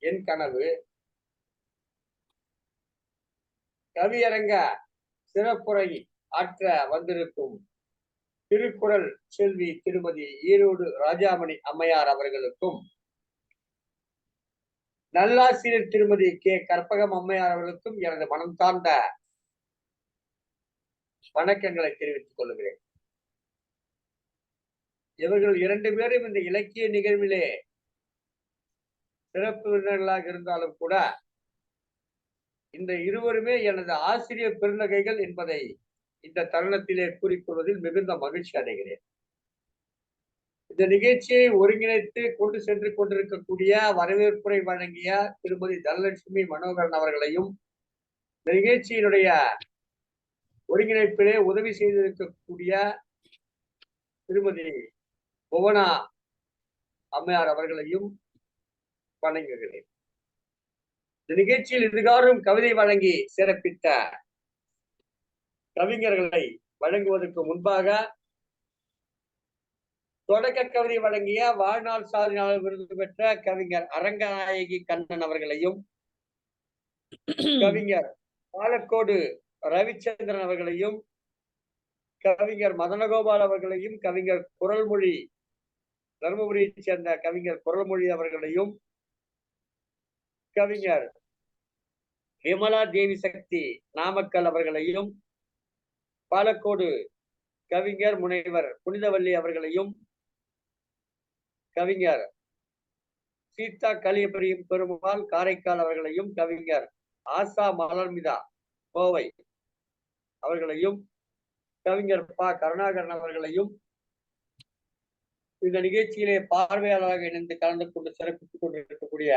என் கனவு, கவியரங்க சிறப்புரை ஆற்ற வந்திருக்கும் திருக்குறள் செல்வி திருமதி ஈரோடு ராஜாமணி அம்மையார் அவர்களுக்கும், நல்லாசிரியர் திருமதி கே கற்பகம் அம்மையார் அவர்களுக்கும் எனது மனம் சார்ந்த வணக்கங்களை தெரிவித்துக் கொள்கிறேன். இவர்கள் 2 பேரும் இந்த இலக்கிய நிகழ்விலே சிறப்பு விருந்தினர்களாக இருந்தாலும் கூட இந்த இருவருமே எனது ஆசிரியர் பெருநகைகள் என்பதை இந்த தருணத்திலே கூறிக்கொள்வதில் மிகுந்த மகிழ்ச்சி அடைகிறேன். இந்த நிகழ்ச்சியை ஒருங்கிணைத்து கொண்டு சென்று கொண்டிருக்கக்கூடிய வரவேற்புரை வழங்கிய திருமதி தனலட்சுமி மனோகரன் அவர்களையும், இந்த நிகழ்ச்சியினுடைய ஒருங்கிணைப்பிலே உதவி செய்திருக்கக்கூடிய திருமதி புவனா அம்மையார் அவர்களையும் வணங்குகிறேன். இந்த நிகழ்ச்சியில் இதுகாரும் கவிதை வழங்கி சிறப்பித்த கவிஞர்களை வழங்குவதற்கு முன்பாக தொடக்க கவிதை வழங்கிய வாழ்நாள் சாதனையாளர் விருது பெற்ற கவிஞர் அரங்கநாயகி கண்ணன் அவர்களையும், கவிஞர் பாலக்கோடு ரவிச்சந்திரன் அவர்களையும், கவிஞர் மதனகோபால் அவர்களையும், கவிஞர் குரல்மொழி தருமபுரியைச் சேர்ந்த கவிஞர் குரல்மொழி அவர்களையும், கவிஞர் விமலா தேவி சக்தி நாமக்கல் அவர்களையும், பாலக்கோடு கவிஞர் முனைவர் புனிதவல்லி அவர்களையும், கவிஞர் சீதா கலியபுரியும் பெருமாள் காரைக்கால் அவர்களையும், கவிஞர் ஆசா மலர்மிதா கோவை அவர்களையும், கவிஞர் ப கருணாகரன் அவர்களையும், இந்த நிகழ்ச்சியிலே பார்வையாளராக இணைந்து கலந்து கொண்டு சிறப்பித்துக் கொண்டிருக்கக்கூடிய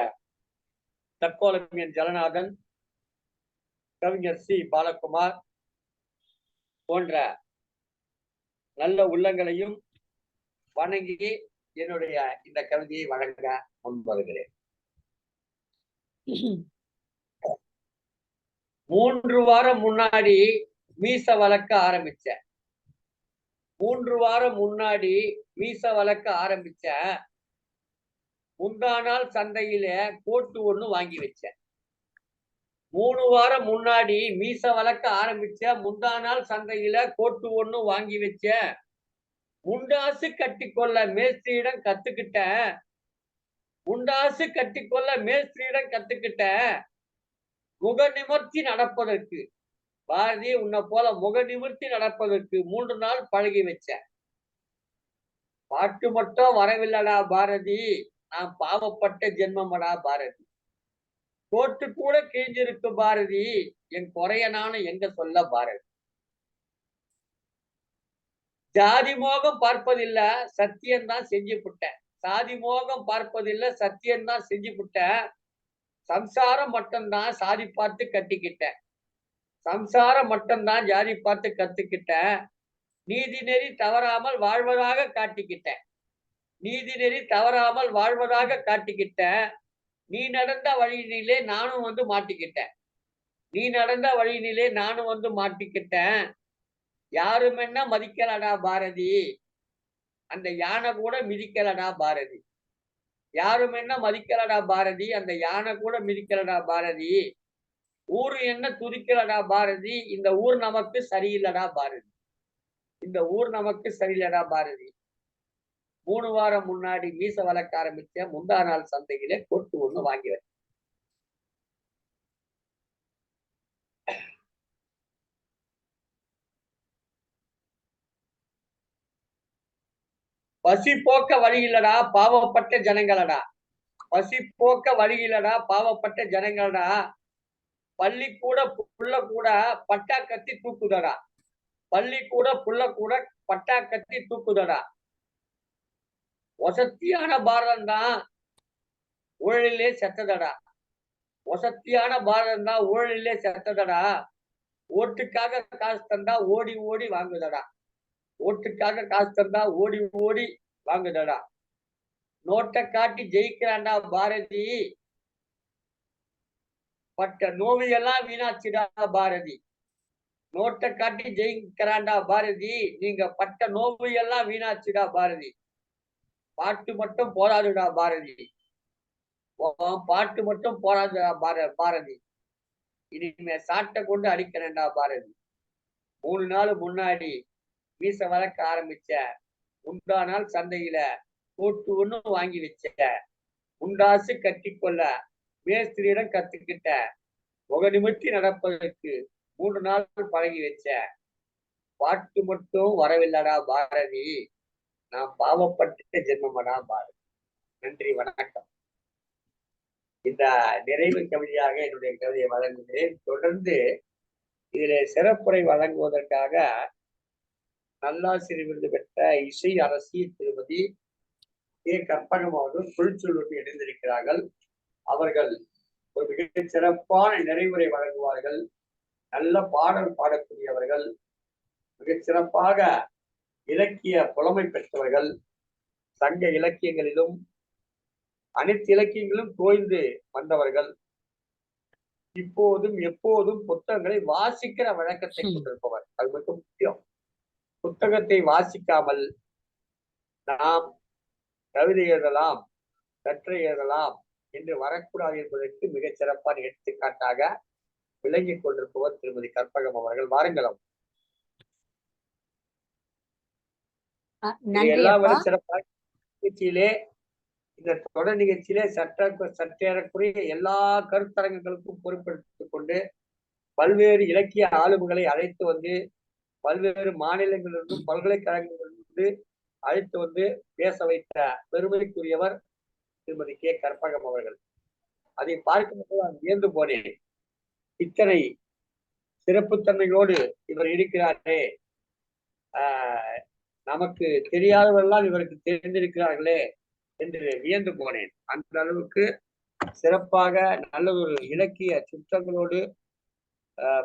தக்கோலமியன் ஜலநாதன், கவிஞர் சி பாலகுமார் போன்ற நல்ல உள்ளங்களையும் வணங்கி என்னுடைய இந்த கவிதையை வழங்க முன்வருகிறேன். 3 வாரம் முன்னாடி மீச வளர்க்க ஆரம்பிச்சேன். 3 வாரம் முன்னாடி மீச வளர்க்க ஆரம்பிச்சேன். முந்தா நாள் சந்தையில கோட்டு ஒண்ணு வாங்கி வச்சேன். 3 வாரம் முன்னாடி மீச வளர்க்க ஆரம்பிச்ச, முந்தா நாள் சந்தையில கோட்டு ஒண்ணு வாங்கி வச்சேன். முண்டாசு கட்டிக்கொள்ள மேஸ்திரியிடம் கத்துக்கிட்டேன். முண்டாசு கட்டிக்கொள்ள மேஸ்திரியிடம் கத்துக்கிட்டேன். முக நிமிர்த்தி நடப்பதற்கு, பாரதி உன்னை போல முக நிமிர்த்தி நடப்பதற்கு 3 நாள் பழகி வச்சேன். பாட்டு மட்டும் வரவில்லடா பாரதி, நான் பாவப்பட்ட ஜென்மமடா பாரதி. கோட்டு கூட கிழிஞ்சிருக்கு பாரதி, என் குறைய நானும் எங்க சொல்ல பாரதி. ஜாதி மோகம் பார்ப்பதில்ல, சத்தியம்தான் செஞ்சு புட்டேன். சாதி மோகம் பார்ப்பதில்லை, சத்தியம்தான் செஞ்சு புட்டேன். சம்சாரம் மட்டும்தான் சாதி பார்த்து கட்டிக்கிட்டேன். சம்சாரம் மட்டும்தான் ஜாதி பார்த்து கத்துக்கிட்டேன். நீதி நெறி தவறாமல் வாழ்வதாக காட்டிக்கிட்டேன். நீதி நெறி தவறாமல் வாழ்வதாக காட்டிக்கிட்டேன். நீ நடந்த வழியினிலே நானும் வந்து மாட்டிக்கிட்டேன். நீ நடந்த வழியினிலே நானும் வந்து மாட்டிக்கிட்டேன். யாரும் என்ன மதிக்கலடா பாரதி, அந்த யானை கூட மிதிக்கலடா பாரதி. யாரும் என்ன மதிக்கலடா பாரதி, அந்த யானை கூட மிதிக்கலடா பாரதி. ஊரு என்ன துதிக்கலடா பாரதி, இந்த ஊர் நமக்கு சரியில்லடா பாரதி. இந்த ஊர் நமக்கு சரியில்லடா பாரதி. 3 வாரம் முன்னாடி மீச வளர்க்க ஆரம்பிச்ச முந்தா நாள் சந்தையிலே கொட்டு ஒண்ணு வாங்கி வச்சேன். பசி போக்க வழி இல்லடா பாவப்பட்ட ஜனங்களடா. பசி போக்க வழி இல்லடா பாவப்பட்ட ஜனங்களடா. பள்ளி கூட புள்ள கூட பட்டா கத்தி தூக்குதடா. பள்ளி கூட புள்ள கூட பட்டா கத்தி தூக்குதடா. வசத்தியான பாரதம் தான் ஊழலிலே செத்ததடா. வசத்தியான பாரதம் தான் ஊழலிலே செத்ததடா. ஓட்டுக்காக காசு தந்தா ஓடி ஓடி வாங்குதடா. ஓட்டுக்காக காசு தந்தா ஓடி ஓடி வாங்குதடா. நோட்டை காட்டி ஜெயிக்கிறான்டா பாரதி, பட்ட நோவையெல்லாம் வீணாச்சுடா பாரதி. நோட்டை காட்டி ஜெயிக்கிறான்டா பாரதி, நீங்க பட்ட நோவையெல்லாம் வீணாச்சுடா பாரதி. பாட்டு மட்டும் போராடுடா பாரதி, பாட்டு மட்டும் போராடுடா பாரதி. இனிமே சாட்டை கொண்டு அடிக்கிறேன்டா பாரதி. 3 நாள் முன்னாடி மீச வளர்க்க ஆரம்பிச்ச முந்தா நாள் சந்தையில கூட்டு ஒண்ணு வாங்கி வச்ச. முண்டாசு கட்டிக்கொள்ள மேஸ்திரியிடம் கத்துக்கிட்ட. முக நிமிர்த்தி நடப்பதற்கு 3 நாள் பழகி வச்ச. பாட்டு மட்டும் வரவில்லடா பாரதி, நான் பாவப்பட்ட ஜென்மமடா பாரதி. நன்றி, வணக்கம். இந்த நிறைவு கவிதையாக என்னுடைய கவிதையை வழங்குகிறேன். தொடர்ந்து இதில் சிறப்புரை வழங்குவதற்காக நல்லாசிரியர் விருது பெற்ற இசை அரசி திருமதி கே. கற்பகம் அவர்கள் குறிச்சொல்லுக்கு இணைந்திருக்கிறார்கள். அவர்கள் ஒரு மிக சிறப்பான நிறைவுரை வழங்குவார்கள். நல்ல பாடல் பாடக்கூடியவர்கள், மிகச் சிறப்பாக இலக்கிய புலமை பெற்றவர்கள். சங்க இலக்கியங்களிலும் அனைத்து இலக்கியங்களும் தோய்ந்து வந்தவர்கள். இப்போதும் எப்போதும் புத்தகங்களை வாசிக்கிற வழக்கத்தை கொண்டிருப்பவர். அது மிக முக்கியம். புத்தகத்தை வாசிக்காமல் நாம் கவிதை எழுதலாம், கற்றை எழுதலாம் என்று வரக்கூடாது என்பதற்கு மிகச் சிறப்பான எடுத்துக்காட்டாக விளங்கிக் கொண்டிருப்பவர் திருமதி கற்பகம் அவர்கள். வாருங்களும். எல்லாவரும் சிறப்பாக நிகழ்ச்சியிலே, இந்த தொடர் நிகழ்ச்சியிலே சற்றேறக்குரிய எல்லா கருத்தரங்குகளுக்கும் பொறுப்பெடுத்துக் கொண்டு பல்வேறு இலக்கிய ஆளுமைகளை அழைத்து வந்து, பல்வேறு மாநிலங்களிலிருந்தும் பல்கலைக்கழகங்களிலிருந்து அழைத்து வந்து பேச வைத்த பெருமைக்குரியவர் திருமதி கே. கற்பகம் அவர்கள். அதை பார்க்கும்போது நான் வியந்து போனேன். இத்தனை சிறப்புத்தன்மையோடு இவர் இருக்கிறாரே, நமக்கு தெரியாதவரெல்லாம் இவருக்கு தெரிந்திருக்கிறார்களே என்று வியந்து போனேன். அந்த அளவுக்கு சிறப்பாக நல்ல ஒரு இலக்கிய சுற்றங்களோடு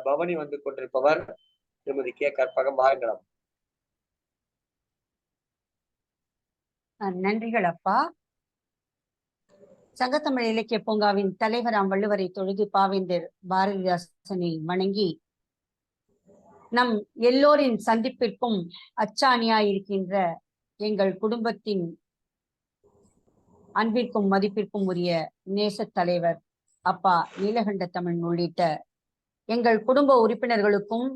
பவனி வந்து கொண்டிருப்பவர் திருமதி கே. கற்பகம். வாருங்களம். நன்றிகள் அப்பா. சங்கத்தமிழ் இலக்கிய பூங்காவின் தலைவராம் வள்ளுவரை தொழுது பாவேந்தர் பாரதிதாசனை வணங்கி, நம் எல்லோரின் சந்திப்பிற்கும் அச்சாணியாயிருக்கின்ற எங்கள் குடும்பத்தின் அன்பிற்கும் மதிப்பிற்கும் உரிய நேச தலைவர் அப்பா நீலகண்ட தமிழ் உள்ளிட்ட எங்கள் குடும்ப உறுப்பினர்களுக்கும்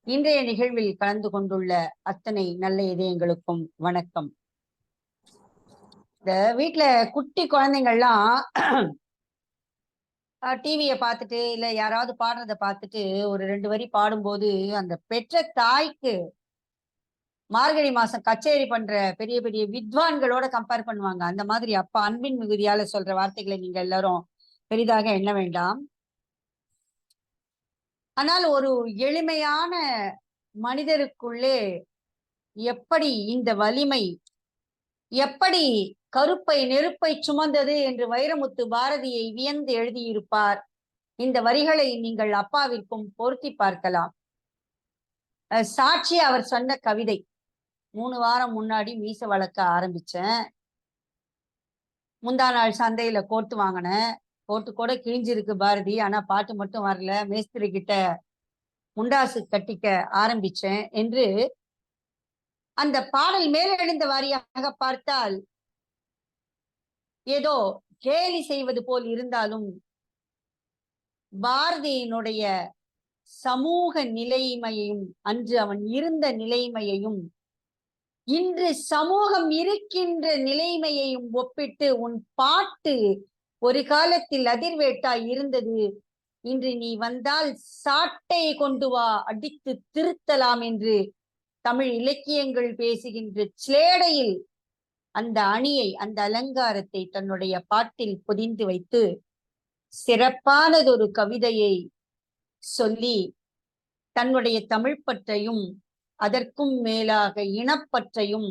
இன்றைய நிகழ்வில் கலந்து கொண்டுள்ள அத்தனை நல்ல இதயங்களுக்கும் வணக்கம். இந்த வீட்டுல குட்டி குழந்தைங்கள்லாம் டிவியை பார்த்துட்டு இல்ல யாராவது பாடுறத பார்த்துட்டு ஒரு 2 வரி பாடும்போது அந்த பெற்ற தாய்க்கு மார்கழி மாசம் கச்சேரி பண்ற பெரிய பெரிய வித்வான்களோட கம்பேர் பண்ணுவாங்க. அந்த மாதிரி அப்பா அன்பின் மிகுதியால சொல்ற வார்த்தைகளை நீங்க எல்லாரும் பெரிதாக எண்ண வேண்டாம். ஆனால் ஒரு எளிமையான மனிதருக்குள்ளே எப்படி இந்த வலிமை, எப்படி கருப்பை நெருப்பை சுமந்தது என்று வைரமுத்து பாரதியை வியந்து எழுதியிருப்பார். இந்த வரிகளை நீங்கள் அப்பாவிற்கும் பொருத்தி பார்க்கலாம். சாட்சி அவர் சொன்ன கவிதை, 3 வாரம் முன்னாடி மீசை வளர்க்க ஆரம்பிச்சேன். முந்தா நாள் சந்தையில கோட்டு வாங்கினேன். கோட்டு கூட கிழிஞ்சிருக்கு பாரதி, ஆனா பாட்டு மட்டும் வரல. மேஸ்திரி கிட்ட முண்டாசு கட்டிக்க ஆரம்பிச்சேன் என்று அந்த பாடல் மேலெழுந்த வாரியாக பார்த்தால் ஏதோ கேலி செய்வது போல் இருந்தாலும் பாரதியினுடைய சமூக நிலைமையையும், அன்று அவன் இருந்த நிலைமையையும், இன்று சமூகம் இருக்கின்ற நிலைமையையும் ஒப்பிட்டு உன் பாட்டு ஒரு காலத்தில் அதிர்வேட்டாய் இருந்தது, இன்று நீ வந்தால் சாட்டை கொண்டு வா, அடித்து திருத்தலாம் என்று தமிழ் இலக்கியங்கள் பேசுகின்ற சிலேடையில் அந்த அணியை, அந்த அலங்காரத்தை தன்னுடைய பாட்டில் பொதிந்து வைத்து சிறப்பானதொரு கவிதையை சொல்லி தன்னுடைய தமிழ் பற்றையும் அதற்கும் மேலாக இனப்பற்றையும்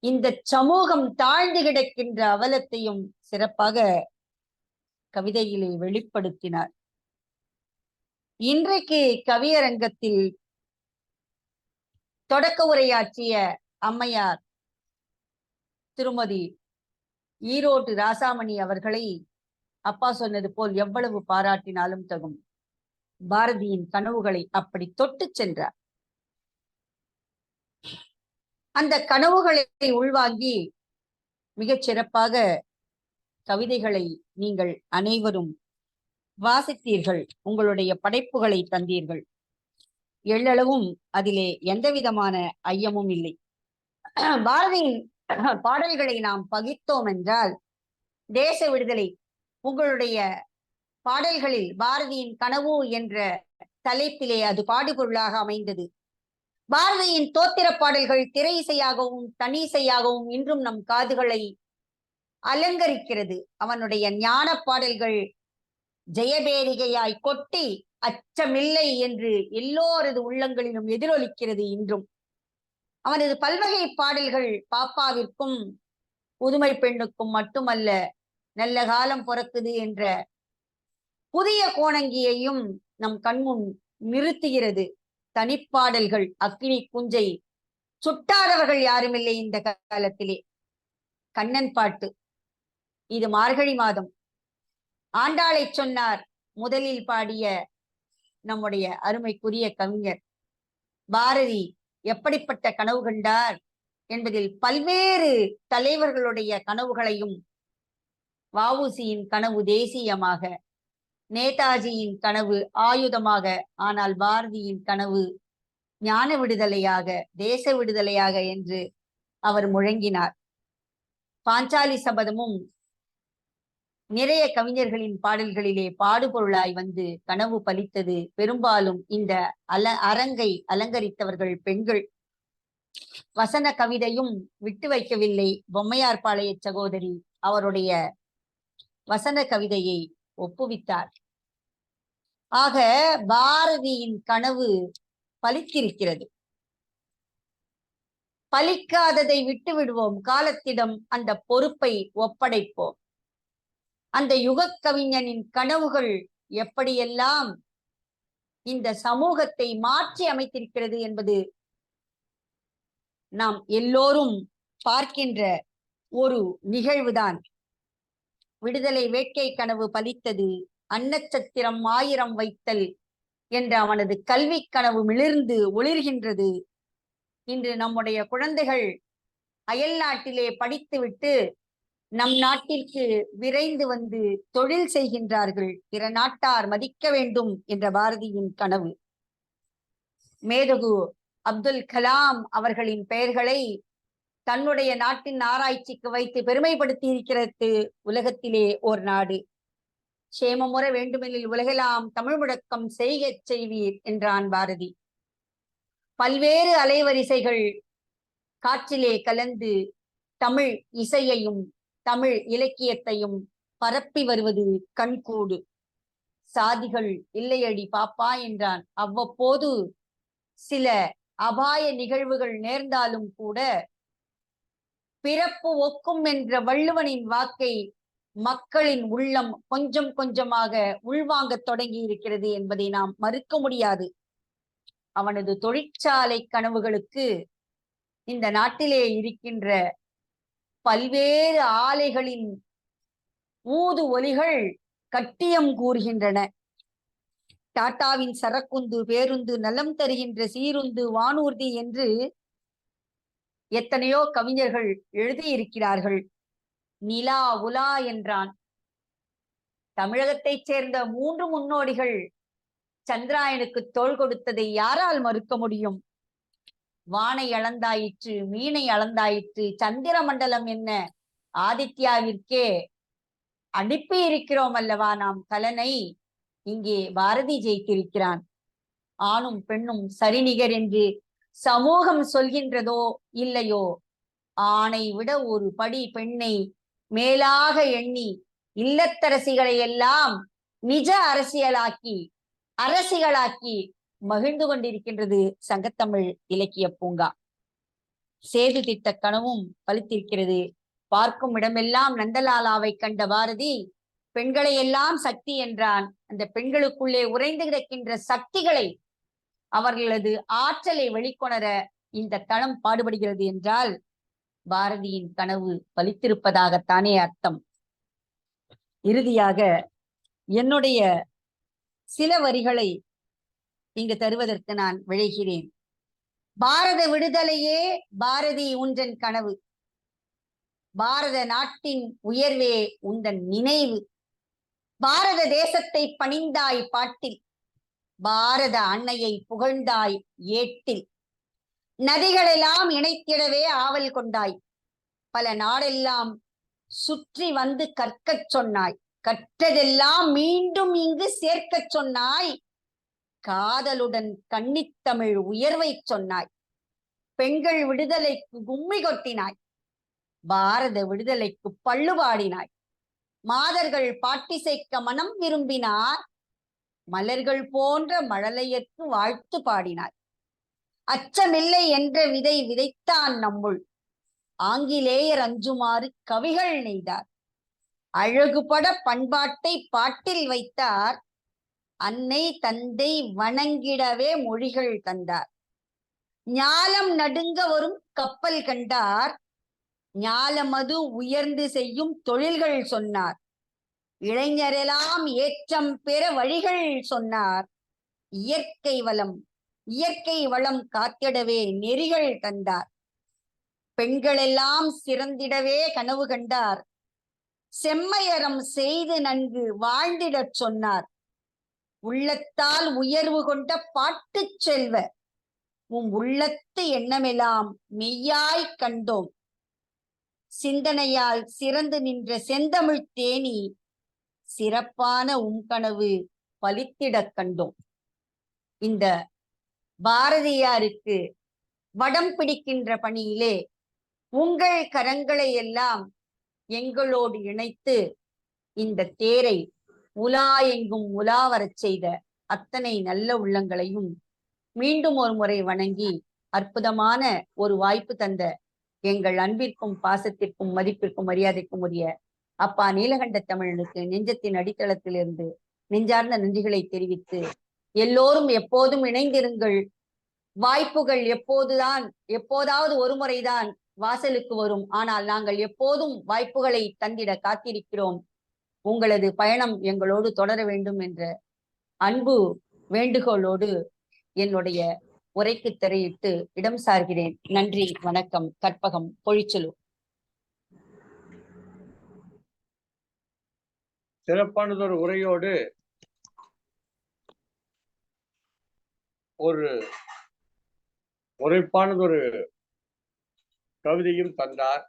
இந்த சமூகம் தாழ்ந்து கிடக்கின்ற அவலத்தையும் சிறப்பாக கவிதையிலே வெளிப்படுத்தினார். இன்றைக்கு கவியரங்கத்தில் தொடக்க உரையாற்றிய அம்மையார் திருமதி ஈரோடு ராசாமணி அவர்களை அப்பா சொன்னது போல் எவ்வளவு பாராட்டினாலும் தகும். பாரதியின் கனவுகளை அப்படி தொட்டு சென்றார். அந்த கனவுகளை உள்வாங்கி மிகச் சிறப்பாக கவிதைகளை நீங்கள் அனைவரும் வாசித்தீர்கள், உங்களுடைய படைப்புகளை தந்தீர்கள். எள்ளளவும் அதிலே எந்த விதமான ஐயமும் இல்லை. பாரதியின் பாடல்களை நாம் பகிர்ந்தோம் என்றால் தேச விடுதலை, உங்களுடைய பாடல்களில் பாரதியின் கனவு என்ற தலைப்பிலே அது பாடுபொருளாக அமைந்தது. பாரதியின் தோத்திர பாடல்கள் திரை இசையாகவும் தனி இசையாகவும் இன்றும் நம் காதுகளை அலங்கரிக்கிறது. அவனுடைய ஞான பாடல்கள் ஜெயபேரிகையாய் கொட்டி அச்சமில்லை என்று எல்லோரது உள்ளங்களிலும் எதிரொலிக்கிறது இன்றும். அவனது பல்வகை பாடல்கள் பாப்பாவிற்கும் புதுமை பெண்ணுக்கும் மட்டுமல்ல, நல்ல காலம் பிறக்குது என்ற புதிய கோணங்கியையும் நம் கண்முன் நிறுத்துகிறது. தனிப்பாடல்கள் அக்கினி குஞ்சை சுட்டாதவர்கள் யாருமில்லை இந்த காலத்திலே. கண்ணன் பாட்டு, இது மார்கழி மாதம். ஆண்டாளை சொன்னார் முதலில் பாடிய நம்முடைய அருமைக்குரிய கவிஞர். பாரதி எப்படிப்பட்ட கனவு கண்டார் என்பதில் பல்வேறு தலைவர்களுடைய கனவுகளையும், வஉசியின் கனவு தேசியமாக, நேதாஜியின் கனவு ஆயுதமாக, ஆனால் பாரதியின் கனவு ஞான விடுதலையாக, தேச விடுதலையாக என்று அவர் முழங்கினார். பாஞ்சாலி சபதமும் நிறைய கவிஞர்களின் பாடல்களிலே பாடுபொருளாய் வந்து கனவு பலித்தது. பெரும்பாலும் இந்த அரங்கை அலங்கரித்தவர்கள் பெண்கள். வசன கவிதையும் விட்டு வைக்கவில்லை. பொம்மையார்பாளைய சகோதரி அவருடைய வசன கவிதையை ஒப்புவித்தார். ஆக பாரதியின் கனவு பலித்திருக்கிறது. பலிக்காததை விட்டு விடுவோம், காலத்திடம் அந்த பொறுப்பை ஒப்படைப்போம். அந்த யுக கவிஞனின் கனவுகள் எப்படியெல்லாம் இந்த சமூகத்தை மாற்றி அமைத்திருக்கிறது என்பது நாம் எல்லோரும் பார்க்கின்ற ஒரு நிகழ்வுதான். விடுதலை வேட்கை கனவு பலித்தது. அன்னச்சத்திரம் 1000 வைத்தல் என்ற அவனது கல்வி கனவு மிளிர்ந்து ஒளிர்கின்றது. இன்று நம்முடைய குழந்தைகள் அயல் நாட்டிலே படித்துவிட்டு நம் நாட்டிற்கு விரைந்து வந்து தொழில் செய்கின்றார்கள். பிற நாட்டார் மதிக்க வேண்டும் என்ற பாரதியின் கனவு. மேதகு அப்துல் கலாம் அவர்களின் பெயர்களை தன்னுடைய நாட்டின் ஆராய்ச்சிக்கு வைத்து பெருமைப்படுத்தி இருக்கிறது உலகத்திலே ஓர் நாடு. சேமமுற வேண்டுமெனில் உலகெல்லாம் தமிழ் முழக்கம் செய்கச் செய்வீர் என்றான் பாரதி. பல்வேறு அலைவரிசைகள் காற்றிலே கலந்து தமிழ் இசையையும் தமிழ் இலக்கியத்தையும் பரப்பி வருவது கண்கூடு. சாதிகள் இல்லையடி பாப்பா என்றான். அவ்வப்போது சில அபாய நிகழ்வுகள் நேர்ந்தாலும் கூட பிறப்பு ஒக்கும் என்ற வள்ளுவனின் வாக்கை மக்களின் உள்ளம் கொஞ்சம் கொஞ்சமாக உள்வாங்க தொடங்கி இருக்கிறது என்பதை நாம் மறுக்க முடியாது. அவனது தொழிற்சாலை கனவுகளுக்கு இந்த நாட்டிலே இருக்கின்ற பல்வேறு ஆலைகளின் ஊது ஒலிகள் கட்டியம் கூறுகின்றன. டாட்டாவின் சரக்குந்து, பேருந்து, நலம் தருகின்ற சீருந்து, வானூர்தி என்று எத்தனையோ கவிஞர்கள் எழுதியிருக்கிறார்கள். நிலா உலா என்றான். தமிழகத்தைச் சேர்ந்த 3 முன்னோடிகள் சந்திராயனுக்கு தோள் கொடுத்ததை யாரால் மறுக்க முடியும்? வானை அளந்தாயிற்று, மீனை அளந்தாயிற்று, சந்திர மண்டலம் என்ன ஆதித்யாவிற்கே அனுப்பி இருக்கிறோம் அல்லவா நாம் கலனை. இங்கே பாரதி ஜெயித்திருக்கிறான். ஆணும் பெண்ணும் சரிநிகர் என்று சமூகம் சொல்கின்றதோ இல்லையோ, ஆணை விட ஒரு படி பெண்ணை மேலாக எண்ணி இல்லத்தரசிகளை எல்லாம் நிஜ அரசிகளாக்கி மகிழ்ந்து கொண்டிருக்கின்றது சங்கத்தமிழ் இலக்கிய பூங்கா. சேது திட்ட கனவும் பலித்திருக்கிறது. பார்க்கும் இடமெல்லாம் நந்தலாலாவை கண்ட பாரதி பெண்களை எல்லாம் சக்தி என்றான். அந்த பெண்களுக்குள்ளே உறைந்து கிடக்கின்ற சக்திகளை, அவர்களது ஆற்றலை வெளிக்கொணர இந்த களம் பாடுபடுகிறது என்றால் பாரதியின் கனவு பலித்திருப்பதாகத்தானே அர்த்தம். இறுதியாக என்னுடைய சில வரிகளை இங்கு தருவதற்கு நான் விழைகிறேன். பாரத விடுதலையே பாரதி உன்றன் கனவு, பாரத நாட்டின் உயர்வே உந்தன் நினைவு, பாரத தேசத்தை பணிந்தாய் பாட்டில், பாரத அன்னையை புகழ்ந்தாய் ஏட்டில், நதிகளெல்லாம் இணைத்திடவே ஆவல் கொண்டாய், பல நாடெல்லாம் சுற்றி வந்து கற்கச் சொன்னாய், கற்றதெல்லாம் மீண்டும் இங்கு சேர்க்கச் சொன்னாய், காதலுடன் கன்னித்தமிழ் உயர்வை சொன்னாய், பெண்கள் விடுதலைக்கு கும்மி கொட்டினாய், பாரத விடுதலைக்கு பள்ளுபாடினாய், மாதர்கள் பாட்டிசைக்க மனம் விரும்பினார், மலர்கள் போன்ற மழலையர்க்கு வாழ்த்து பாடினாய், அச்சமில்லை என்ற விதை விதைத்தான் நம்முள், ஆங்கிலேயர் அஞ்சுமாறு கவிகள் நெய்தார், அழகுபட பண்பாட்டை பாட்டில் வைத்தார், அன்னை தந்தை வணங்கிடவே மொழிகள் தந்தார், ஞாலம் நடுங்க வரும் கப்பல் கண்டார், ஞாலமது உயர்ந்து செய்யும் தொழில்கள் சொன்னார், இளைஞரெல்லாம் ஏற்றம் பெற வழிகள் சொன்னார், இயற்கை வளம் காத்திடவே நெறிகள் தந்தார், பெண்களெல்லாம் சிறந்திடவே கனவு கண்டார், செம்மையறம் செய்து நன்கு வாழ்ந்திடச் சொன்னார், உள்ளத்தால் உயர்வு கொண்ட பாட்டுச் செல்வ, உள்ளத்து எண்ணமெல்லாம் மெய்யாய் கண்டோம், சிந்தனையால் சிறந்து நின்ற செந்தமிழ் தேனி, சிறப்பான கனவு பலித்திடக் கண்டோம். இந்த பாரதியாருக்கு வடம் பிடிக்கின்ற பணியிலே உங்கள் கரங்களை எல்லாம் எங்களோடு இணைத்து இந்த தேரை உலா எங்கும் உலாவரச் செய்த அத்தனை நல்ல உள்ளங்களையும் மீண்டும் ஒரு முறை வணங்கி, அற்புதமான ஒரு வாய்ப்பு தந்த எங்கள் அன்பிற்கும் பாசத்திற்கும் மதிப்பிற்கும் மரியாதைக்கும் உரிய அப்பா நீலகண்ட தமிழனுக்கு நெஞ்சத்தின் அடித்தளத்திலிருந்து நெஞ்சார்ந்த நன்றிகளை தெரிவித்து, எல்லோரும் எப்போதும் இணைந்திருங்கள். வாய்ப்புகள் எப்போதாவது ஒரு முறைதான் வாசலுக்கு வரும். ஆனால் நாங்கள் எப்போதும் வாய்ப்புகளை தந்திட காத்திருக்கிறோம். உங்களது பயணம் எங்களோடு தொடர வேண்டும் என்ற அன்பு வேண்டுகோளோடு என்னுடைய உரைக்கு திரையிட்டு இடம் சார்கிறேன். நன்றி, வணக்கம். கற்பகம் பொழிச்சலூர். சிறப்பானதொரு உரையோடு ஒரு உரைப்பானதொரு கவிதையும் தந்தார்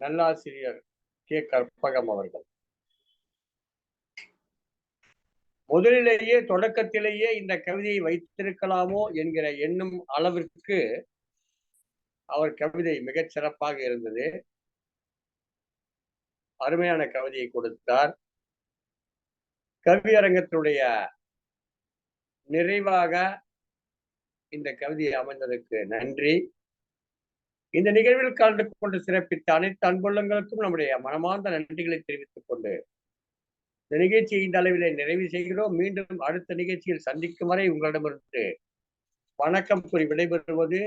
நல்லாசிரியர் கே. கற்பகம் அவர்கள். முதலிலேயே தொடக்கத்திலேயே இந்த கவிதையை வைத்திருக்கலாமோ என்கிற எண்ணம் அளவிற்கு அவர் கவிதை மிகச் சிறப்பாக இருந்தது. அருமையான கவிதையை கொடுத்தார். கவியரங்கத்தினுடைய நிறைவாக இந்த கவிதையை அமைந்ததற்கு நன்றி. இந்த நிகழ்வில் கலந்து கொண்டு சிறப்பித்த அனைத்து அன்புள்ளங்களுக்கும் நம்முடைய மனமார்ந்த நன்றிகளை தெரிவித்துக் கொண்டு இந்த நிகழ்ச்சியை இந்த அளவிலே நிறைவு செய்கிறோம். மீண்டும் அடுத்த நிகழ்ச்சியில் சந்திக்கும் வரை உங்களிடமிருந்து வணக்கம் கூறி விடைபெறுவது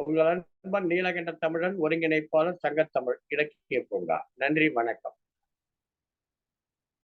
உங்கள் அன்பன் நீலகண்ட தமிழன், ஒருங்கிணைப்பாளர், சங்கத்தமிழ் இலக்கிய பூங்கா. நன்றி, வணக்கம்.